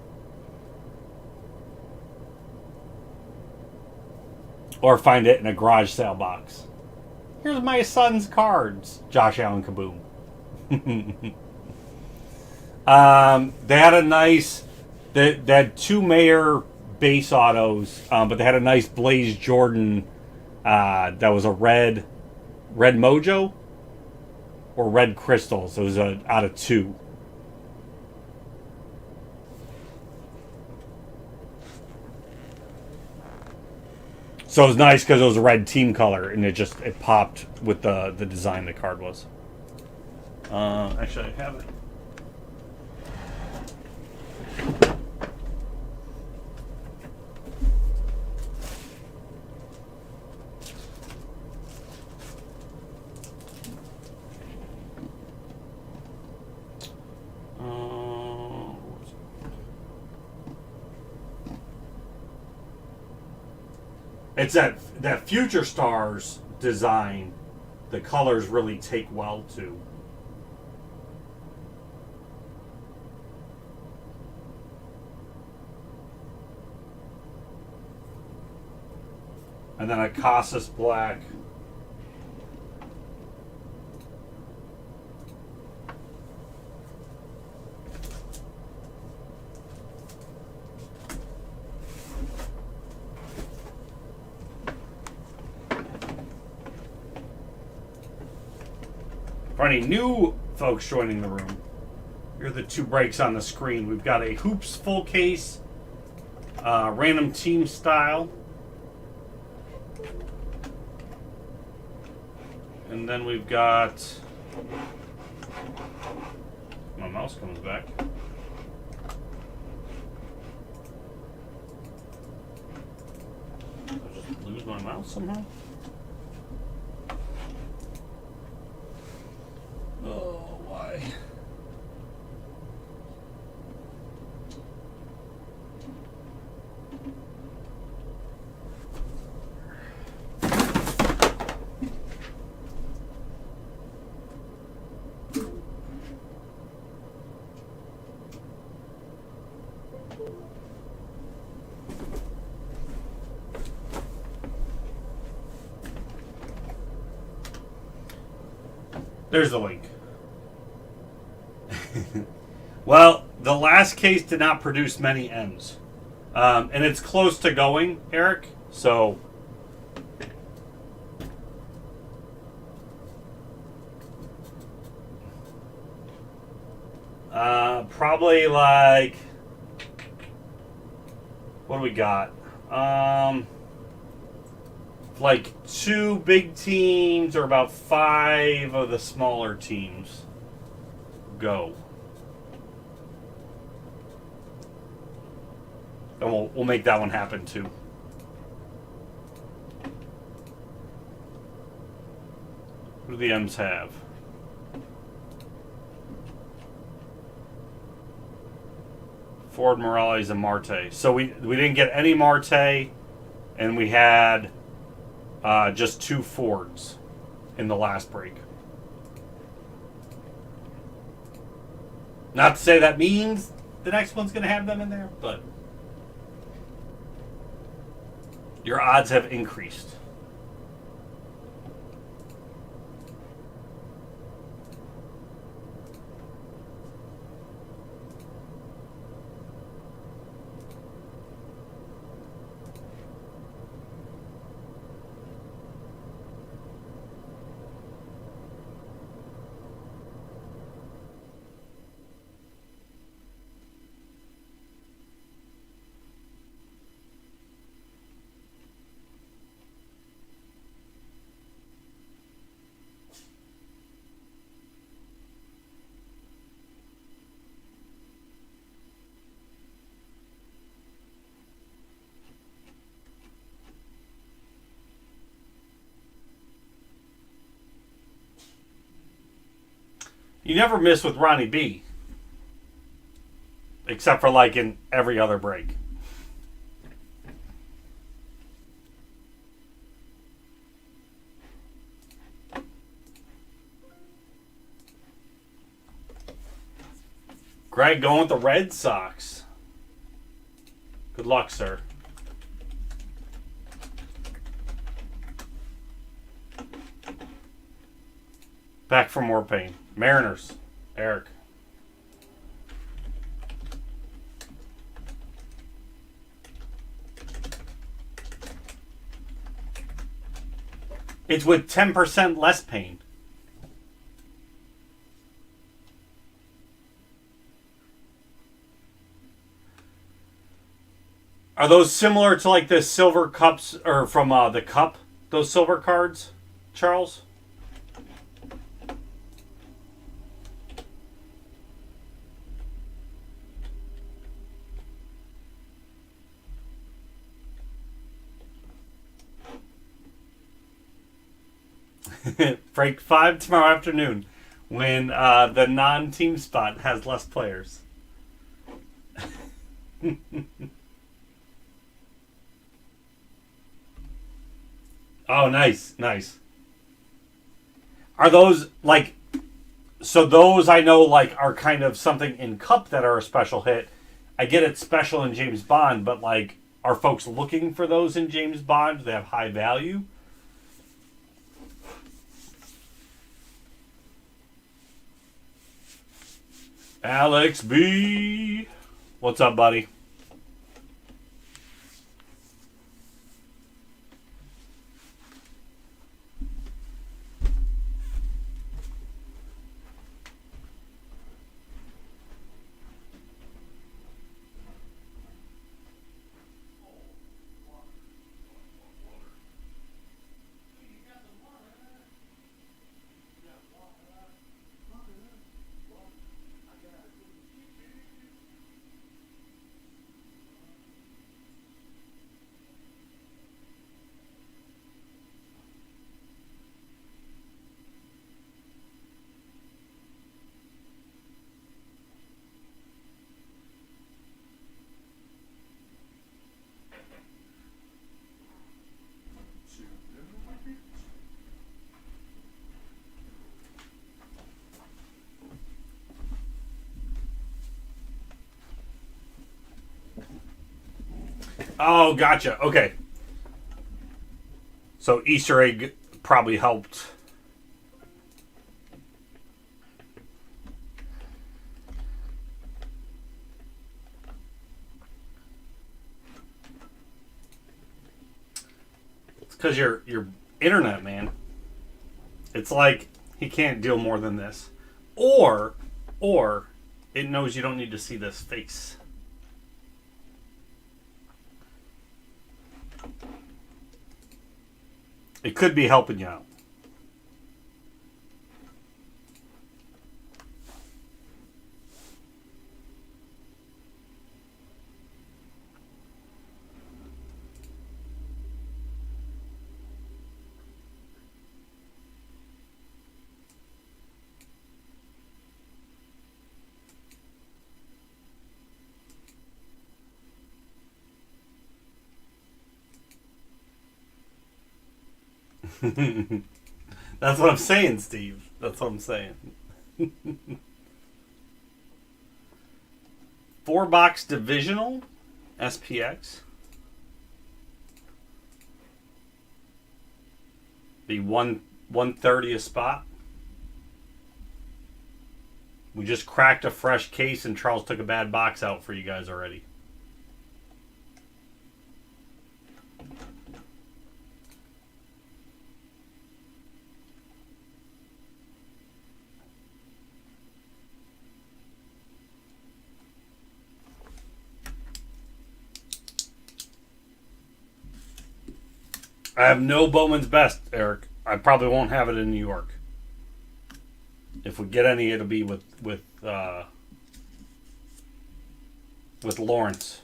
Or find it in a garage sale box. Here's my son's cards. Josh Allen Kaboom. They had a nice... They had two Mayer base autos, but they had a nice Blaze Jordan that was a red Mojo or red Crystal. So it was out of 2. So it was nice because it was a red team color, and it popped with the design the card was. Actually, I have it. It's that Future Stars design. The colors really take well to. And then a Casas black. For any new folks joining the room, here are the two breaks on the screen. We've got a Hoops full case, random team style. And then we've got... My mouse comes back. Did I just lose my mouse somehow? Oh, why? There's the link. Well, the last case did not produce many M's. And it's close to going, Eric. So... probably like... What do we got? Like 2 big teams or about 5 of the smaller teams go. And we'll make that one happen too. Who do the M's have? Ford, Morales, and Marte. So we didn't get any Marte, and we had just 2 Fords in the last break. Not to say that means the next one's going to have them in there, but your odds have increased. You never miss with Ronnie B. Except for like in every other break. Greg going with the Red Sox. Good luck, sir. Back for more pain. Mariners, Eric. It's with 10% less pain. Are those similar to like the silver cups, or from the cup, those silver cards, Charles? Break 5 tomorrow afternoon when the non-team spot has less players. Oh, nice, nice. Are those like? So those I know like are kind of something in Cup that are a special hit. I get it special in James Bond, but like, are folks looking for those in James Bond? Do they have high value? Alex B. What's up, buddy? Oh, gotcha. Okay. So Easter egg probably helped. It's because your internet, man. It's like he can't deal more than this, or it knows you don't need to see this face. It could be helping you out. That's what I'm saying, Steve. That's what I'm saying. 4-box divisional SPX. The 130th spot. We just cracked a fresh case and Charles took a bad box out for you guys already. I have no Bowman's Best, Eric. I probably won't have it in New York. If we get any, it'll be with Lawrence.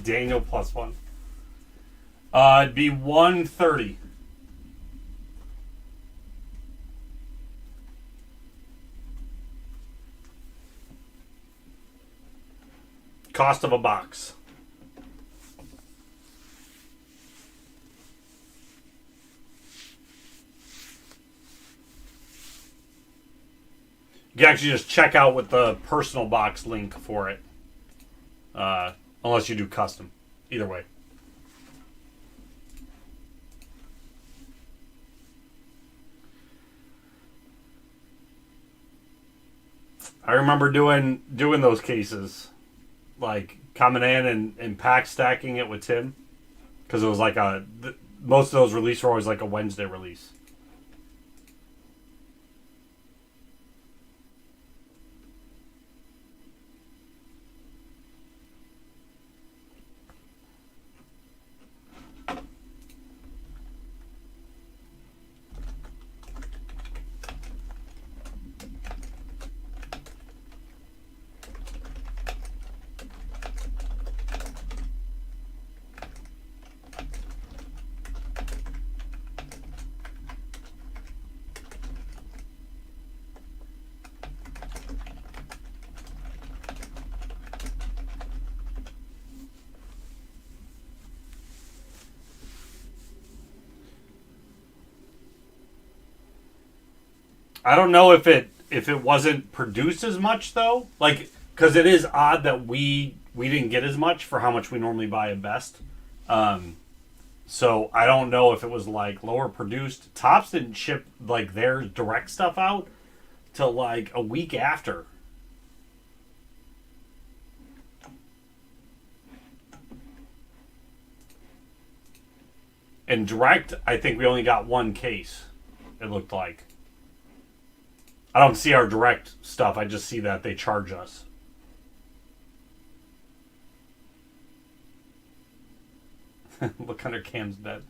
Daniel +1. It'd be 130. Cost of a box. You can actually just check out with the personal box link for it. Unless you do custom. Either way. I remember doing those cases. Like coming in and pack stacking it with Tim. Because it was like most of those releases were always like a Wednesday release. I don't know if it wasn't produced as much though, like because it is odd that we didn't get as much for how much we normally buy at Best. So I don't know if it was like lower produced. Tops didn't ship like their direct stuff out till like a week after. And direct, I think we only got one case. It looked like. I don't see our direct stuff. I just see that they charge us. Look under Cam's bed.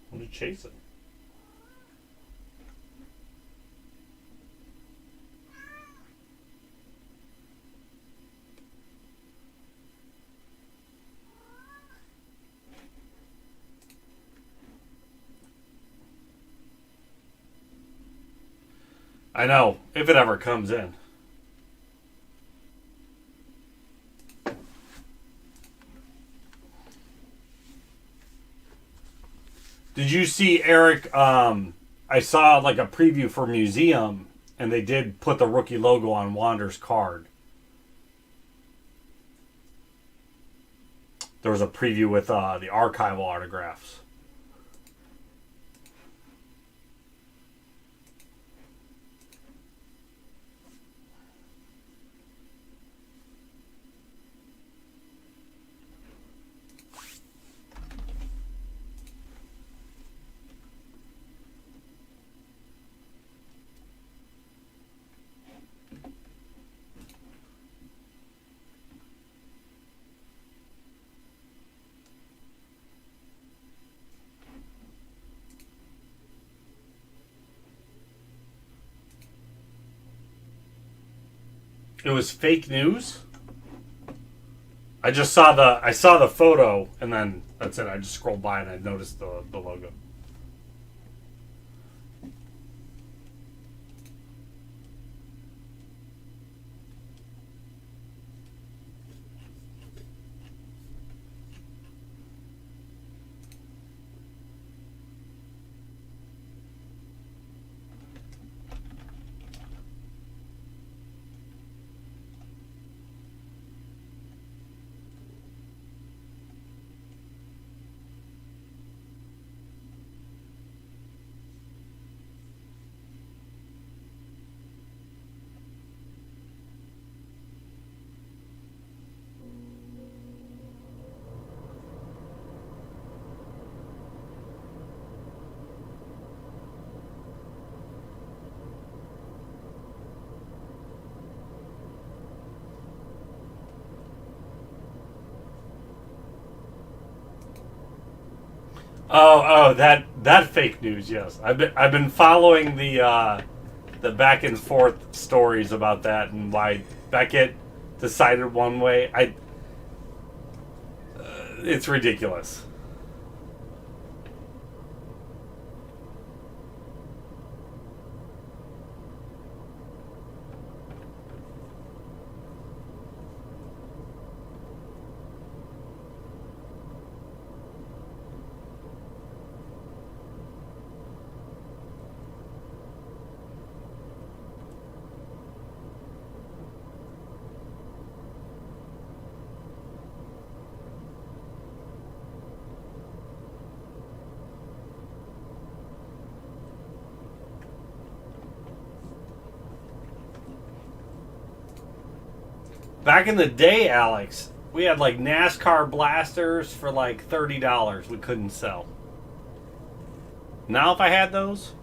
What are you chasing? I know, if it ever comes in. Did you see Eric? I saw like a preview for Museum, and they did put the rookie logo on Wander's card. There was a preview with the archival autographs. It was fake news. I saw the photo and then that's it. I just scrolled by and I noticed the logo. Oh, that fake news. Yes, I've been following the back and forth stories about that and why Beckett decided one way. It's ridiculous. Back in the day, Alex, we had like NASCAR blasters for like $30 we couldn't sell. Now if I had those,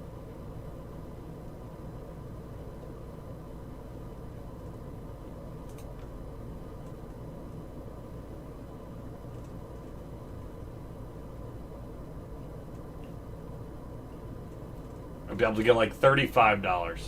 I'd be able to get like $35.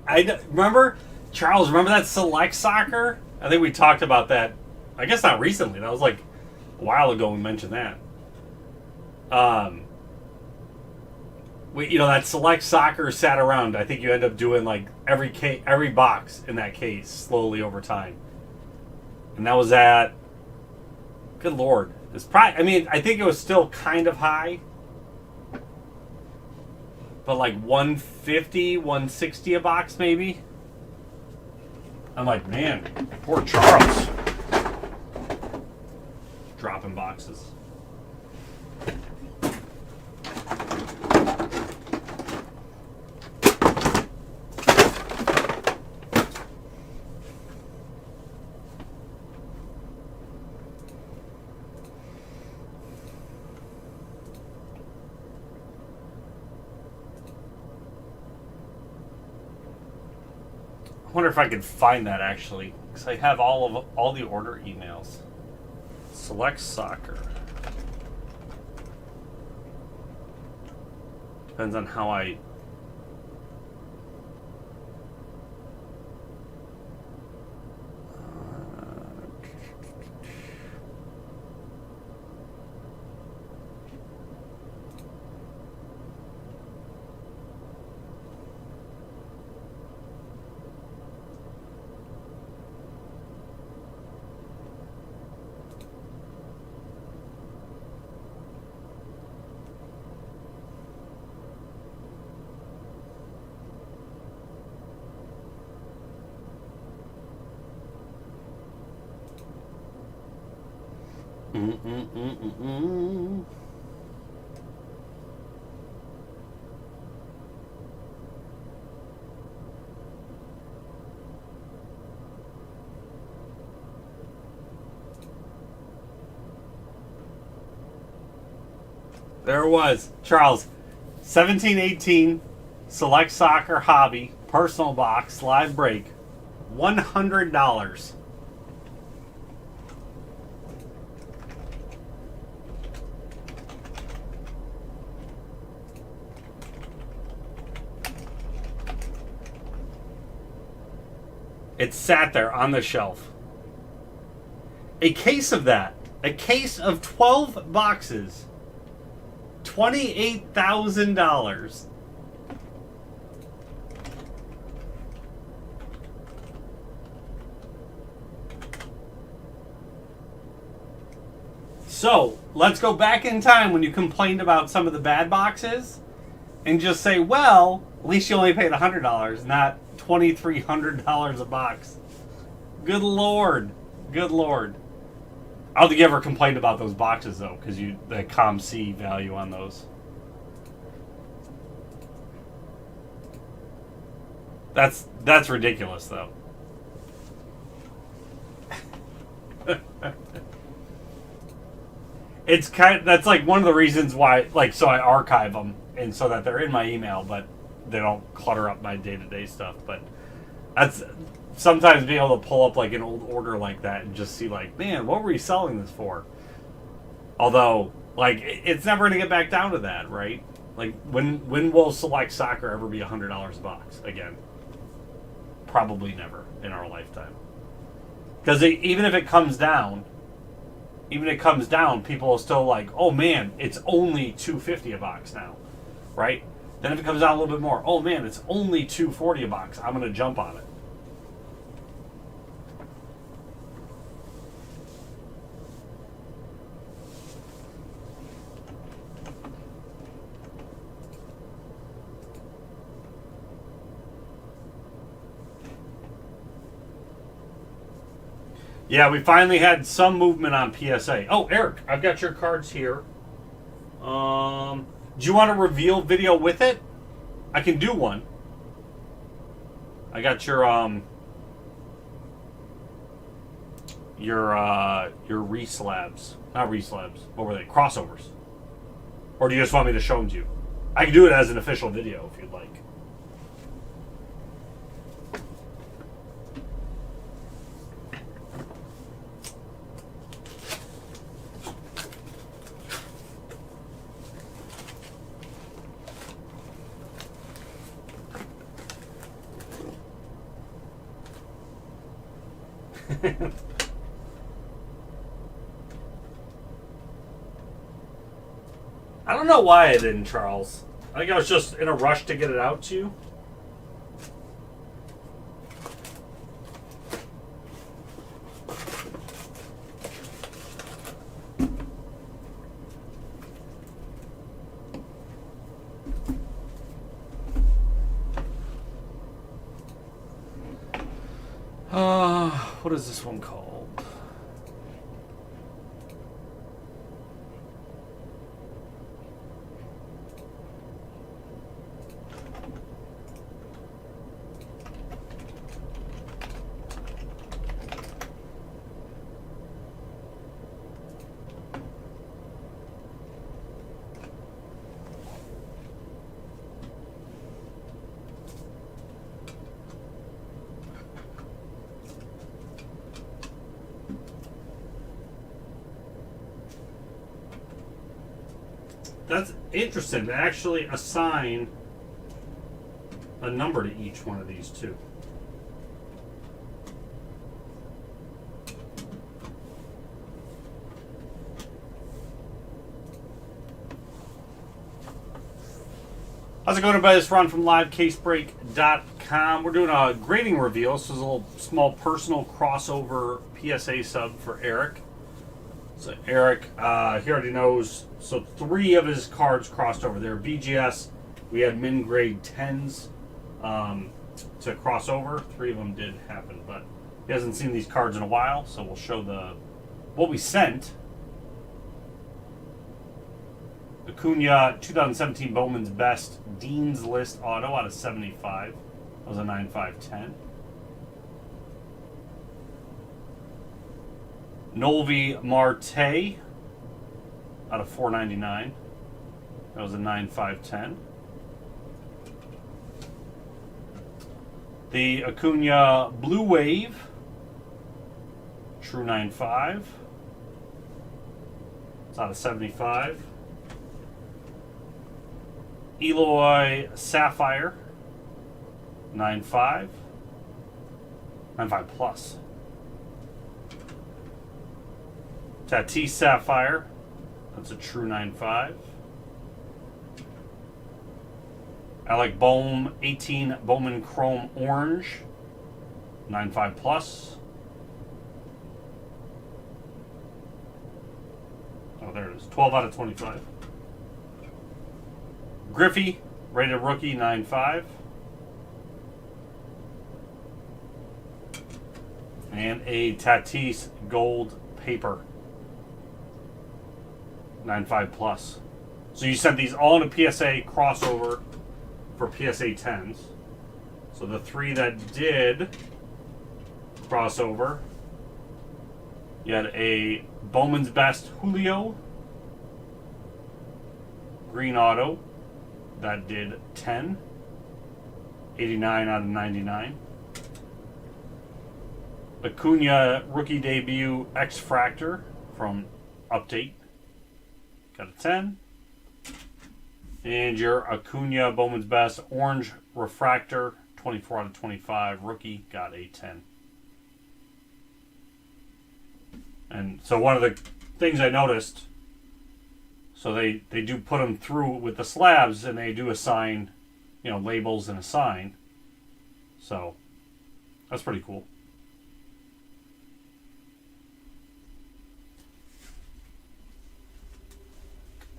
I remember, Charles, remember that Select Soccer? I think we talked about that. I guess not recently. That was like a while ago we mentioned that. That Select Soccer sat around. I think you end up doing like every box in that case slowly over time. And that was at, good Lord. It's probably, I mean, I think it was still kind of high. But like 150, 160 a box maybe. I'm like, man, poor Charles. Dropping boxes. I wonder if I could find that actually, because I have all the order emails. Select Soccer. Depends on how I. There it was. Charles, 1718, Select Soccer Hobby, personal box, live break, $100. It sat there on the shelf. A case of that. A case of 12 boxes. $28,000. So, let's go back in time when you complained about some of the bad boxes and just say, well, at least you only paid $100, not $2,300 a box. Good Lord. Good Lord. I don't think you ever complained about those boxes, though, because the COMC value on those. That's ridiculous, though. That's like one of the reasons why, like, so I archive them and so that they're in my email, but they don't clutter up my day-to-day stuff. But that's sometimes being able to pull up like an old order like that and just see like, man, what were you selling this for? Although, like, it's never going to get back down to that, right? Like, when will Select Soccer ever be $100 a box again? Probably never in our lifetime. Because even if it comes down, people will still like, oh man, it's only $250 a box now, right? Then if it comes down a little bit more, oh man, it's only $240 a box. I'm gonna jump on it. Yeah, we finally had some movement on PSA. Oh, Eric, I've got your cards here. Do you want a reveal video with it? I can do one. I got your reslabs. Not reslabs. What were they? Crossovers. Or do you just want me to show them to you? I can do it as an official video if you'd like. I don't know why I didn't, Charles. I think I was just in a rush to get it out to you. What is this one called? That's interesting. They actually assign a number to each one of these two. How's it going, everybody? This is Ron from LiveCaseBreak.com. We're doing a grading reveal. This is a little small personal crossover PSA sub for Eric. So Eric, he already knows. So 3 of his cards crossed over. They're BGS. We had min grade 10s to cross over. 3 of them did happen, but he hasn't seen these cards in a while. So we'll show what we sent. Acuna 2017 Bowman's Best Dean's List Auto out of 75. That was a 9.5/10. Noelvi Marte out of 499. That was a 9.5/10. The Acuna Blue Wave, true 9.5. It's out of 75. Eloy Sapphire, 9.5. 9.5 plus. Tatis Sapphire, that's a true 9.5. Alec Bohm 18 Bowman Chrome Orange, 9.5 plus. Oh, there it is. 12 out of 25. Griffey, rated rookie, 9.5. And a Tatis Gold Paper, 9.5 plus. So you sent these all in a PSA crossover for PSA 10s. So the 3 that did crossover, you had a Bowman's Best Julio Green Auto that did 10, 89 out of 99. Acuna Rookie Debut X-Fractor from Update, got a 10. And your Acuna Bowman's Best Orange Refractor, 24 out of 25, rookie, got a 10. And so one of the things I noticed, so they do put them through with the slabs, and they do assign, labels and assign. So that's pretty cool.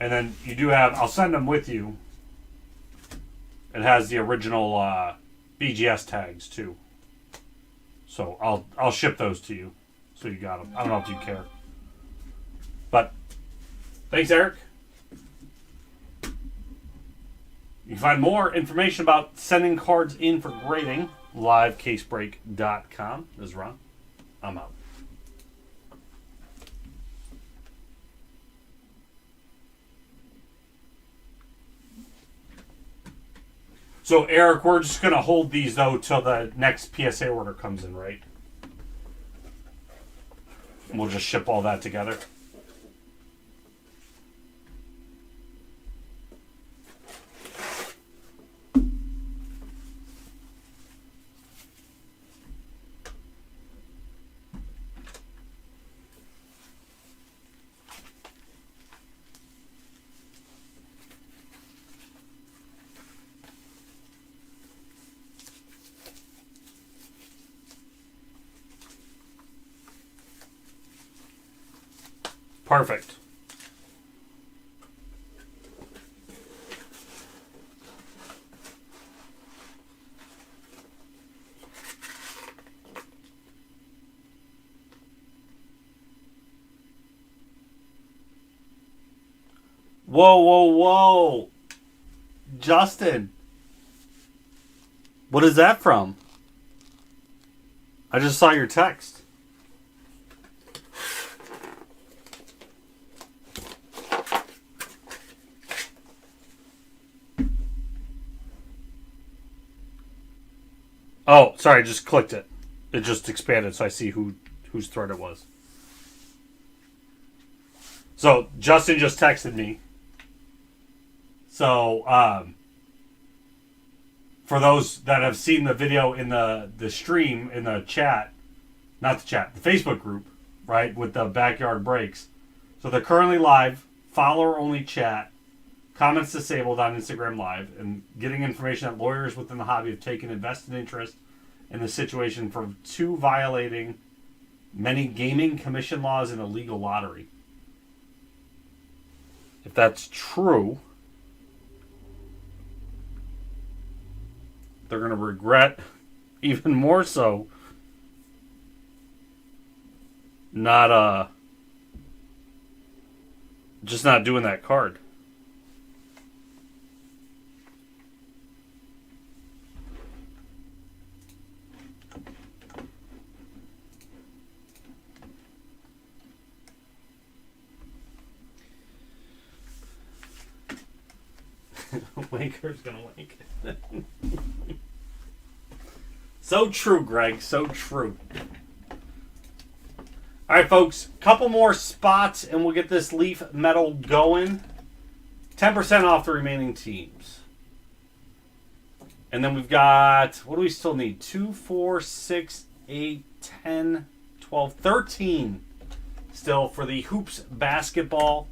And then you do have, I'll send them with you. It has the original BGS tags too. So I'll ship those to you. So you got them. I don't know if you care. But thanks, Eric. You can find more information about sending cards in for grading, livecasebreak.com. This is Ron. I'm out. So, Eric, we're just going to hold these, though, till the next PSA order comes in, right? And we'll just ship all that together. Perfect. Whoa, whoa, whoa. Justin. What is that from? I just saw your text. Oh, sorry, I just clicked it. It just expanded so I see whose thread it was. So, Justin just texted me. So, for those that have seen the video in the stream, in the chat, not the chat, the Facebook group, right, with the backyard breaks. So they're currently live, follower-only chat, comments disabled on Instagram Live, and getting information that lawyers within the hobby have taken invested interest in the situation for 2 violating many gaming commission laws and illegal lottery. If that's true, they're going to regret even more so not just not doing that card. Wanker's gonna wank. So true, Greg. So true. All right, folks. Couple more spots, and we'll get this Leaf Metal going. 10% off the remaining teams. And then we've got, what do we still need? 2, 4, 6, 8, 10, 12, 13 still for the Hoops basketball.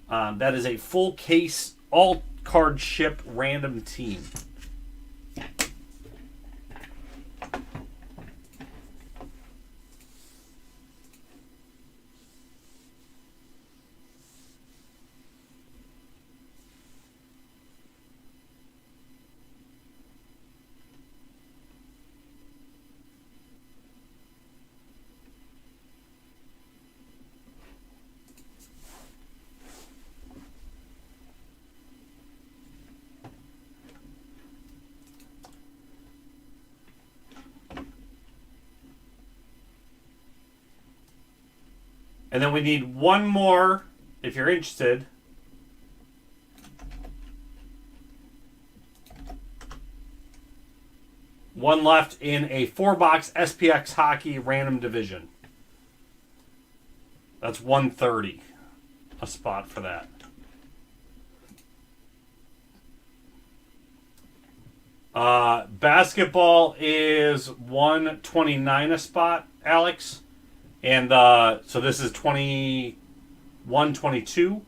That is a full case, all card ship random team. And then we need one more, if you're interested. One left in a 4-box SPX Hockey random division. That's 130. A spot for that. Basketball is 129 a spot, Alex. And so this is 21, 22.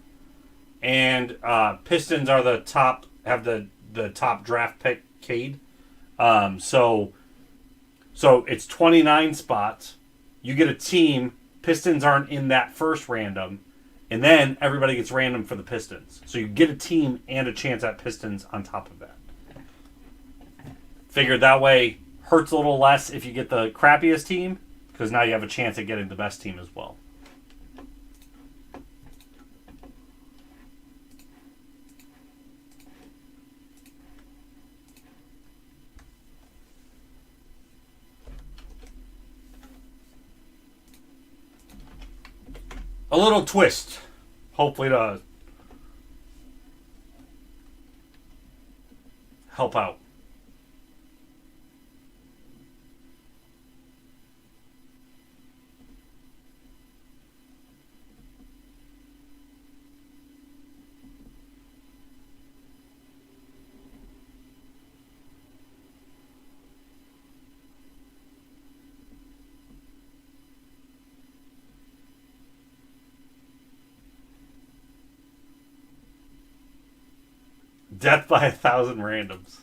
And Pistons are the top, have the top draft pick, Cade. So it's 29 spots. You get a team. Pistons aren't in that first random. And then everybody gets random for the Pistons. So you get a team and a chance at Pistons on top of that. Figured that way hurts a little less if you get the crappiest team. Because now you have a chance at getting the best team as well. A little twist. Hopefully to help out. Death by 1,000 randoms.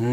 Now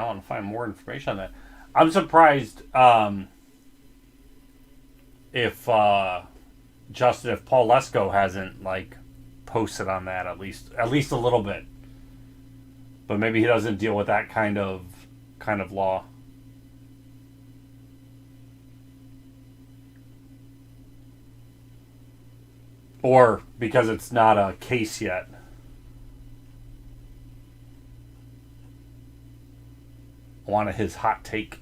I want to find more information on that. I'm surprised if Justin, if Paul Lesko hasn't like posted on that at least a little bit. But maybe he doesn't deal with that kind of law. Or because it's not a case yet. I wanted his hot take.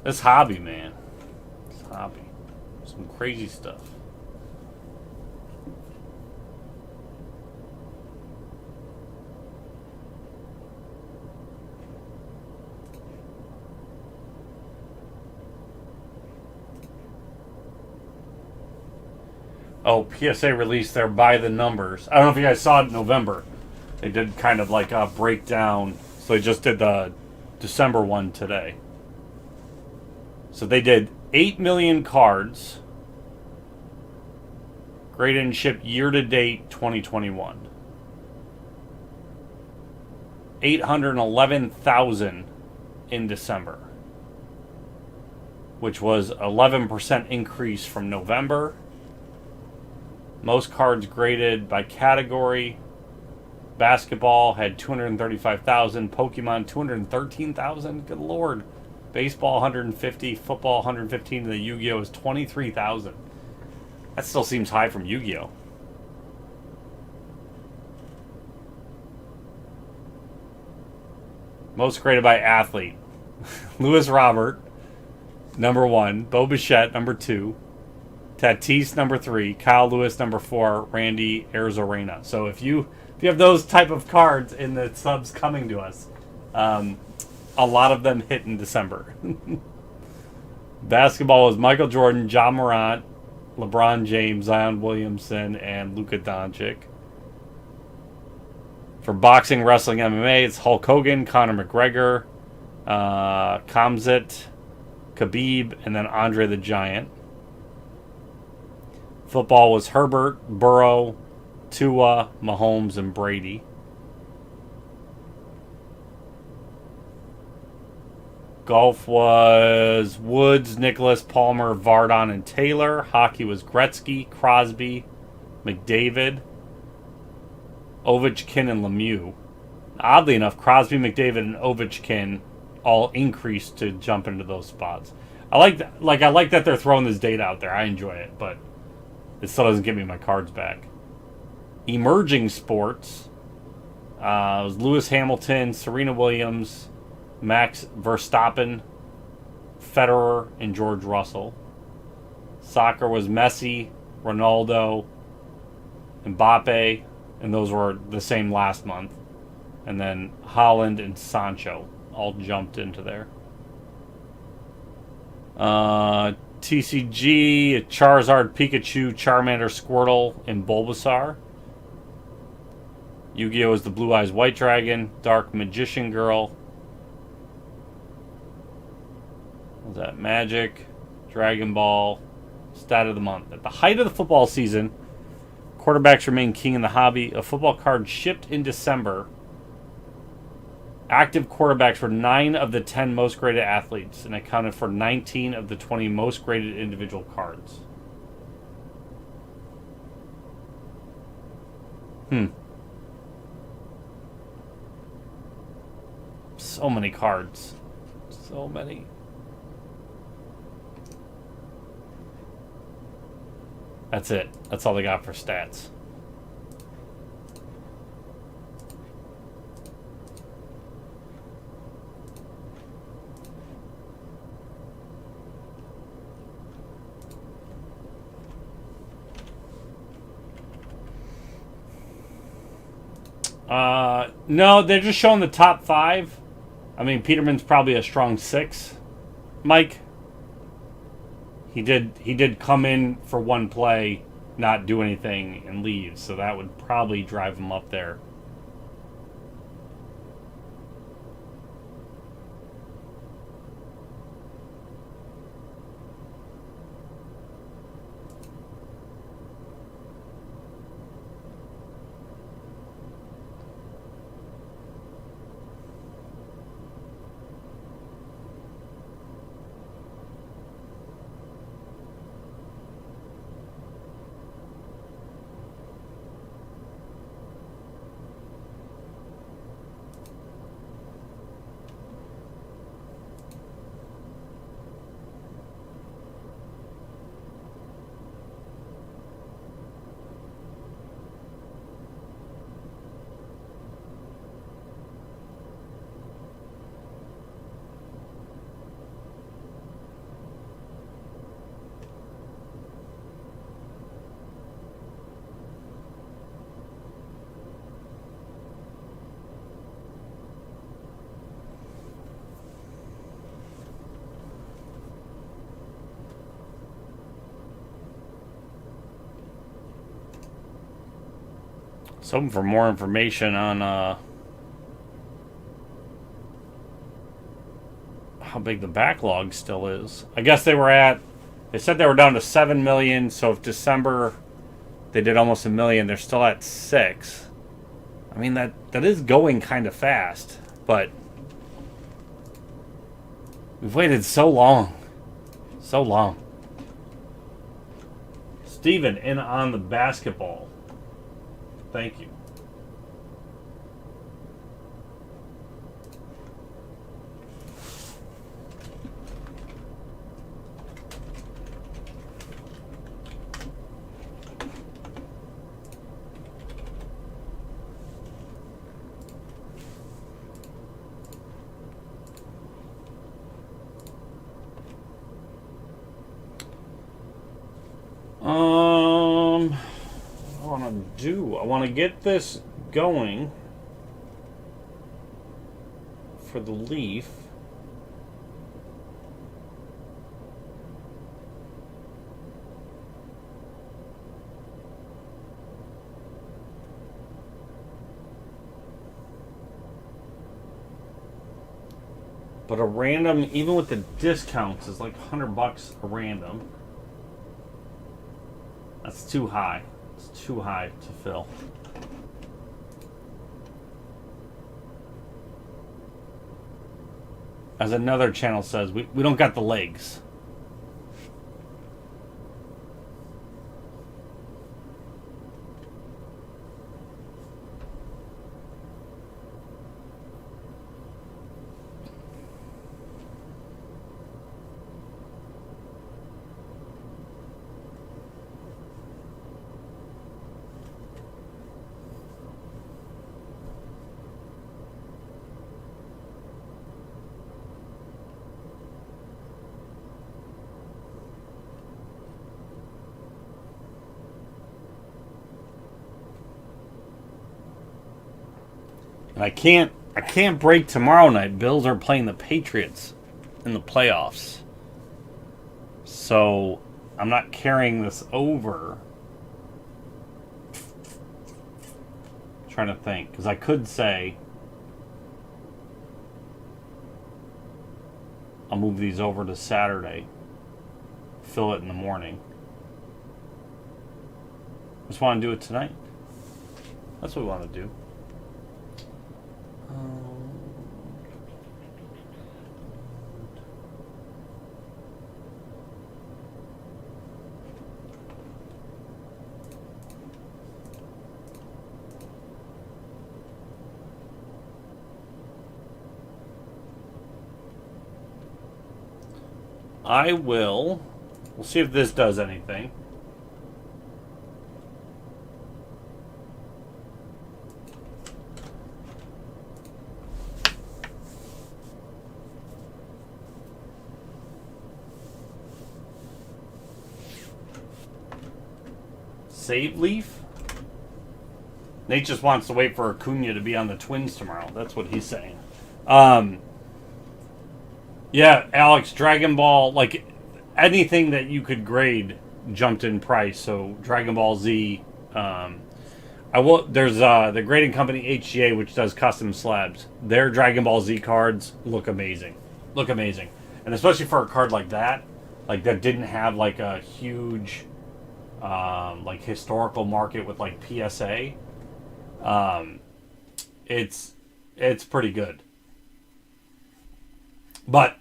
This hobby, man. This hobby. Some crazy stuff. Oh, PSA released their by the numbers. I don't know if you guys saw it in November. They did kind of like a breakdown. So they just did the December one today. So they did 8 million cards graded and shipped year to date 2021. 811,000 in December, which was 11% increase from November. Most cards graded by category. Basketball had 235,000. Pokemon 213,000. Good lord. Baseball 150. Football 115. And the Yu-Gi-Oh is 23,000. That still seems high from Yu-Gi-Oh. Most graded by athlete. Lewis Robert, number 1. Bo Bichette, number 2. Tatis, number 3. Kyle Lewis, number 4. Randy Arozarena. So if you have those type of cards in the subs coming to us, a lot of them hit in December. Basketball was Michael Jordan, Ja Morant, LeBron James, Zion Williamson, and Luka Doncic. For boxing, wrestling, MMA, it's Hulk Hogan, Conor McGregor, Khamzat, Khabib, and then Andre the Giant. Football was Herbert, Burrow, Tua, Mahomes, and Brady. Golf was Woods, Nicholas, Palmer, Vardon, and Taylor. Hockey was Gretzky, Crosby, McDavid, Ovechkin, and Lemieux. Oddly enough, Crosby, McDavid, and Ovechkin all increased to jump into those spots. I like that. I like that they're throwing this data out there. I enjoy it, but it still doesn't give me my cards back. Emerging sports was Lewis Hamilton, Serena Williams, Max Verstappen, Federer, and George Russell. Soccer was Messi, Ronaldo, Mbappe, and those were the same last month. And then Holland and Sancho all jumped into there. TCG, Charizard, Pikachu, Charmander, Squirtle, and Bulbasaur. Yu-Gi-Oh! Is the Blue Eyes White Dragon, Dark Magician Girl. What was that? Magic, Dragon Ball, Stat of the Month. At the height of the football season, quarterbacks remain king in the hobby. A football card shipped in December. Active quarterbacks were 9 of the 10 most graded athletes and accounted for 19 of the 20 most graded individual cards. So many cards. So many. That's it. That's all they got for stats. No, they're just showing the top 5. I mean, Peterman's probably a strong 6. Mike, he did come in for one play, not do anything, and leave. So that would probably drive him up there. So for more information on how big the backlog still is. I guess they said they were down to 7 million, so if December they did almost 1 million, they're still at 6. I mean, that is going kind of fast, but we've waited so long. So long. Steven, in on the basketball. Thank you. I want to get this going for the Leaf. But a random, even with the discounts, is like $100 a random. That's too high. It's too high to fill. As another channel says, we don't got the legs. And I can't break tomorrow night. Bills are playing the Patriots in the playoffs. So I'm not carrying this over. I'm trying to think, because I could say I'll move these over to Saturday. Fill it in the morning. Just want to do it tonight. That's what we want to do. We'll see if this does anything. Save Leaf? Nate just wants to wait for Acuna to be on the Twins tomorrow. That's what he's saying. Yeah, Alex, Dragon Ball, like anything that you could grade jumped in price. So Dragon Ball Z. There's the grading company HGA, which does custom slabs. Their Dragon Ball Z cards look amazing. And especially for a card like that didn't have like a huge like historical market with like PSA. It's pretty good. But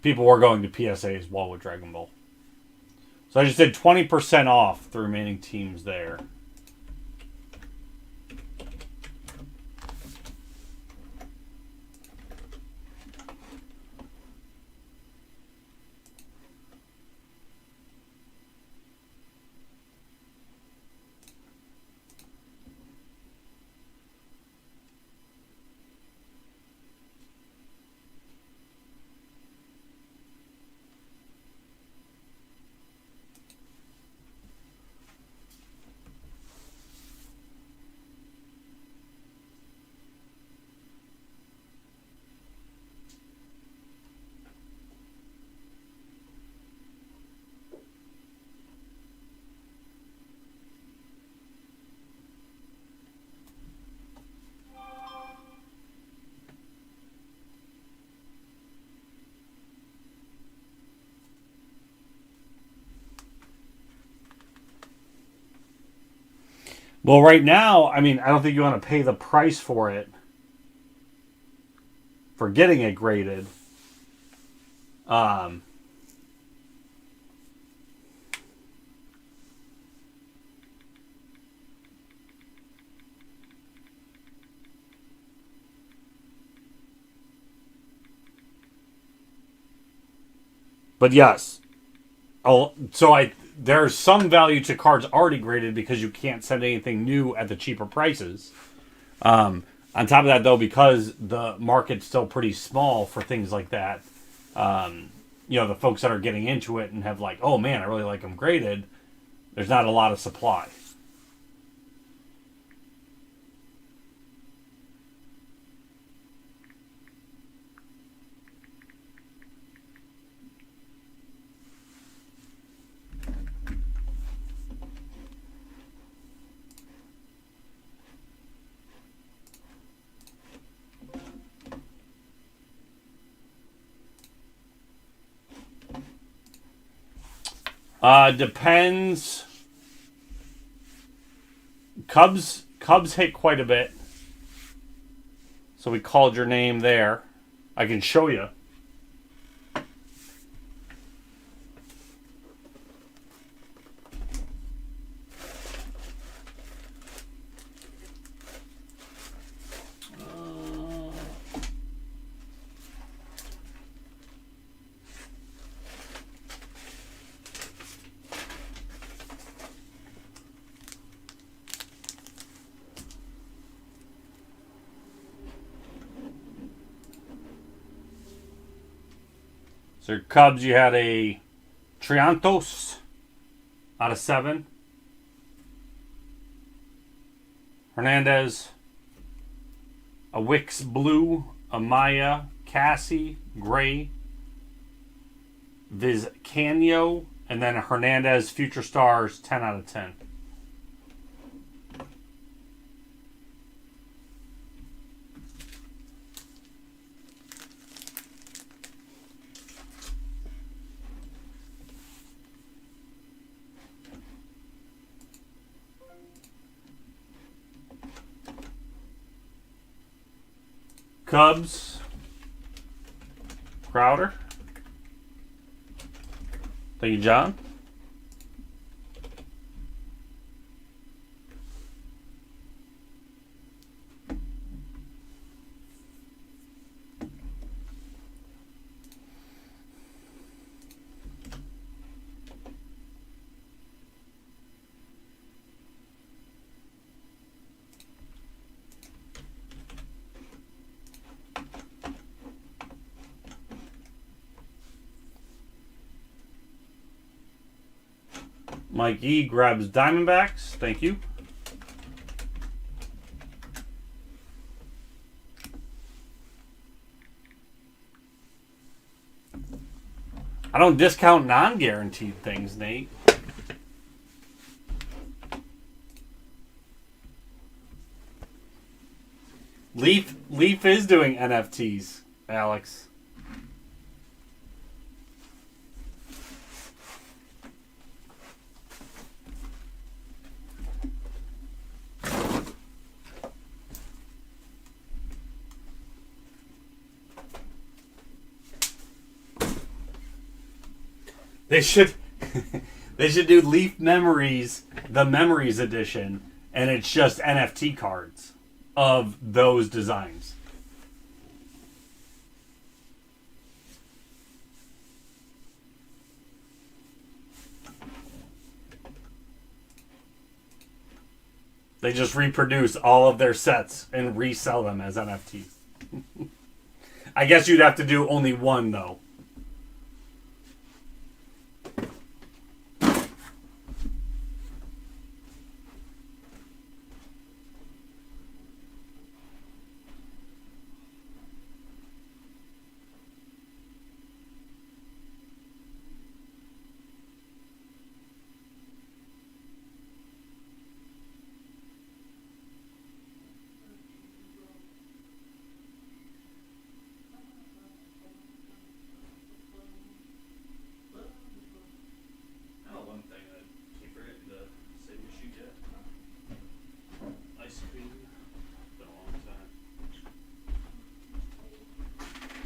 people were going to PSA as well with Dragon Ball. So I just did 20% off the remaining teams there. Well, right now, I mean, I don't think you want to pay the price for it, for getting it graded. But yes, there's some value to cards already graded because you can't send anything new at the cheaper prices. On top of that, though, because the market's still pretty small for things like that, the folks that are getting into it and have like, oh man, I really like them graded, there's not a lot of supply. Depends. Cubs hit quite a bit. So we called your name there. I can show you. So Cubs, you had a Triantos out of 7. Hernandez, a Wicks Blue, a Maya, Cassie, Gray, Vizcanio, and then a Hernandez Future Stars 10 out of 10. Cubs, Crowder. Thank you, John. Mike E grabs Diamondbacks. Thank you. I don't discount non-guaranteed things, Nate. Leaf is doing NFTs, Alex. They should do Leaf Memories, the Memories edition, and it's just NFT cards of those designs. They just reproduce all of their sets and resell them as NFTs. I guess you'd have to do only one, though.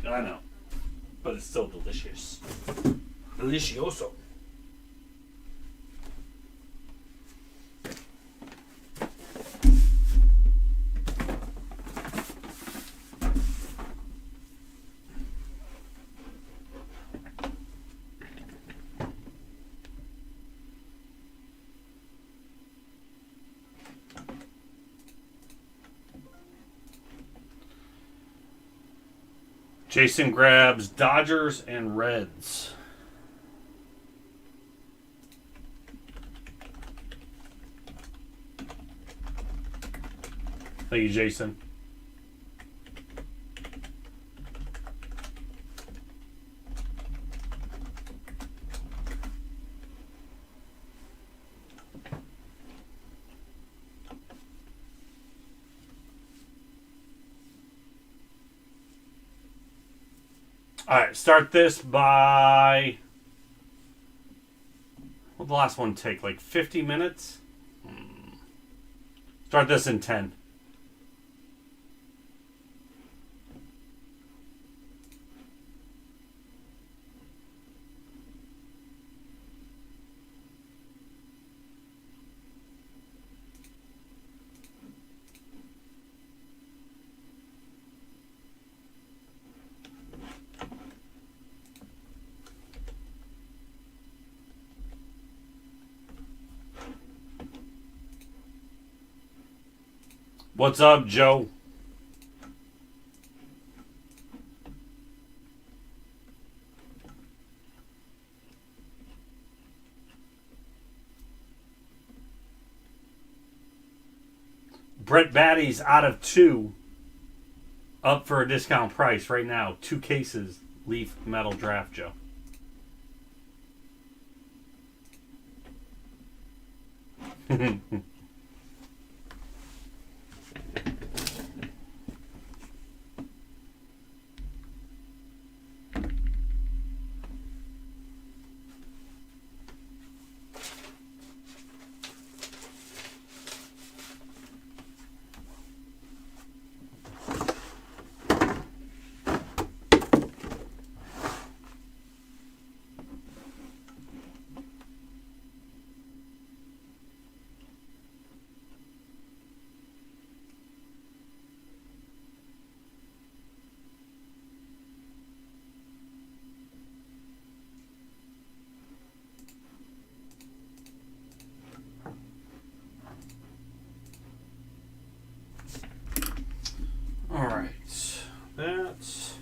I know, but it's still delicious. Delicioso. Jason grabs Dodgers and Reds. Thank you, Jason. All right, start this by What did the last one take? Like 50 minutes? Start this in 10. What's up, Joe? Brett Batty's out of 2. Up for a discount price right now. 2 cases. Leaf Metal Draft, Joe. All right. That's...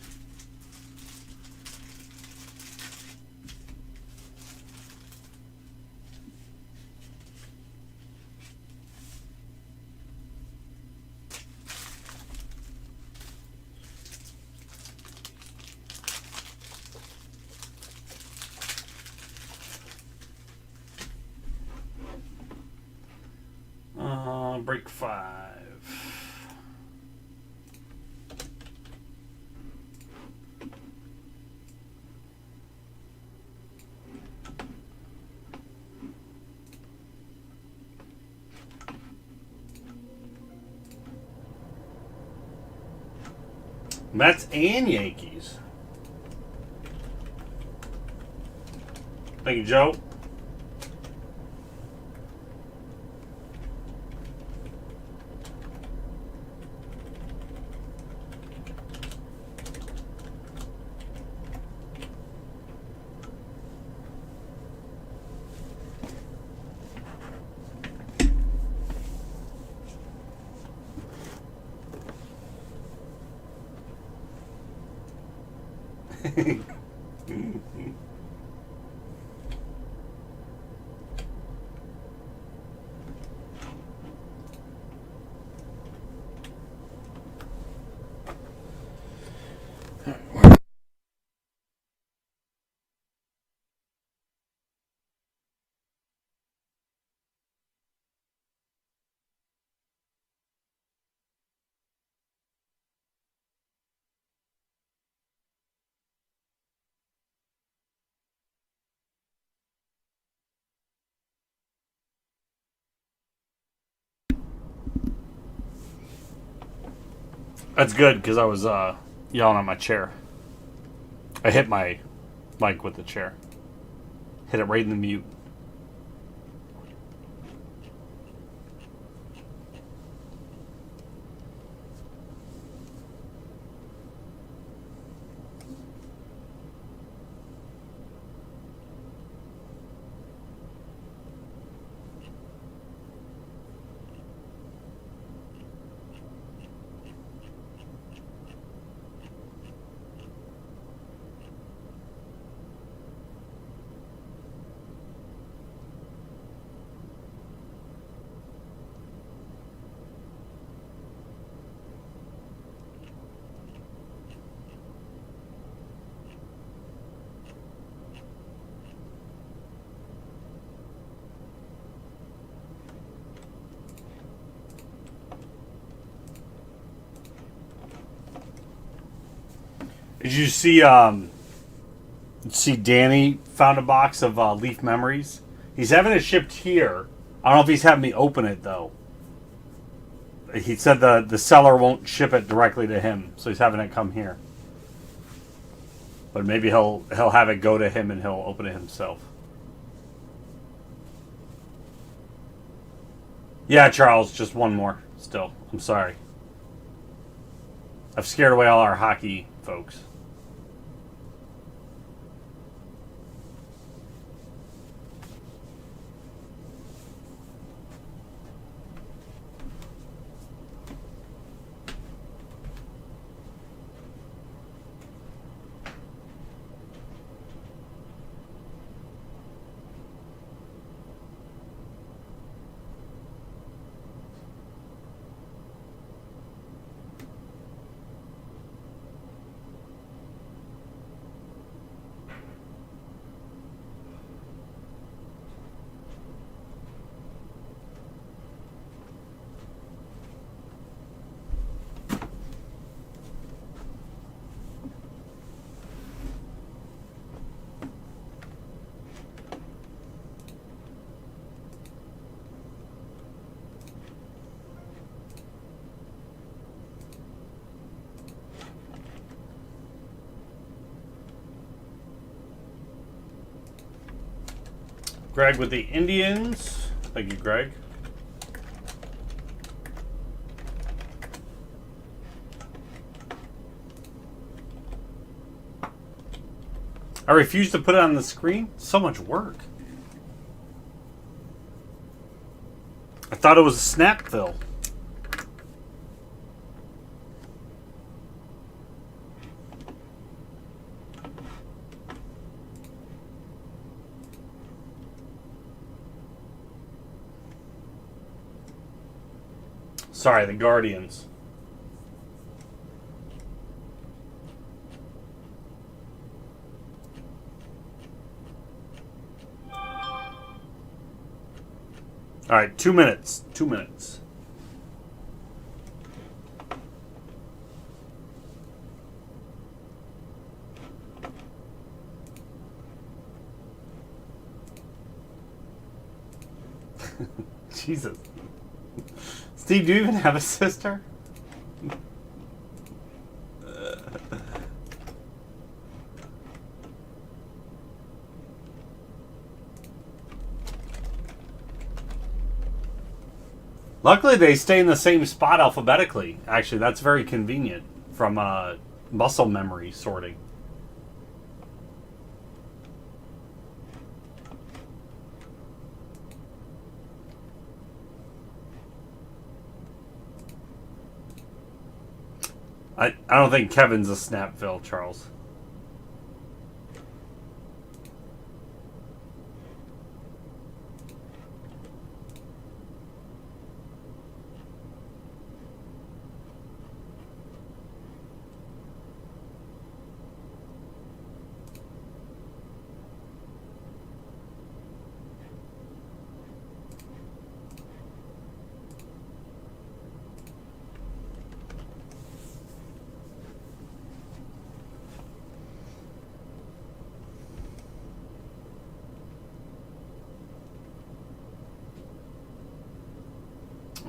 break 5. Mets and Yankees. Thank you, Joe. That's good because I was yelling at my chair. I hit my mic with the chair. Hit it right in the mute. Did you see Danny found a box of Leaf Memories? He's having it shipped here. I don't know if he's having me open it, though. He said the seller won't ship it directly to him, so he's having it come here. But maybe he'll have it go to him and he'll open it himself. Yeah, Charles, just one more still. I'm sorry. I've scared away all our hockey folks. Greg with the Indians. Thank you, Greg. I refuse to put it on the screen. So much work. I thought it was a snap fill. Sorry, the Guardians. All right, 2 minutes. 2 minutes. Jesus. Steve, do you even have a sister? Luckily, they stay in the same spot alphabetically. Actually, that's very convenient from muscle memory sorting. I don't think Kevin's a snap fill, Charles.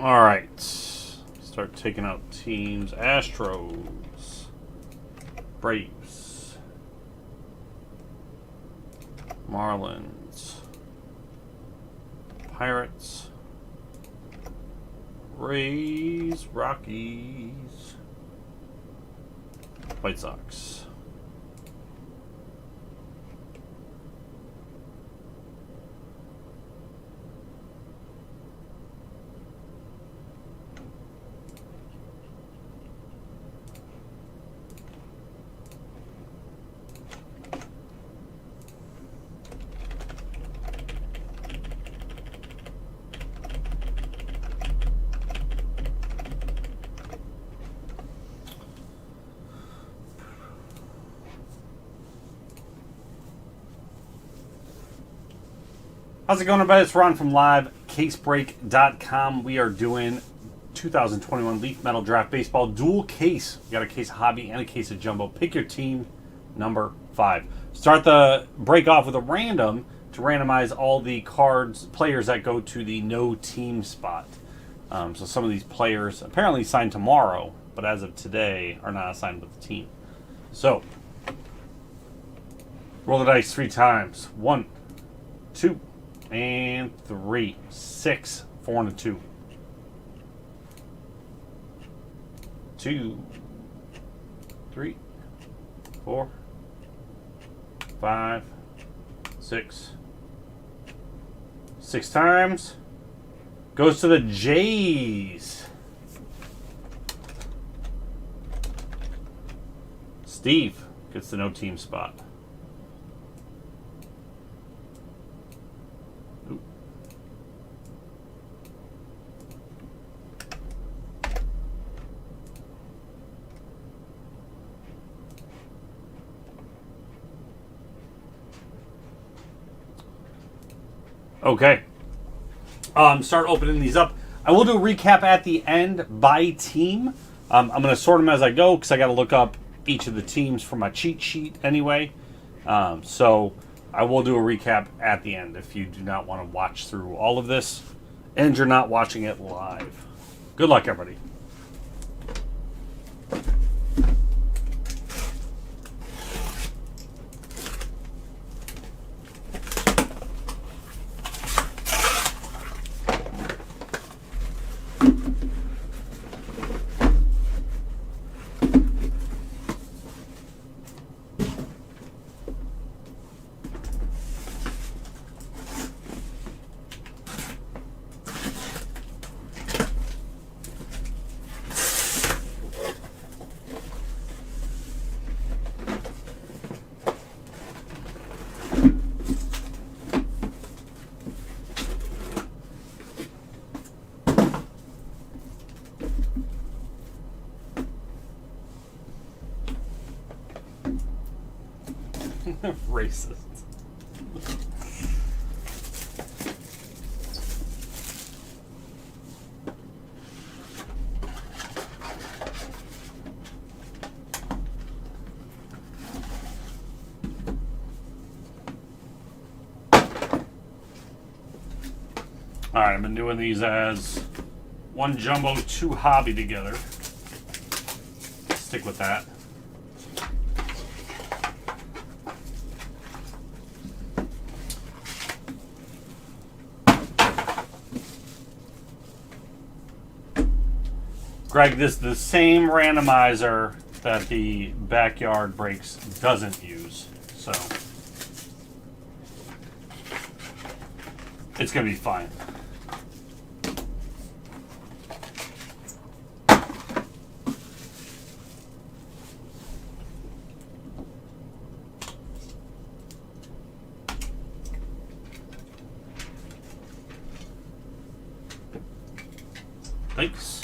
All right, start taking out teams. Astros, Braves, Marlins, Pirates, Rays, Rockies, White Sox. How's it going, everybody? It's Ron from LiveCaseBreak.com. We are doing 2021 Leaf Metal Draft Baseball dual case. We got a case of Hobby and a case of Jumbo. Pick your team number 5. Start the break off with a random to randomize all the players that go to the no team spot. So some of these players apparently signed tomorrow, but as of today are not assigned with the team. So, roll the dice 3 times. 1, 2, and 3. 6, 4, and a 2. 2, 3, 4, 5, 6. 6 times. Goes to the Jays. Steve gets the no team spot. Ooh. Okay. Start opening these up. I will do a recap at the end by team. I'm going to sort them as I go because I got to look up each of the teams for my cheat sheet anyway. So I will do a recap at the end if you do not want to watch through all of this and you're not watching it live. Good luck, everybody. Racist. Alright, I've been doing these as one jumbo, 2 hobby together. Stick with that. Greg, this is the same randomizer that the Backyard Breaks doesn't use, so it's going to be fine. Thanks.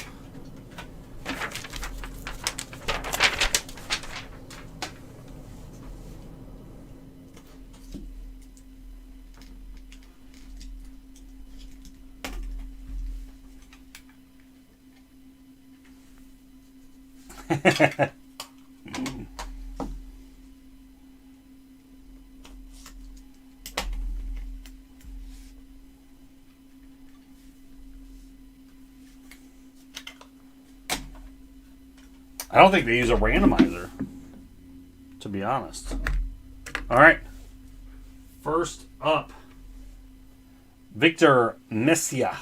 I don't think they use a randomizer, to be honest. All right. First up, Victor Mejia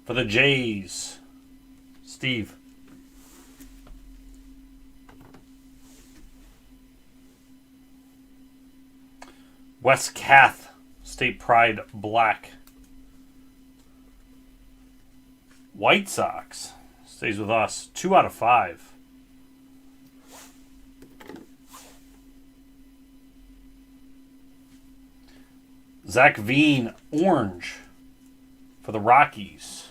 for the Jays. Steve. Wes Kath, State Pride Black. White Sox stays with us. 2 out of 5. Zach Veen, Orange for the Rockies.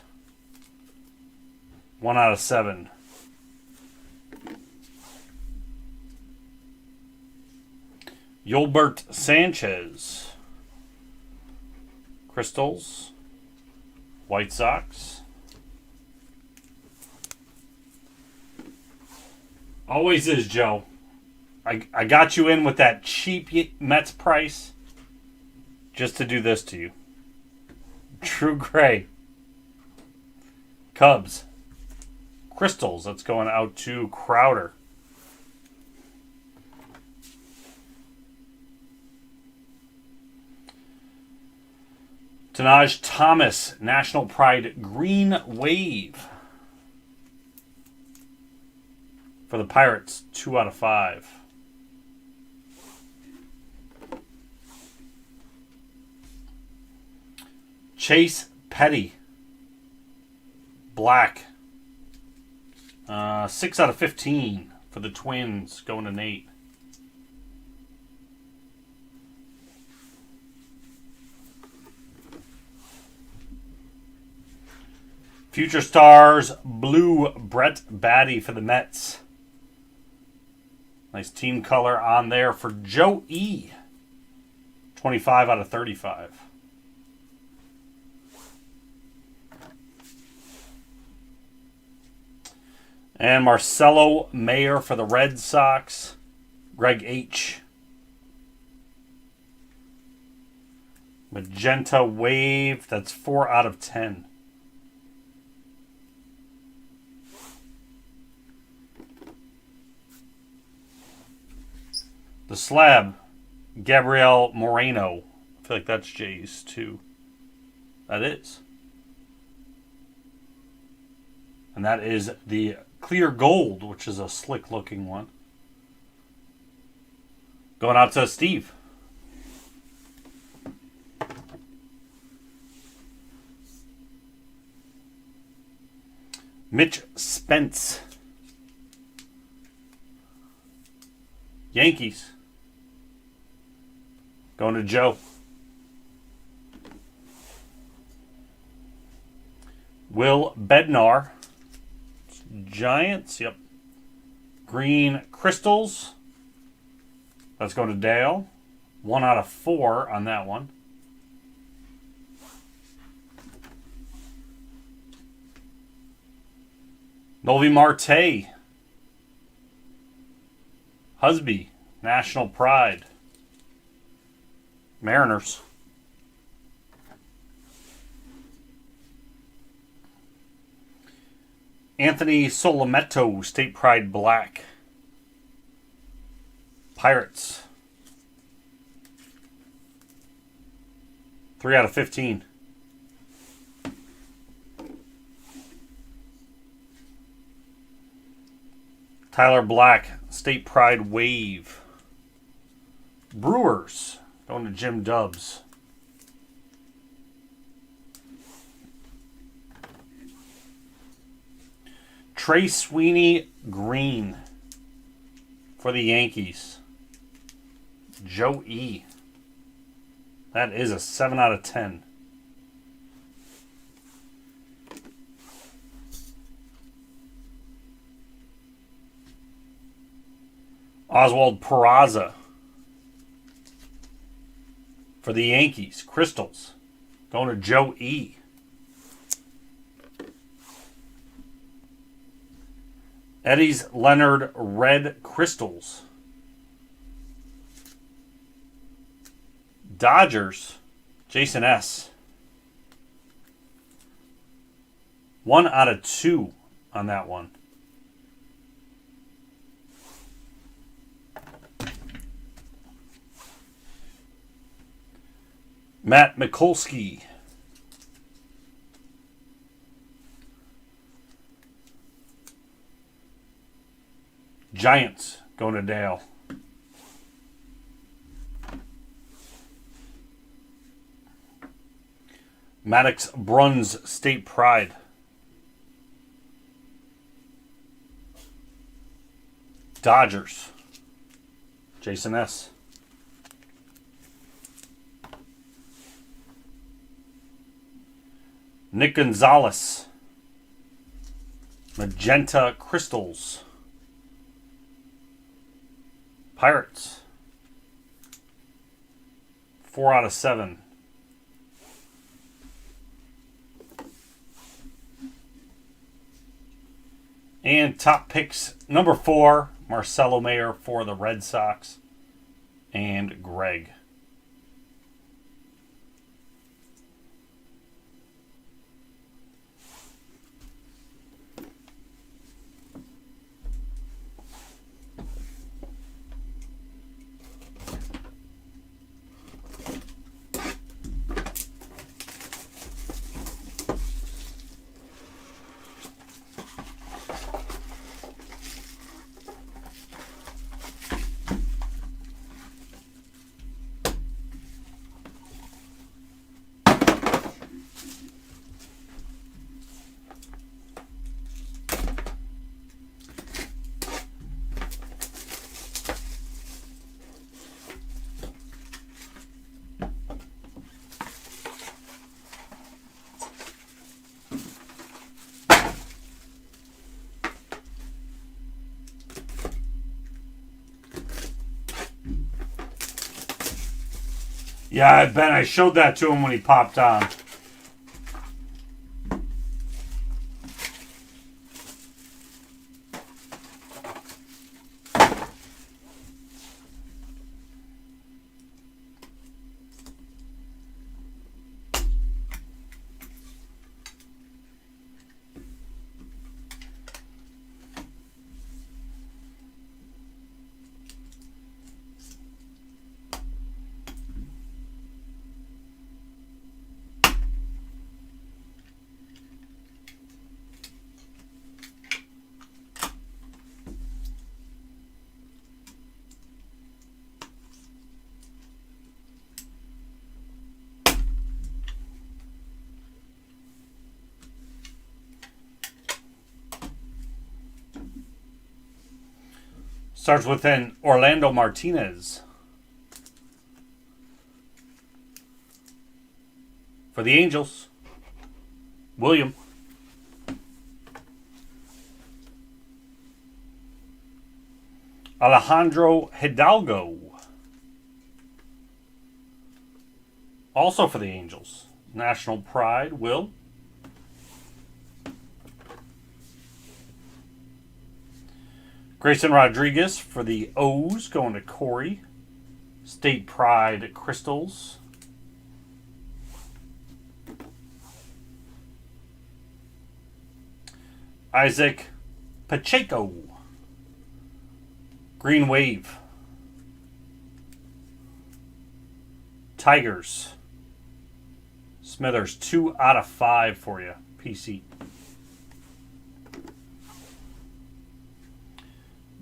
1 out of 7. Yolbert Sanchez, Crystals, White Sox. Always is, Joe. I got you in with that cheap Mets price just to do this to you. True Gray. Cubs. Crystals. That's going out to Crowder. Tanaj Thomas. National Pride Green Wave. For the Pirates, 2 out of 5. Chase Petty. Black. 6 out of 15 for the Twins, going to Nate. Future Stars Blue Brett Batty for the Mets. Nice team color on there for Joe E. 25 out of 35. And Marcelo Mayer for the Red Sox. Greg H. Magenta Wave. That's 4 out of 10. The Slab, Gabriel Moreno. I feel like that's Jay's too. That is. And that is the Clear Gold, which is a slick looking one. Going out to Steve. Mitch Spence. Yankees. Going to Joe. Will Bednar. Giants. Yep. Green Crystals. That's going to Dale. 1 out of 4 on that one. Novi Marte. Husby. National Pride. Mariners. Anthony Solometo, State Pride Black. Pirates. 3 out of 15. Tyler Black, State Pride Wave. Brewers, going to Jim Dubs. Trey Sweeney, green for the Yankees. Joe E. That is a 7 out of 10. Oswald Peraza for the Yankees. Crystals. Going to Joe E. Eddie's Leonard Red Crystals. Dodgers. Jason S. 1 out of 2 on that one. Matt Mikulski. Giants going to Dale. Maddox Bruns State Pride. Dodgers. Jason S. Nick Gonzalez. Magenta Crystals. Pirates. 4 out of 7. And top picks number 4, Marcelo Mayer for the Red Sox, and Greg. Yeah, Ben, I showed that to him when he popped on. Starts with an Orlando Martinez. For the Angels, William. Alejandro Hidalgo. Also for the Angels. National Pride, Will. Grayson Rodriguez for the O's, going to Corey. State Pride Crystals. Isaac Pacheco. Green Wave. Tigers. Smithers, 2 out of 5 for you, PC.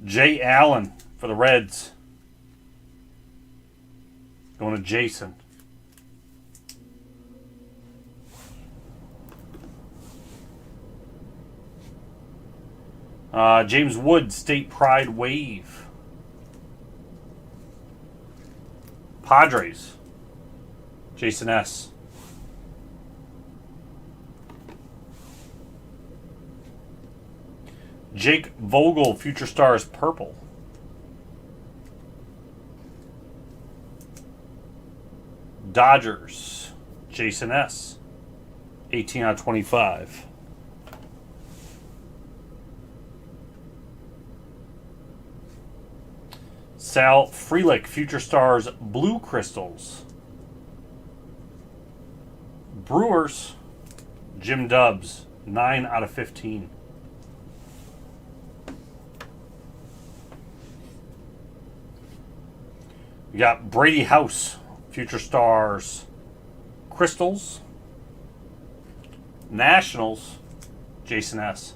Jay Allen for the Reds. Going to Jason. James Wood, State Pride Wave. Padres. Jason S. Jake Vogel, Future Stars Purple. Dodgers. Jason S. 18 out of 25. Sal Frelick, Future Stars Blue Crystals. Brewers. Jim Dubs, 9 out of 15. We got Brady House, Future Stars Crystals. Nationals, Jason S.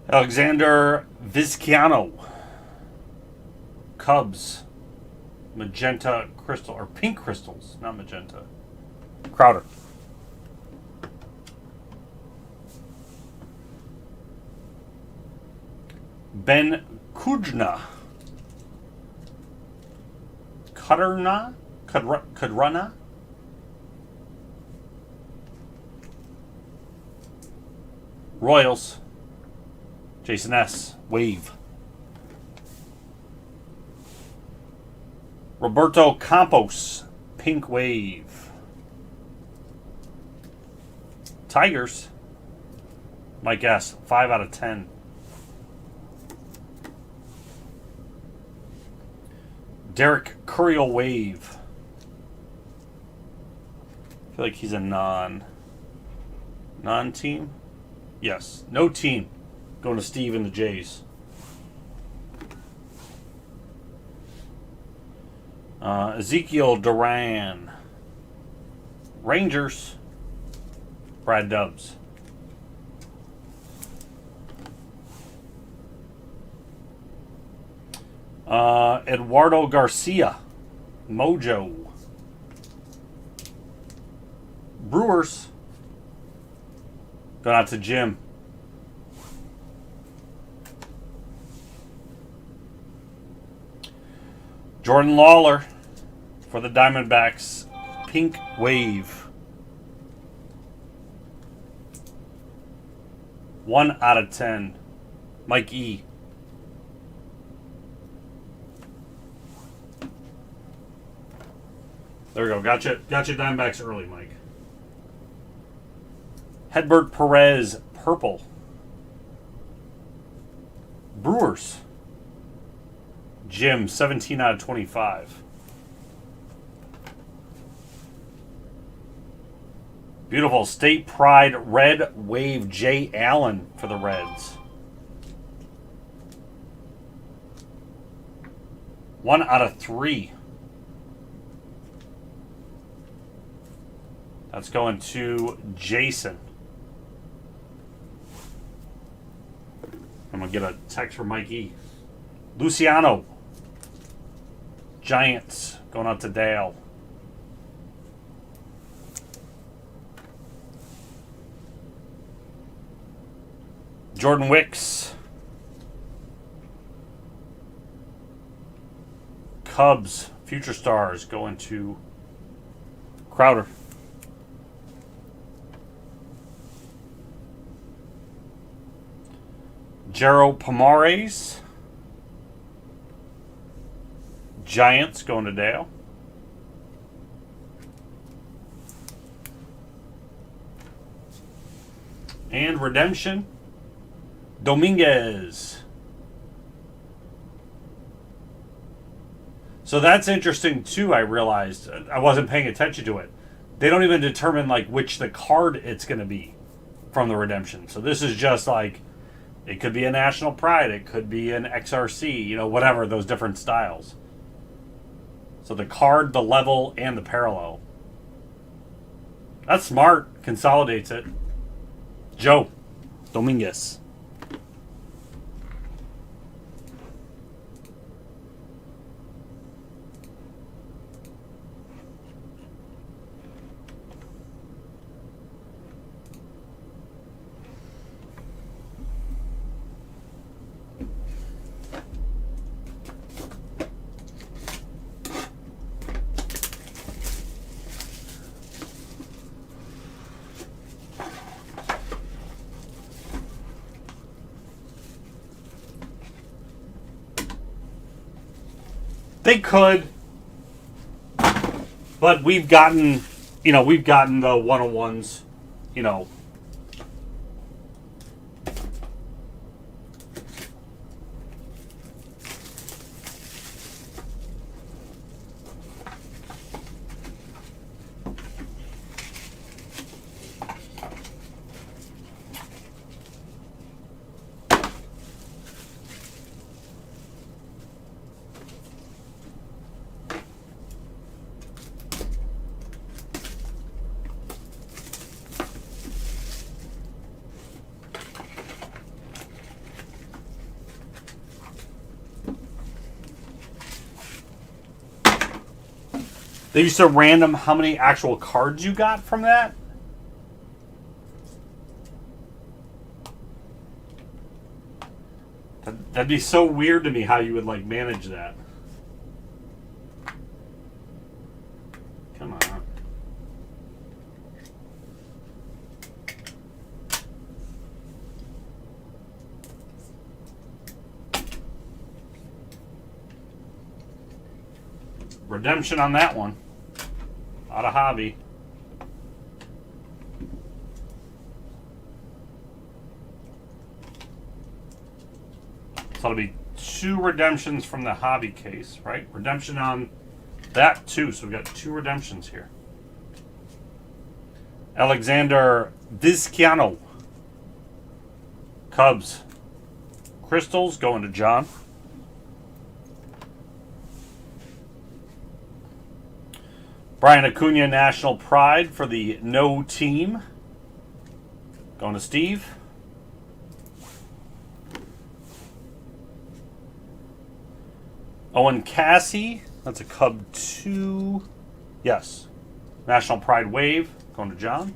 Alexander Vizcaino, Cubs, magenta crystal, or pink crystals, not magenta. Crowder. Ben Kudrna. Kudrna? Royals. Jason S. Wave. Roberto Campos. Pink Wave. Tigers. Mike S. 5 out of 10. Derek Curiel Wave. I feel like he's a non-team. Yes, no team. Going to Steve and the Jays. Ezekiel Duran. Rangers. Brad Dubs. Eduardo Garcia. Mojo. Brewers. Going out to Jim. Jordan Lawler for the Diamondbacks. Pink Wave. 1 out of 10. Mike E. There we go. Gotcha Diamondbacks early, Mike. Hedbert Perez, purple. Brewers. Jim, 17 out of 25. Beautiful. State Pride, red wave, Jay Allen for the Reds. 1 out of 3. That's going to Jason. I'm going to get a text from Mike E. Luciano. Giants. Going out to Dale. Jordan Wicks. Cubs. Future Stars. Going to Crowder. Jero Pomares. Giants going to Dale. And Redemption. Dominguez. So that's interesting too, I realized. I wasn't paying attention to it. They don't even determine like which the card it's going to be from the Redemption. So this is just like, it could be a National Pride, it could be an XRC, you know, whatever, those different styles. So the card, the level, and the parallel. That's smart. Consolidates it. Joe Dominguez. They could, but we've gotten the one-on-ones, you know. They used to random how many actual cards you got from that? That'd be so weird to me how you would like manage that. Come on. Redemption on that one. Out of hobby. that'll be 2 redemptions from the hobby case, right? Redemption on that too. So we've got 2 redemptions here. Alexander Vizcaino. Cubs. Crystals going to John. Brian Acuna, National Pride for the No Team. Going to Steve. Owen Cassie. That's a Cub 2. Yes. National Pride Wave. Going to John.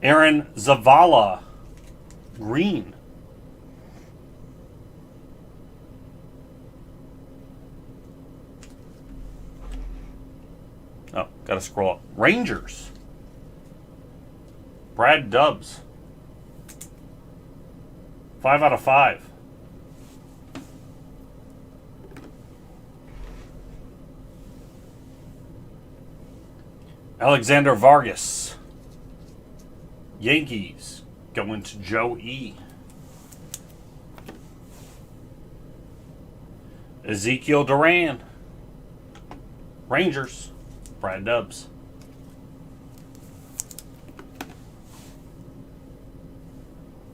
Aaron Zavala. Green. Oh, got to scroll up. Rangers. Brad Dubs. 5 out of 5. Alexander Vargas. Yankees going to Joe E. Ezekiel Duran. Rangers. Brad Dubs.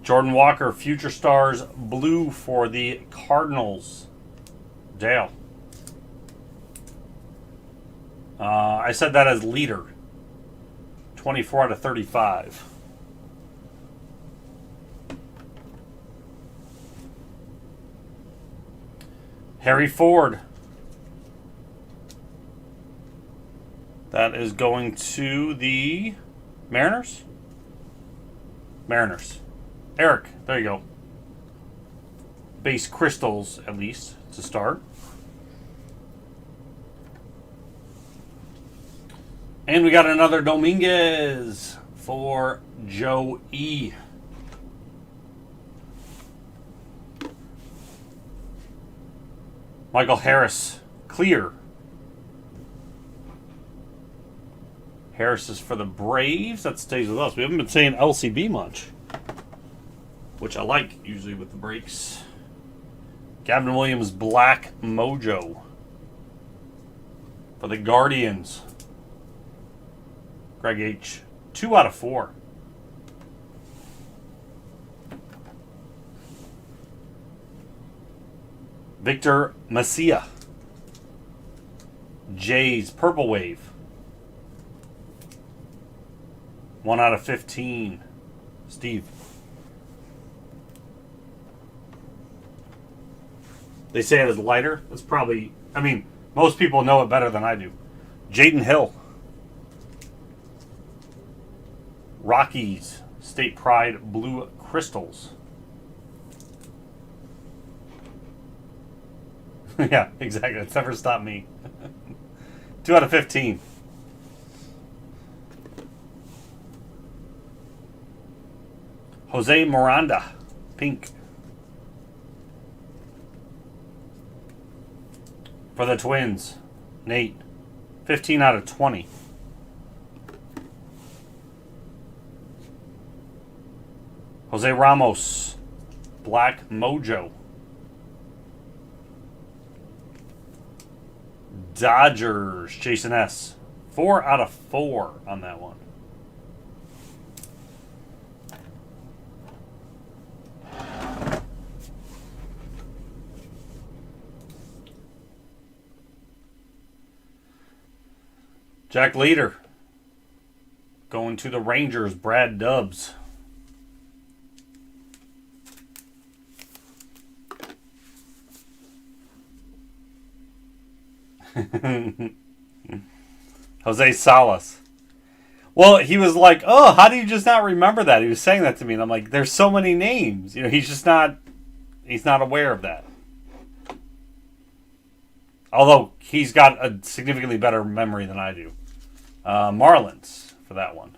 Jordan Walker, Future Stars Blue for the Cardinals. Dale. I said that as leader. 24 out of 35. Harry Ford. That is going to the Mariners? Mariners. Eric, there you go. Base crystals, at least, to start. And we got another Dominguez for Joe E. Michael Harris, clear. Harris is for the Braves. That stays with us. We haven't been saying LCB much, which I like usually with the breaks. Gavin Williams, Black Mojo for the Guardians. Greg H. 2 out of 4. Victor Macia. Jays, Purple Wave. 1 out of 15. Steve. They say it is lighter. That's probably, I mean, most people know it better than I do. Jaden Hill. Rockies, State Pride Blue Crystals. Yeah, exactly. It's never stopped me. 2 out of 15. Jose Miranda, pink. For the Twins, Nate. 15 out of 20. Jose Ramos, Black Mojo. Dodgers, Jason S. 4 out of 4 on that one. Jack Leader. Going to the Rangers, Brad Dubs. Jose Salas. Well, he was like, oh, how do you just not remember that? He was saying that to me, and I'm like, there's so many names. You know, he's not aware of that. Although he's got a significantly better memory than I do. Marlins for that one.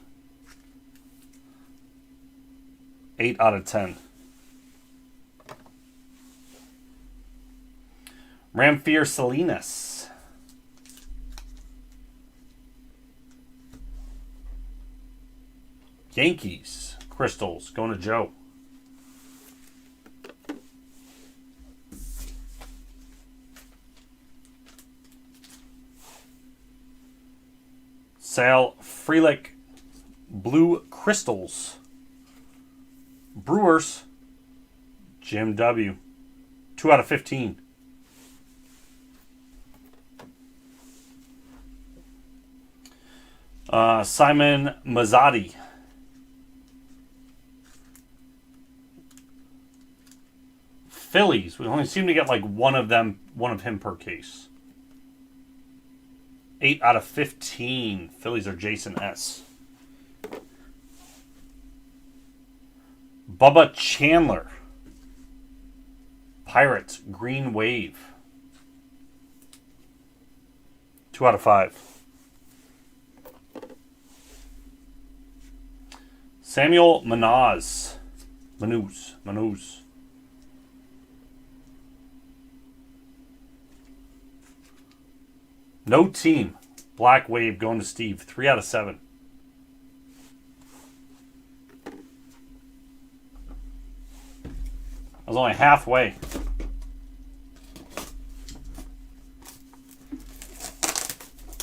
8 out of 10. Ramfir Salinas. Yankees. Crystals. Going to Joe. Sal Frelick. Blue Crystals. Brewers. Jim W. 2 out of 15. Simon Mazzotti. Phillies. We only seem to get like one of him per case. 8 out of 15. Phillies are Jason S. Bubba Chandler. Pirates. Green Wave. 2 out of 5. Samuel Manuz. No team. Black Wave going to Steve. 3 out of 7. I was only halfway.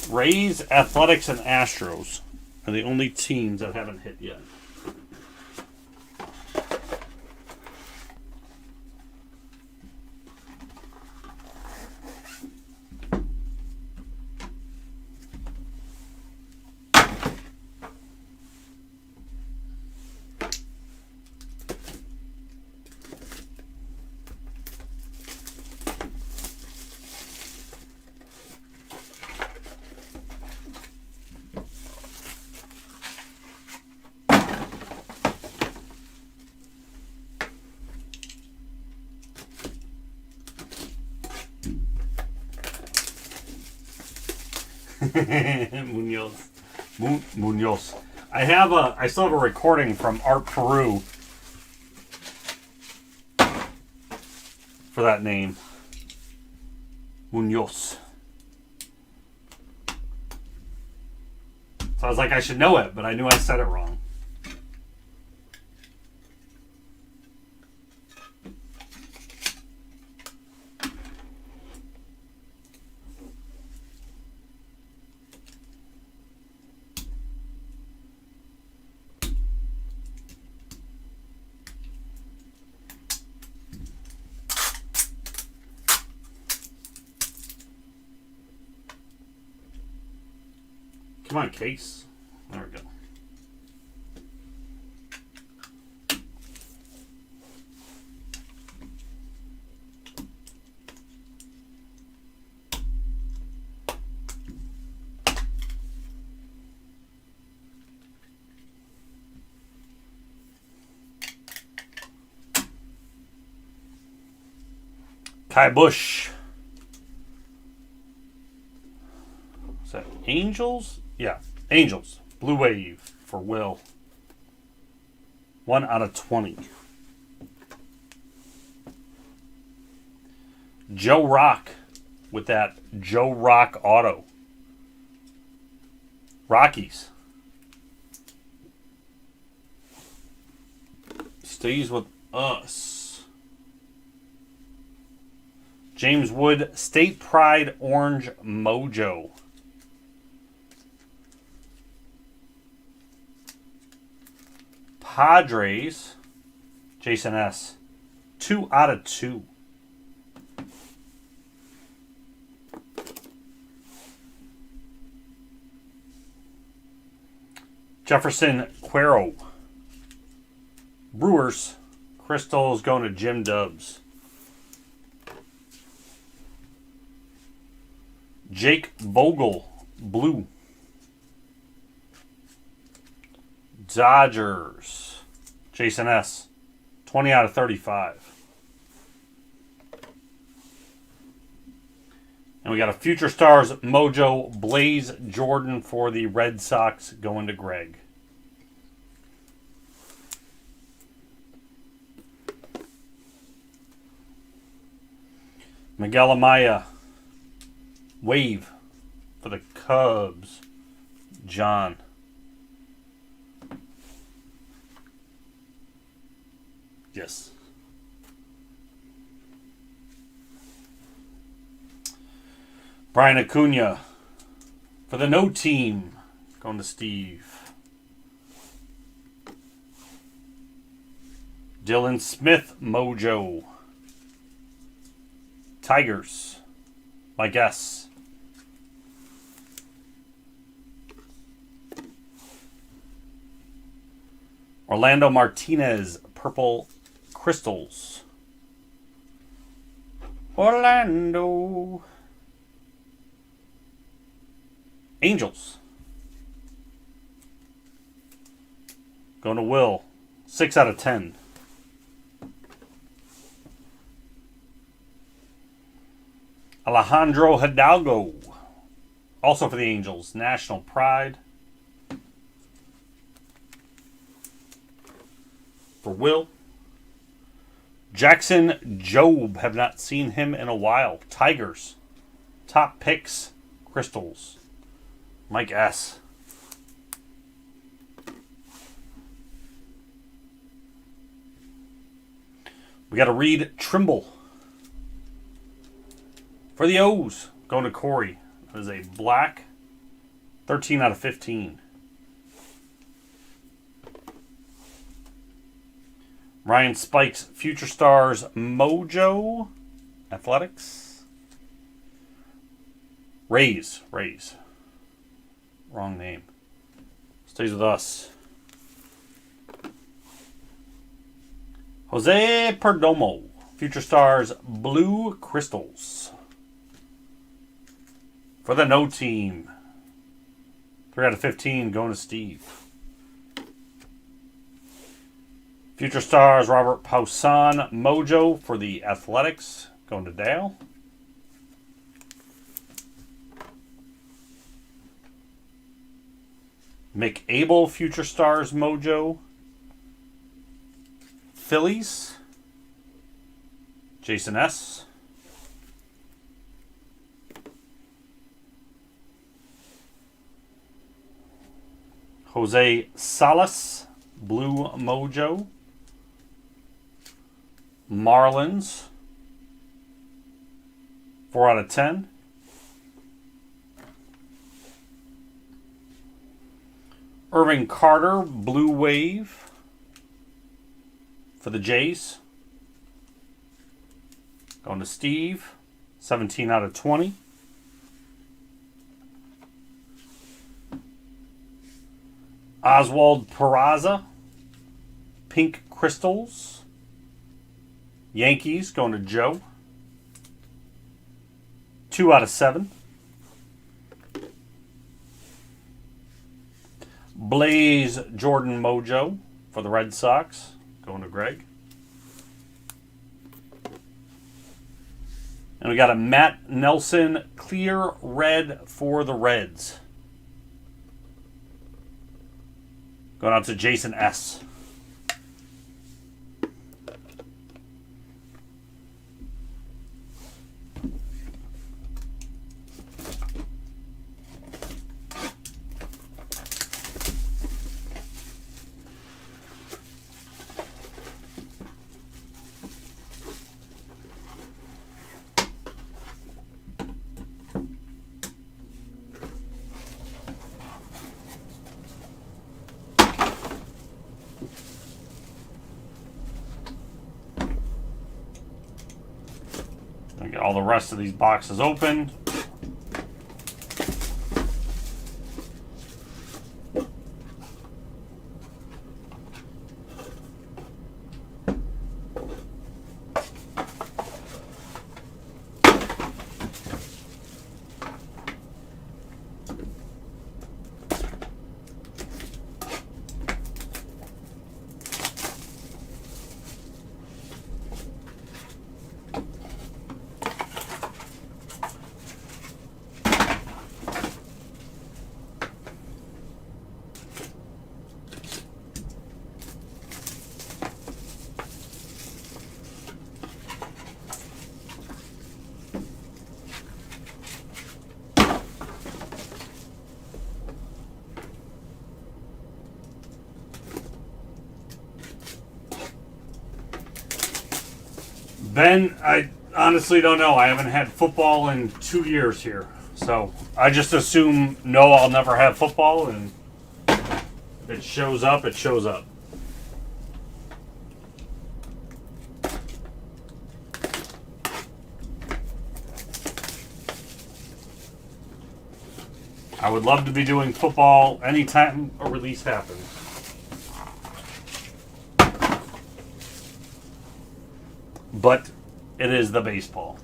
Rays, Athletics, and Astros are the only teams that haven't hit yet. Munoz. I still have a recording from Art Peru for that name. Munoz. So I was like, I should know it, but I knew I said it wrong. Come on, case. There we go. Kai Bush. Is that Angels? Yeah, Angels. Blue Wave for Will. 1 out of 20. Joe Rock with that Joe Rock auto. Rockies. Stays with us. James Wood, State Pride Orange Mojo. Padres, Jason S. 2 out of 2. Jefferson Cuero. Brewers, Crystals going to Jim Dubs. Jake Vogel, blue. Dodgers, Jason S. 20 out of 35. And we got a Future Stars Mojo Blaze Jordan for the Red Sox going to Greg. Miguel Amaya Wave for the Cubs, John. Yes. Brian Acuna for the no team. Going to Steve. Dylan Smith, Mojo. Tigers. My guess. Orlando Martinez, Purple Crystals. Orlando. Angels. Going to Will. 6 out of 10. Alejandro Hidalgo. Also for the Angels. National Pride. For Will. Jackson Jobe. Have not seen him in a while. Tigers. Top picks. Crystals. Mike S. We got to read Trimble. For the O's. Going to Corey. That is a black. 13 out of 15. Ryan Spikes, Future Stars, Mojo, Athletics. Rays. Wrong name. Stays with us. Jose Perdomo, Future Stars, Blue Crystals. For the no team. 3 out of 15 going to Steve. Future Stars, Robert Pausan, Mojo for the Athletics. Going to Dale. Mick Abel, Future Stars, Mojo. Phillies. Jason S. Jose Salas, Blue Mojo. Marlins. 4 out of 10. Irving Carter, Blue Wave. For the Jays. Going to Steve. 17 out of 20. Oswald Peraza. Pink Crystals. Yankees going to Joe. 2 out of 7. Blaze Jordan Mojo for the Red Sox. Going to Greg. And we got a Matt Nelson Clear Red for the Reds. Going out to Jason S. Get all the rest of these boxes open. Ben, I honestly don't know. I haven't had football in 2 years here. So I just assume no, I'll never have football, and if it shows up, it shows up. I would love to be doing football anytime a release happens. But it is the baseball.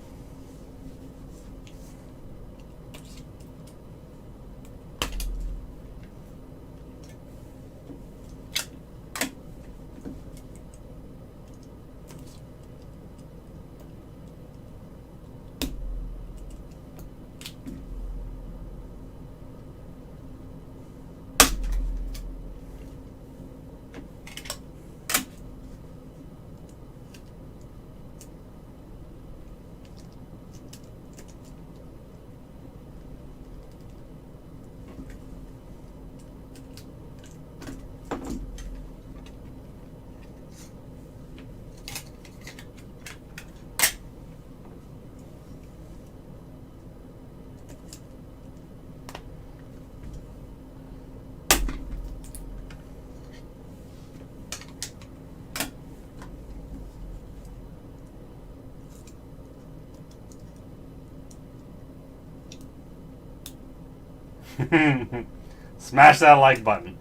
Smash that like button.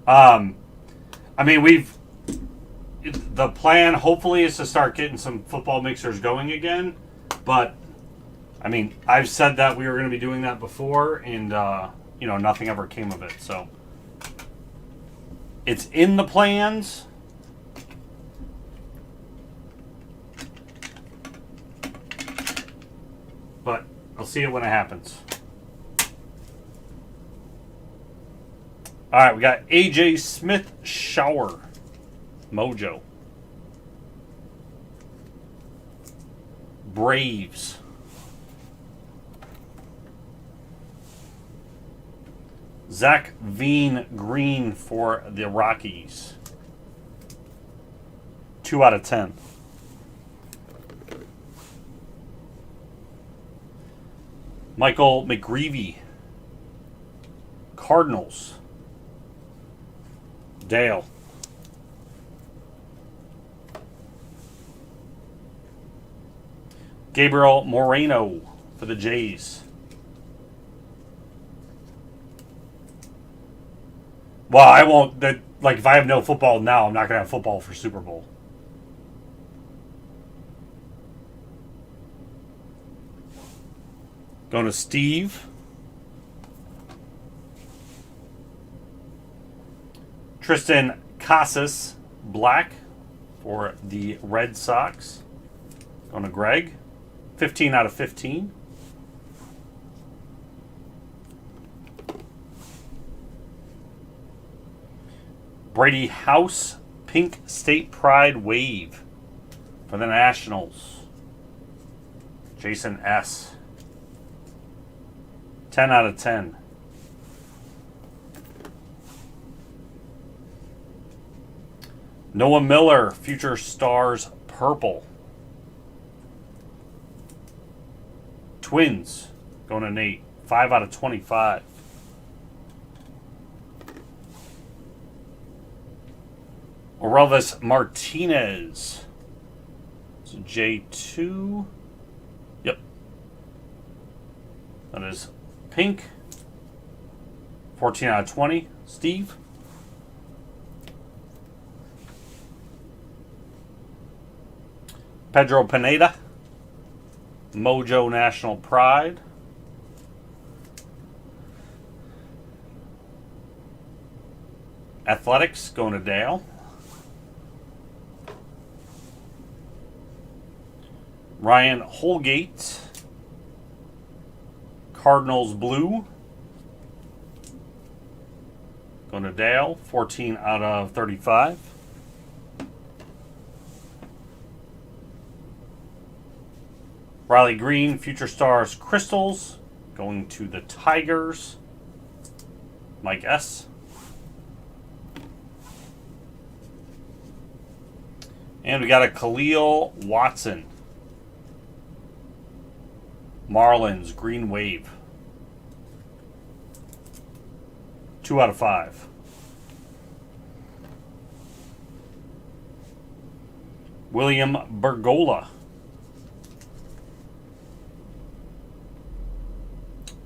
I mean, the plan hopefully is to start getting some football mixers going again, but I mean, I've said that we were going to be doing that before, and nothing ever came of it. So it's in the plans. But I'll see it when it happens. All right, we got AJ Smith Shower Mojo. Braves. Zach Veen Green for the Rockies. 2 out of 10. Michael McGreevy. Cardinals. Dale. Gabriel Moreno for the Jays. Well, I won't. If I have no football now, I'm not going to have football for Super Bowl. Going to Steve. Tristan Casas, black for the Red Sox. Going to Greg. 15 out of 15. Brady House, Pink State Pride Wave for the Nationals. Jason S. 10 out of 10. Noah Miller, Future Stars Purple. Twins, going to Nate. 5 out of 25. Orelvis Martinez. So J2. Yep. That is pink. 14 out of 20. Steve. Pedro Pineda. Mojo National Pride. Athletics going to Dale. Ryan Holgate. Cardinals Blue. Going to Dale. 14 out of 35. Riley Green, Future Stars Crystals, going to the Tigers. Mike S. And we got a Khalil Watson Marlins, Green Wave. 2 out of 5. William Bergola.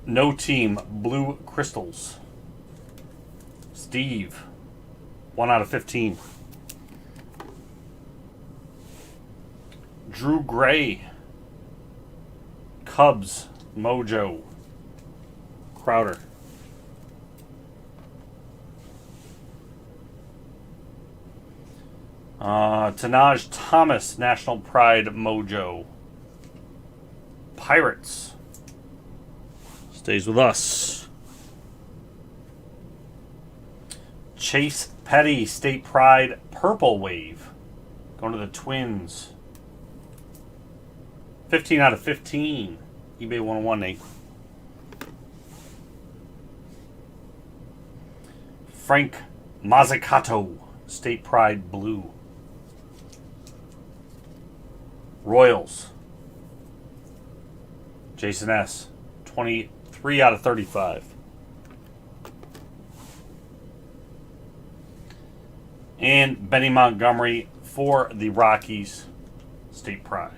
No Team, Blue Crystals. Steve. 1 out of 15. Drew Gray. Cubs, Mojo. Crowder. Tanaj Thomas, National Pride, Mojo. Pirates. Stays with us. Chase Petty, State Pride, Purple Wave. Going to the Twins. 15 out of 15. eBay 101, Nate. Frank Mazzucato, State Pride, Blue. Royals. Jason S. 23 out of 35. And Benny Montgomery for the Rockies, State Pride.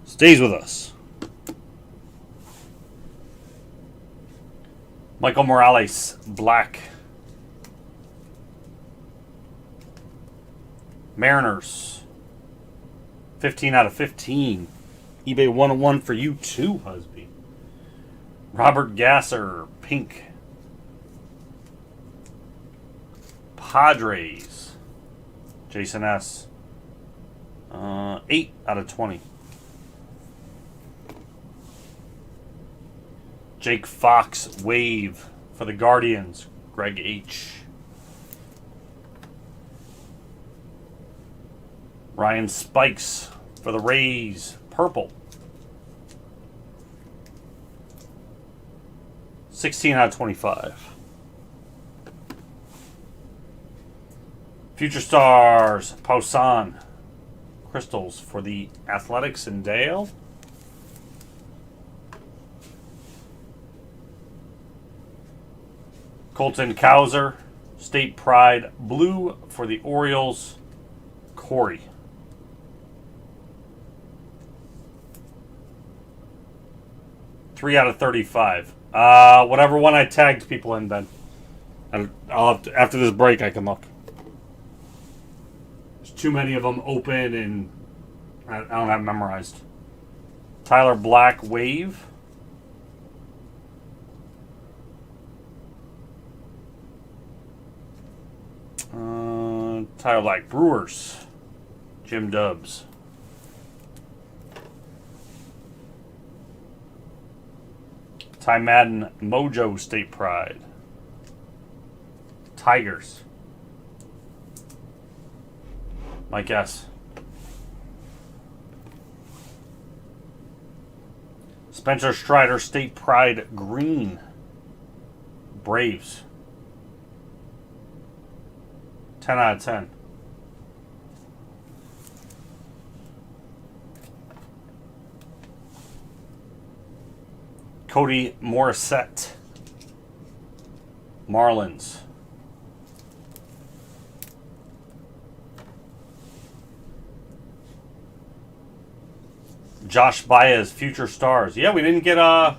Stays with us. Michael Morales, Black. Mariners. 15 out of 15. eBay 101 for you too, Husby. Robert Gasser, Pink. Padres. Jason S. 8 out of 20. Jake Fox, Wave for the Guardians. Greg H. Ryan Spikes for the Rays. Purple. 16 out of 25. Future Stars. Pausan. Crystals for the Athletics and Dale. Colton Cowser, State Pride, Blue for the Orioles, Corey. Three out of 35. Whatever one I tagged people in, Ben. And I'll have to, after this break, I can look. There's too many of them open, and I don't have them memorized. Tyler Black, Wave. Tyler Black, Brewers. Jim Dubs. Ty Madden, Mojo, State Pride. Tigers. Mike S. Spencer Strider, State Pride, Green. Braves. 10 out of 10. Cody Morissette. Marlins. Josh Baez, Future Stars. Yeah, we didn't get a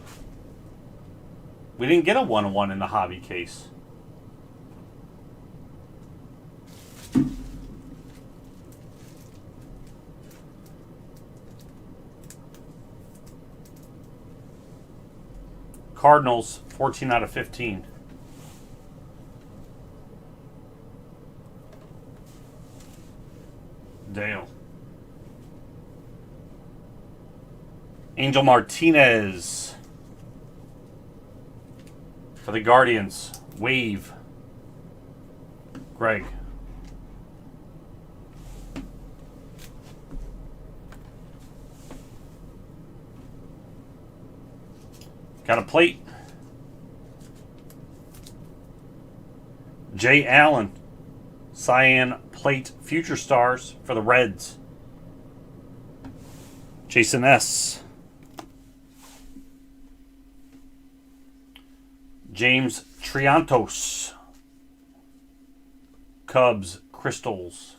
1-1 in the hobby case. Cardinals, 14 out of 15. Dale. Angel Martinez for the Guardians. Wave. Greg. Got a plate. Jay Allen. Cyan Plate Future Stars for the Reds. Jason S. James Triantos. Cubs Crystals.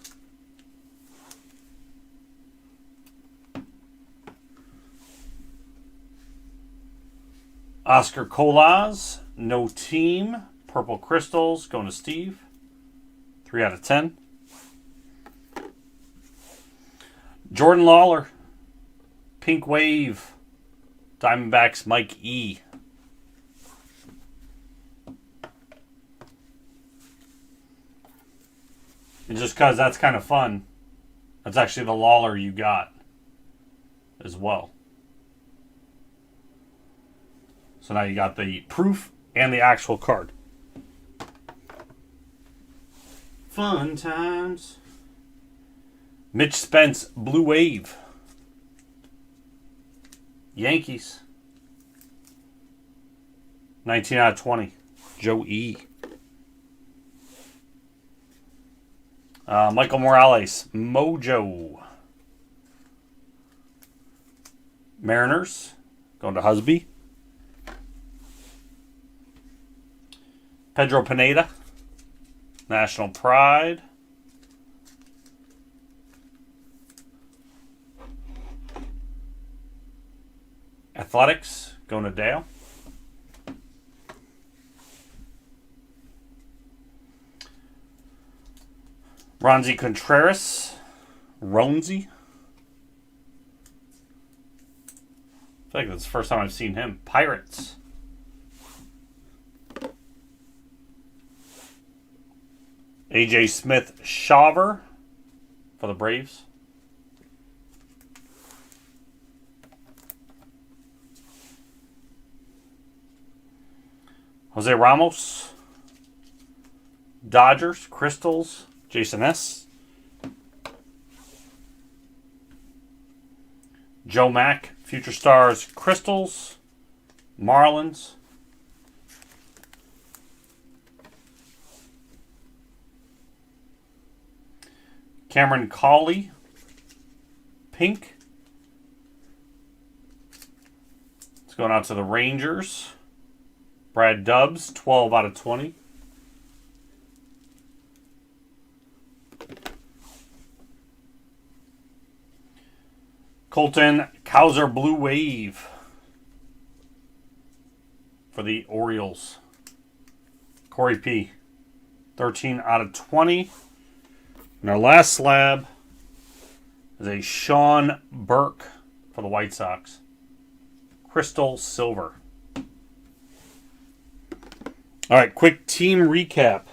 Oscar Colas, no team. Purple Crystals, going to Steve. 3 out of 10. Jordan Lawler, Pink Wave. Diamondbacks, Mike E. And just because that's kind of fun, that's actually the Lawler you got as well. So now you got the proof and the actual card. Fun times. Mitch Spence, Blue Wave. Yankees. 19 out of 20. Joe E. Michael Morales, Mojo. Mariners, going to Husby. Pedro Pineda, National Pride. Athletics, going to Dale. Ronzi Contreras, Ronzi. I feel like that's the first time I've seen him. Pirates. AJ Smith Shaver for the Braves. Jose Ramos. Dodgers, Crystals, Jason S. Joe Mack, Future Stars, Crystals, Marlins. Cameron Cawley, Pink. It's going out to the Rangers. Brad Dubs, 12 out of 20. Colton Cowser, Blue Wave for the Orioles. Corey P, 13 out of 20. And our last slab is a Sean Burke for the White Sox. Crystal Silver. All right, quick team recap.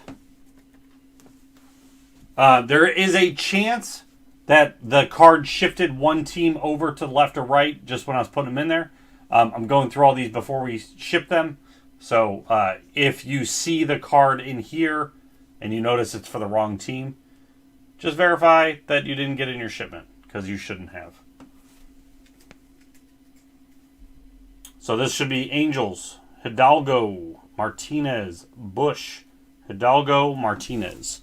There is a chance that the card shifted one team over to the left or right just when I was putting them in there. I'm going through all these before we ship them. So if you see the card in here and you notice it's for the wrong team, just verify that you didn't get it in your shipment, because you shouldn't have. So this should be Angels, Hidalgo, Martinez, Bush, Hidalgo, Martinez.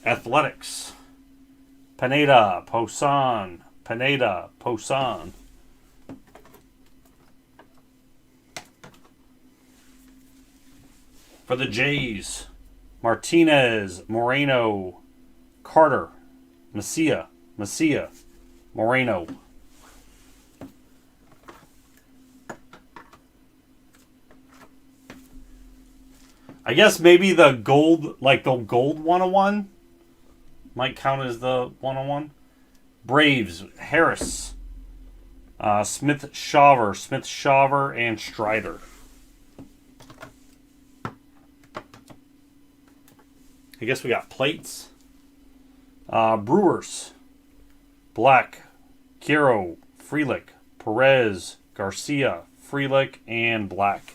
Athletics, Pineda, Poisson, Pineda, Poisson. For the Jays, Martinez, Moreno, Carter, Messia, Moreno. I guess maybe the gold, like the gold 101 might count as the 101. Braves, Harris, Smith Shaver, and Strider. I guess we got plates. Brewers, Black, Kiro, Frelick, Perez, Garcia, Frelick, and Black.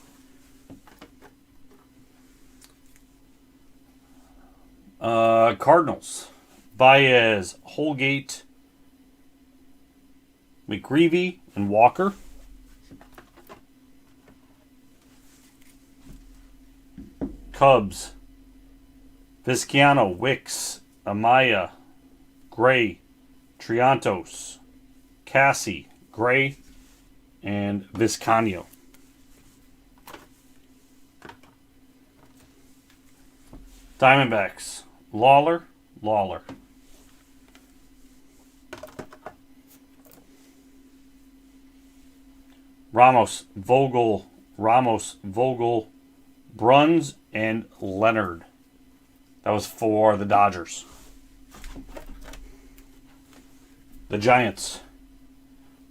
Cardinals, Baez, Holgate, McGreevy, and Walker. Cubs, Vizcaino, Wicks, Amaya, Gray, Triantos, Cassie, Gray, and Vizcaino. Diamondbacks, Lawler. Ramos, Vogel, Bruns, and Leonard. That was for the Dodgers. The Giants,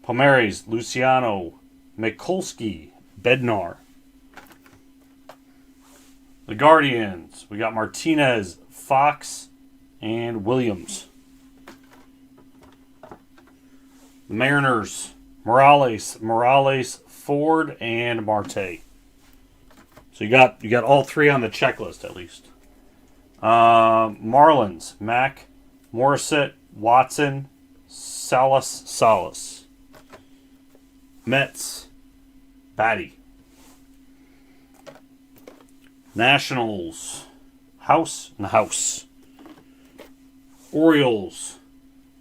Pomeres, Luciano, Mikulski, Bednar. The Guardians, we got Martinez, Fox, and Williams. The Mariners, Morales, Ford, and Marte. So you got all three on the checklist at least. Marlins, Mack, Morissette, Watson, Salas. Mets, Batty. Nationals, House. Orioles,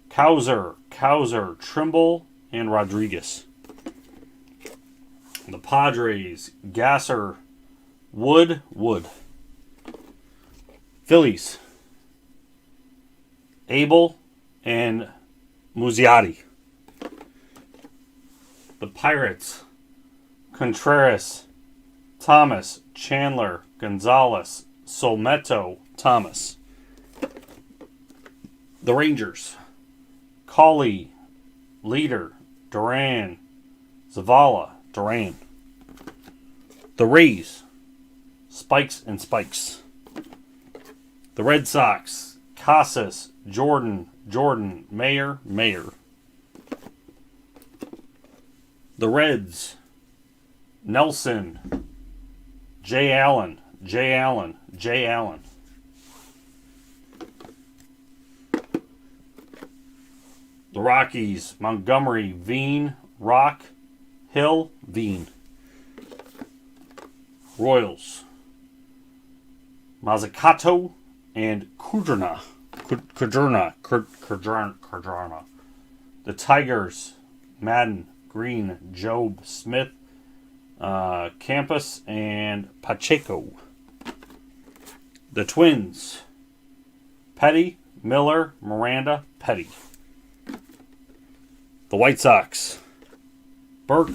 Cowser, Trimble, and Rodriguez. The Padres, Gasser, Wood. Phillies, Abel and Muzziotti. The Pirates, Contreras, Thomas, Chandler, Gonzalez, Solmeto, Thomas. The Rangers, Cawley, Leader, Duran, Zavala, Duran. The Rays, Spikes and Spikes. The Red Sox, Casas, Jordan, Mayer. The Reds, Nelson, J. Allen. The Rockies, Montgomery, Veen, Rock, Hill, Veen. Royals, Mazzucato and Kudrna. The Tigers, Madden, Green, Job, Smith, Campus, and Pacheco. The Twins, Petty, Miller, Miranda, Petty. The White Sox, Burke,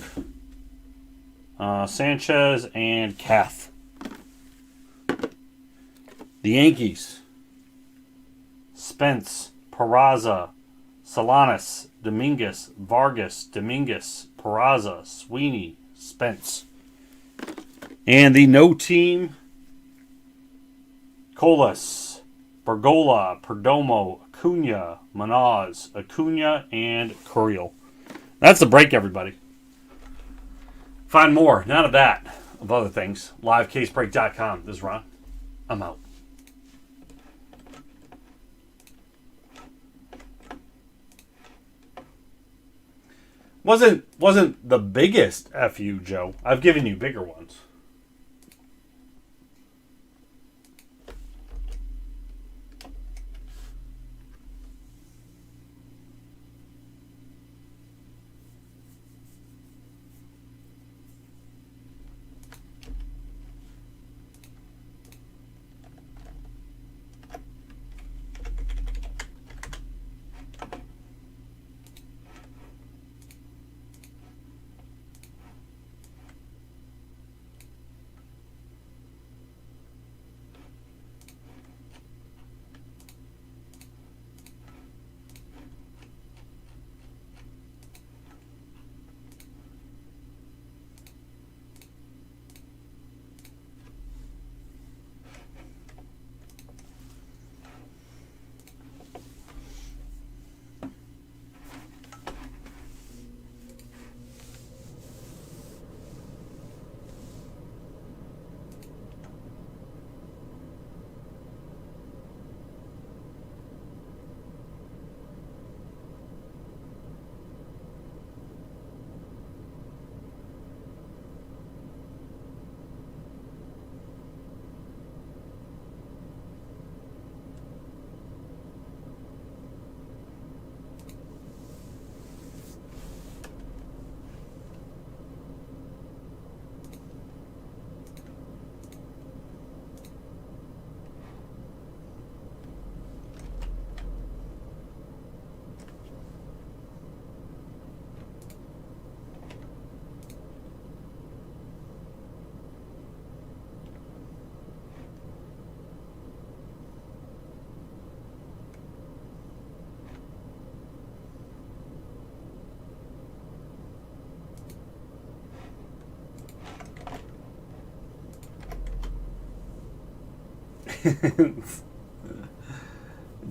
Sanchez, and Kath. The Yankees, Spence, Peraza, Solanas, Dominguez, Vargas, Peraza, Sweeney, Spence. And the no team, Colas, Bergola, Perdomo, Acuna, Acuna, and Curiel. That's the break, everybody. Find more, none of that, of other things. LiveCaseBreak.com. This is Ron. I'm out. Wasn't the biggest FU, Joe. I've given you bigger ones.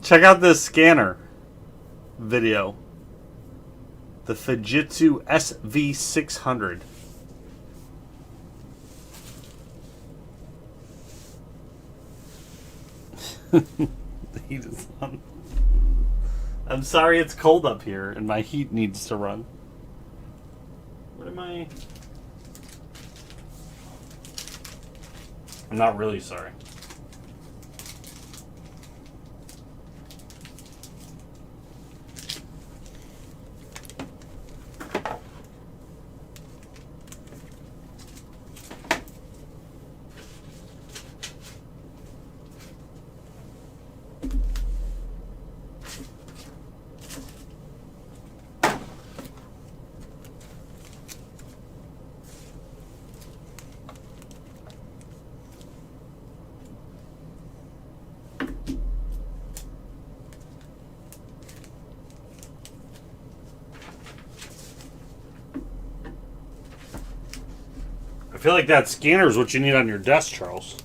Check out this scanner video. The Fujitsu SV600. The heat is on. I'm sorry it's cold up here and my heat needs to run. What am I? I'm not really sorry. I feel like that scanner is what you need on your desk, Charles.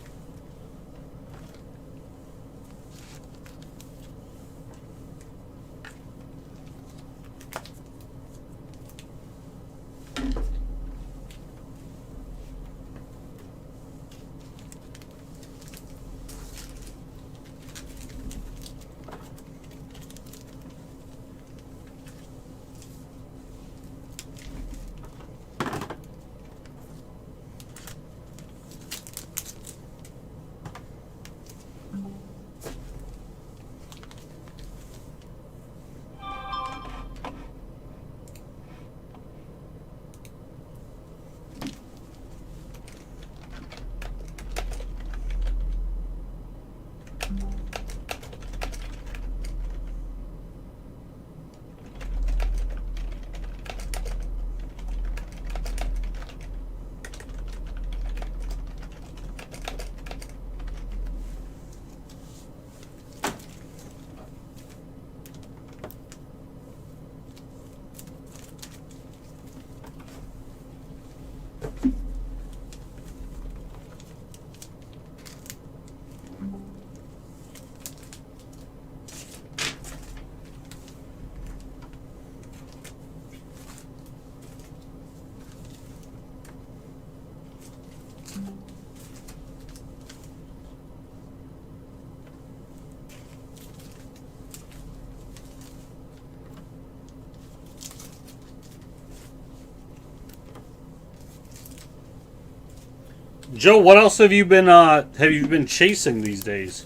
Joe, what else have you been chasing these days?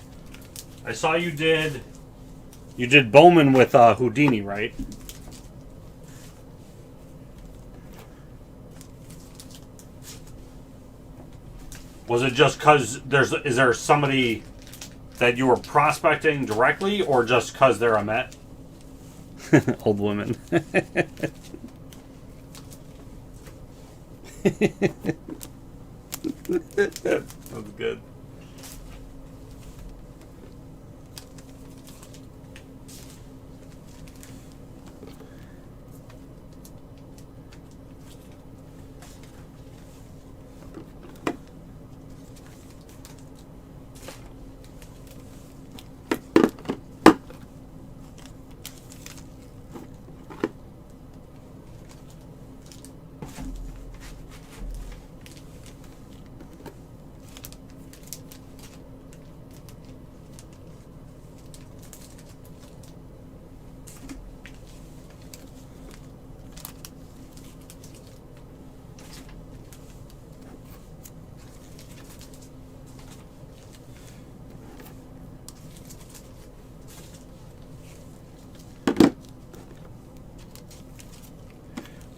I saw you did Bowman with Houdini, right? Was it just because is there somebody that you were prospecting directly, or just because they're a Met? Old women. That's good.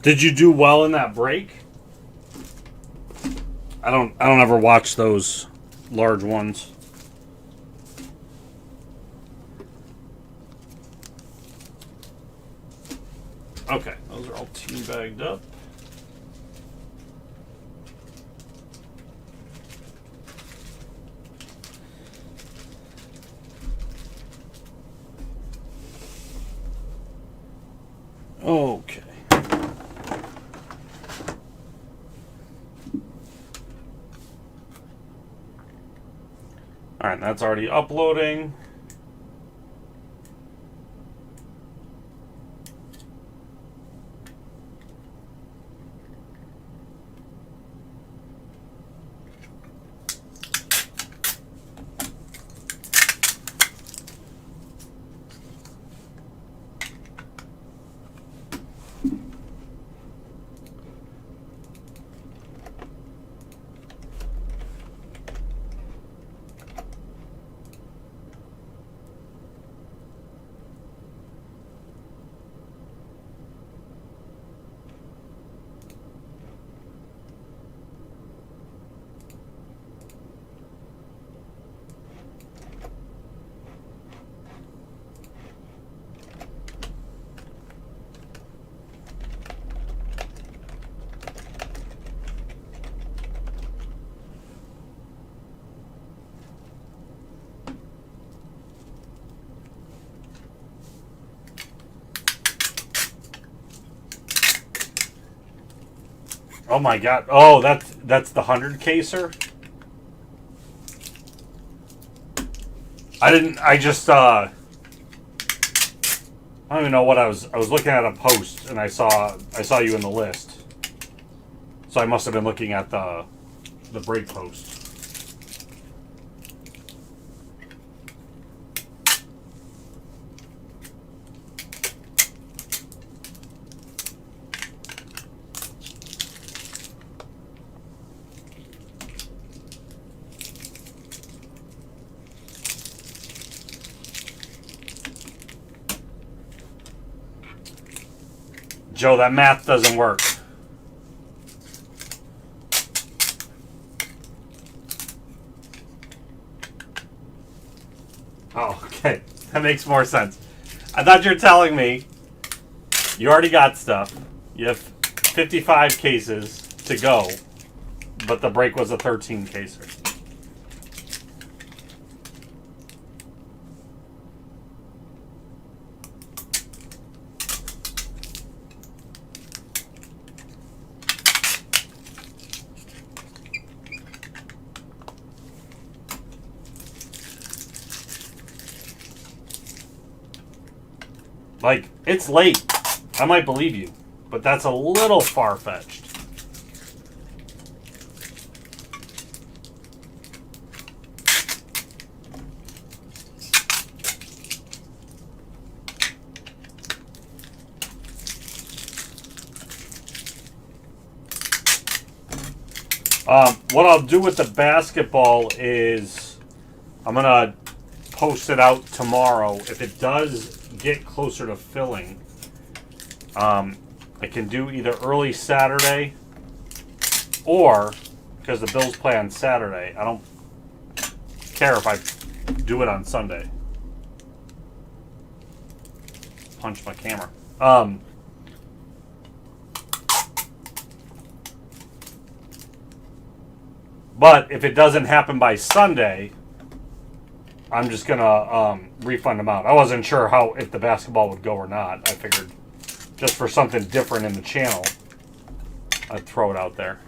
Did you do well in that break? I don't ever watch those large ones. Okay, those are all team bagged up. Okay. All right, That's already uploading. Oh my god. Oh, that's the 100 caser? I don't even know what I was looking at a post and I saw you in the list. So I must have been looking at the break post. Joe, that math doesn't work. Oh, okay. That makes more sense. I thought you were telling me you already got stuff. You have 55 cases to go, but the break was a 13 caser. Like, it's late. I might believe you, but that's a little far-fetched. What I'll do with the basketball is I'm going to post it out tomorrow. If it does get closer to filling, I can do either early Saturday or, because the Bills play on Saturday, I don't care if I do it on Sunday. Punch my camera. But if it doesn't happen by Sunday, I'm just gonna refund them out. I wasn't sure if the basketball would go or not. I figured just for something different in the channel, I'd throw it out there.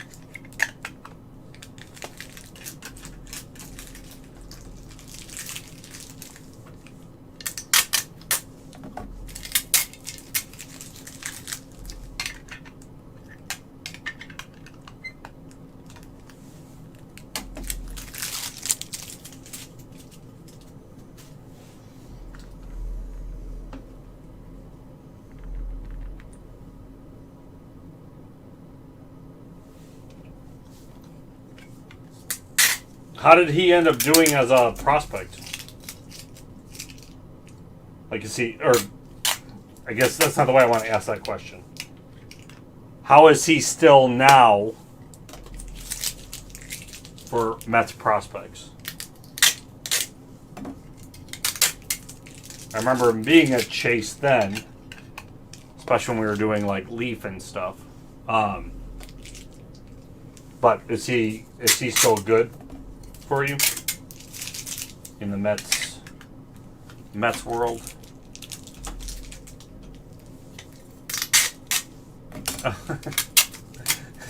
How did he end up doing as a prospect? Like, is he, or I guess that's not the way I want to ask that question. How is he still now for Mets prospects? I remember him being at Chase then, especially when we were doing like Leaf and stuff. But is he still good for you in the Mets world?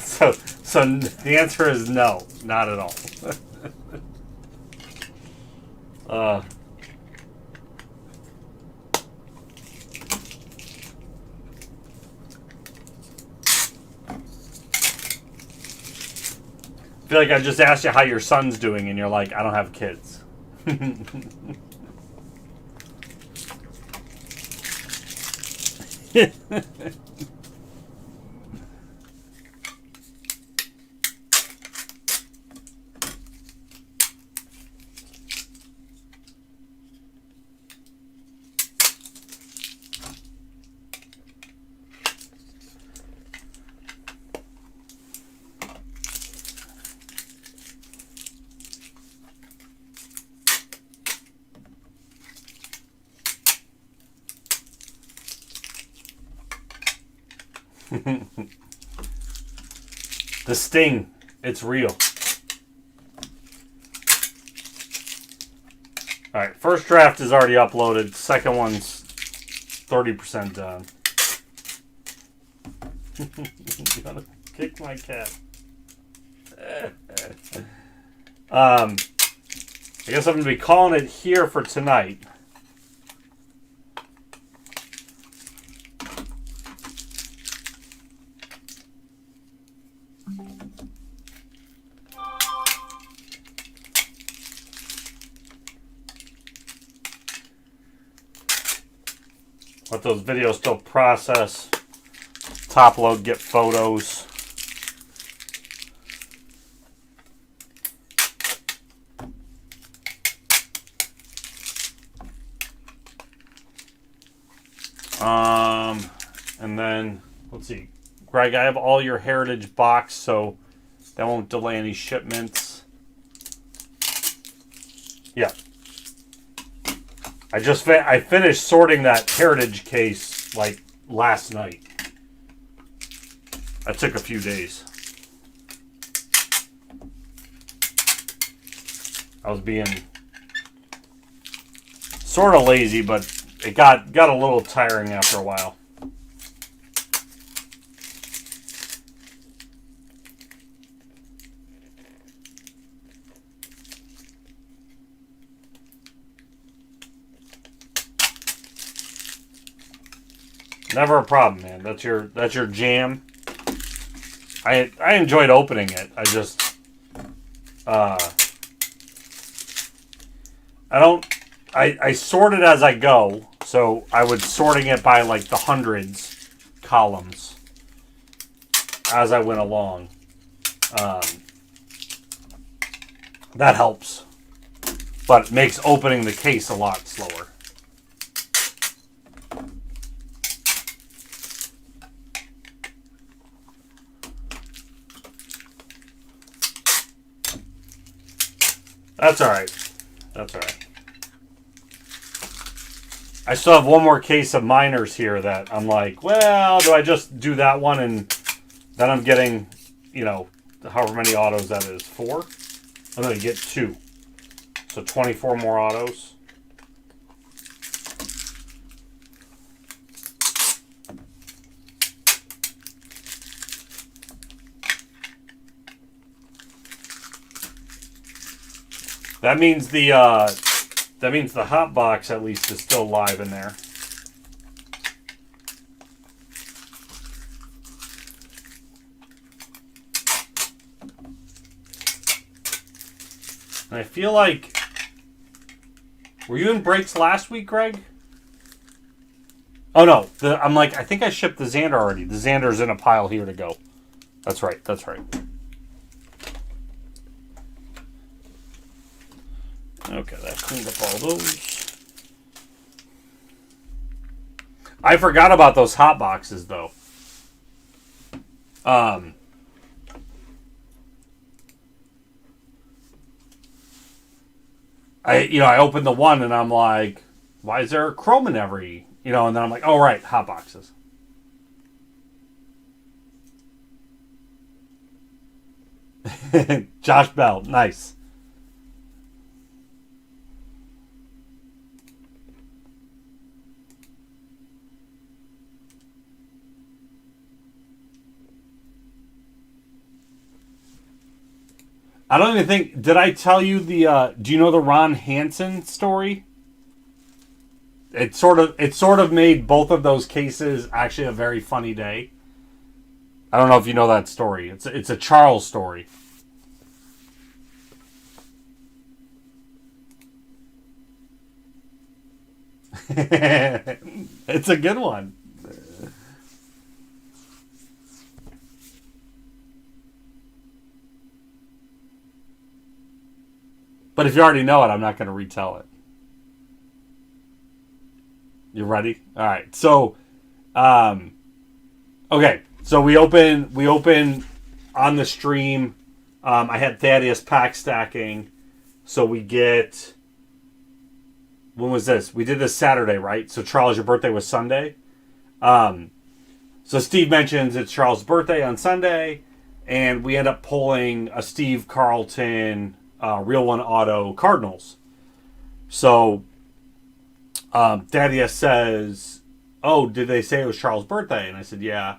So the answer is no, not at all. I feel like I just asked you how your son's doing, and you're like, I don't have kids. The sting, it's real. Alright, first draft is already uploaded. Second one's 30% done. You gotta kick my cat. I guess I'm going to be calling it here for tonight. Let those videos still process. Top load, get photos. And then, let's see. Greg, I have all your Heritage box, so that won't delay any shipments. Yeah. I finished sorting that Heritage case like last night. That took a few days. I was being sort of lazy, but it got a little tiring after a while. Never a problem, man. That's your jam. I enjoyed opening it. I just I sort it as I go. So I would sorting it by like the hundreds columns as I went along. That helps. But it makes opening the case a lot slower. That's alright. That's alright. I still have one more case of minors here that I'm like, well, do I just do that one and then I'm getting, however many autos that is. 4? I'm going to get 2. So 24 more autos. That means the hot box at least is still live in there. And I feel like, were you in breaks last week, Greg? Oh no, I think I shipped the Xander already. The Xander's in a pile here to go. That's right. Okay, that cleaned up all those. I forgot about those hot boxes though. I opened the one and I'm like, why is there a chrome in every, and then I'm like, oh right, hot boxes. Josh Bell, nice. I don't even think. Did I tell you the? Do you know the Ron Hansen story? It sort of made both of those cases actually a very funny day. I don't know if you know that story. It's a Charles story. It's a good one. But if you already know it, I'm not going to retell it. You ready? All right. So, okay. So we open on the stream. I had Thaddeus pack stacking. So we get. When was this? We did this Saturday, right? So Charles, your birthday was Sunday. So Steve mentions it's Charles' birthday on Sunday, and we end up pulling a Steve Carlton Real One Auto Cardinals. So Thaddeus says, "Oh, did they say it was Charles' birthday?" And I said, "Yeah."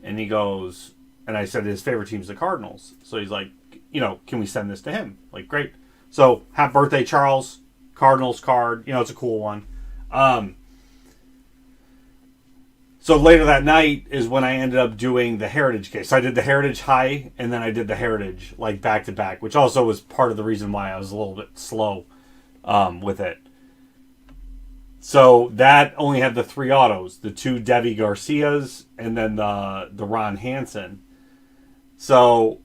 And he goes, and I said his favorite team's the Cardinals. So he's like, can we send this to him? Like, great. So happy birthday, Charles. Cardinals card. It's a cool one. So later that night is when I ended up doing the Heritage case. So I did the Heritage High, and then I did the Heritage, like, back-to-back, which also was part of the reason why I was a little bit slow with it. So that only had the 3 autos, the 2 Devi Garcias, and then the Ron Hansen. So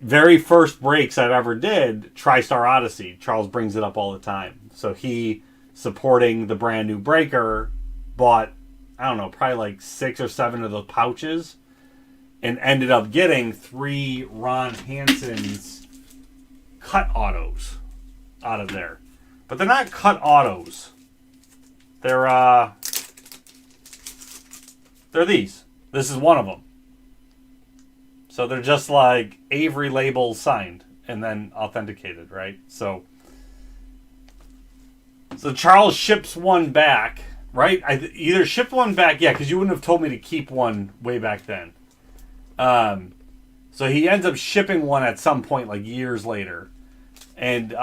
very first breaks I've ever did, TriStar Odyssey. Charles brings it up all the time. So he, supporting the brand new breaker, bought, I don't know, probably like 6 or 7 of those pouches and ended up getting 3 Ron Hansen's cut autos out of there. But they're not cut autos. They're these. This is one of them. So they're just like Avery labels signed and then authenticated, right? So Charles ships one back, right? I either shipped one back, yeah, because you wouldn't have told me to keep one way back then. So he ends up shipping one at some point, like years later, and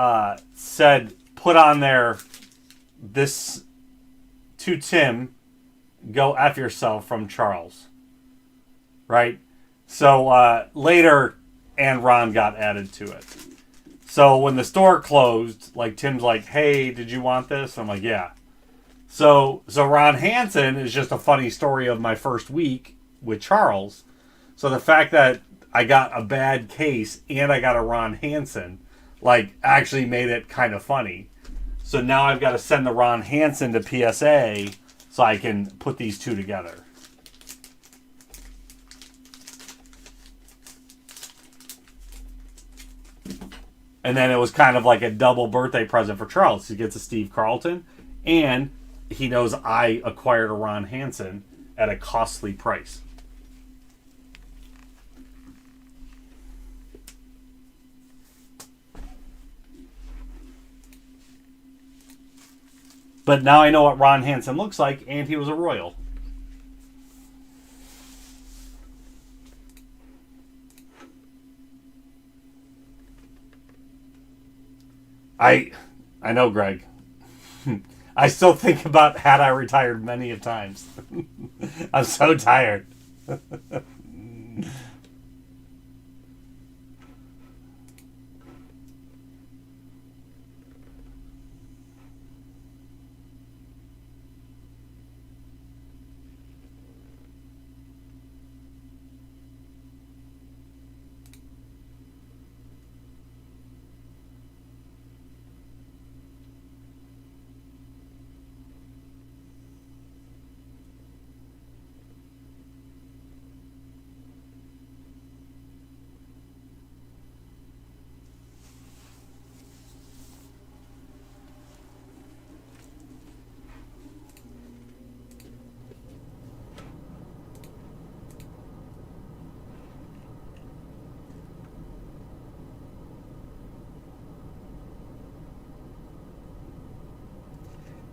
said, put on there this to Tim, go F yourself from Charles, right? So later, and Ron got added to it. So when the store closed, like Tim's like, hey, did you want this? I'm like, yeah. So Ron Hansen is just a funny story of my first week with Charles. So the fact that I got a bad case and I got a Ron Hansen, like, actually made it kind of funny. So now I've got to send the Ron Hansen to PSA so I can put these two together. And then it was kind of like a double birthday present for Charles. He gets a Steve Carlton, and he knows I acquired a Ron Hansen at a costly price. But now I know what Ron Hansen looks like, and he was a Royal. I know, Greg. I still think about had I retired many a times. I'm so tired.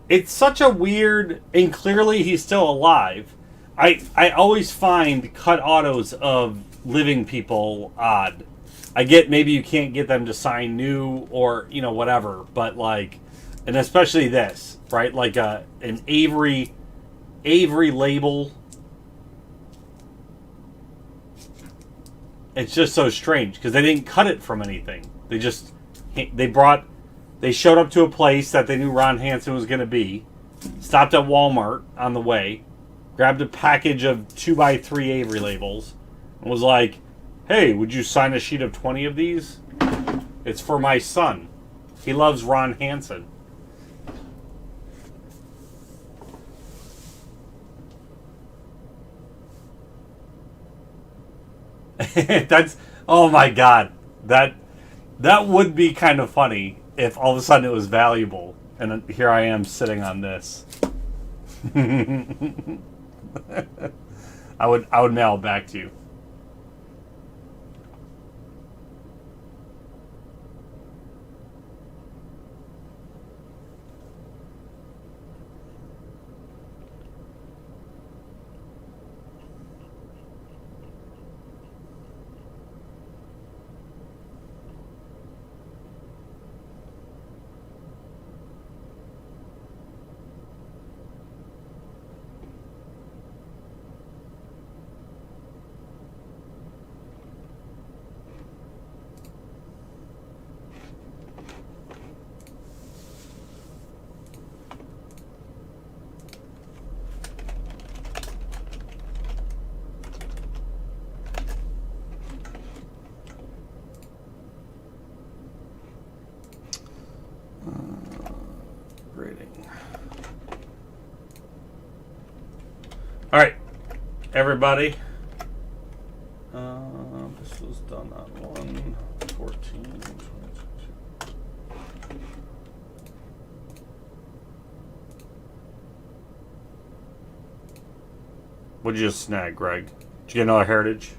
It's such a weird, and clearly he's still alive. I always find cut autos of living people odd. I get maybe you can't get them to sign new or, whatever, but like, and especially this, right? Like an Avery label. It's just so strange because they didn't cut it from anything. They showed up to a place that they knew Ron Hansen was going to be, stopped at Walmart on the way, grabbed a package of 2x3 Avery labels, and was like, hey, would you sign a sheet of 20 of these? It's for my son. He loves Ron Hansen. Oh my God. That would be kind of funny if all of a sudden it was valuable. And here I am sitting on this. I would mail it back to you. Rating. All right, everybody. This was done on 1/14/22. What'd you just snag, Greg? Did you get another Heritage?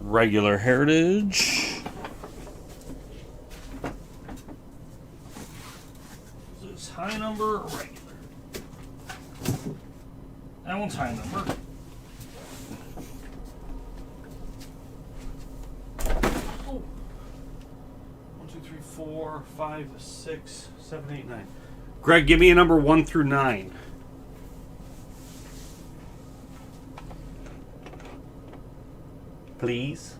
Regular Heritage. Is this high number or regular? That one's high number. Oh. 1, 2, 3, 4, 5, 6, 7, 8, 9. Greg, give me a number 1 through 9. Please.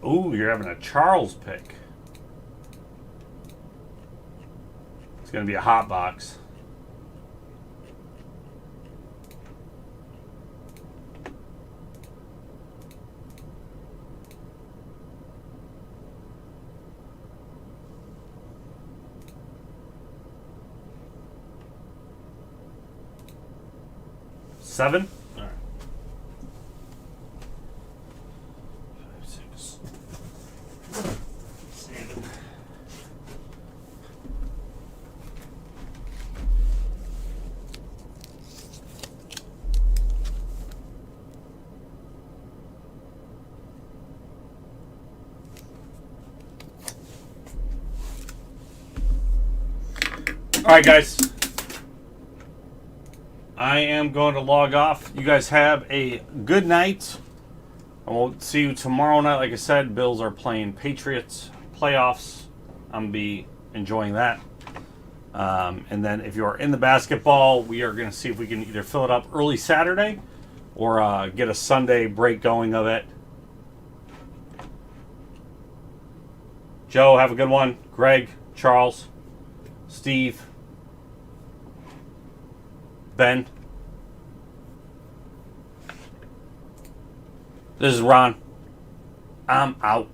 Ooh, you're having a Charles pick. It's going to be a hot box. Seven? All right. 5, 6. 7. All right, guys. I am going to log off. You guys have a good night. And we'll see you tomorrow night. Like I said, Bills are playing Patriots playoffs. I'm going to be enjoying that. And then if you're in the basketball, we are going to see if we can either fill it up early Saturday or get a Sunday break going of it. Joe, have a good one. Greg, Charles, Steve, Ben. This is Ron. I'm out.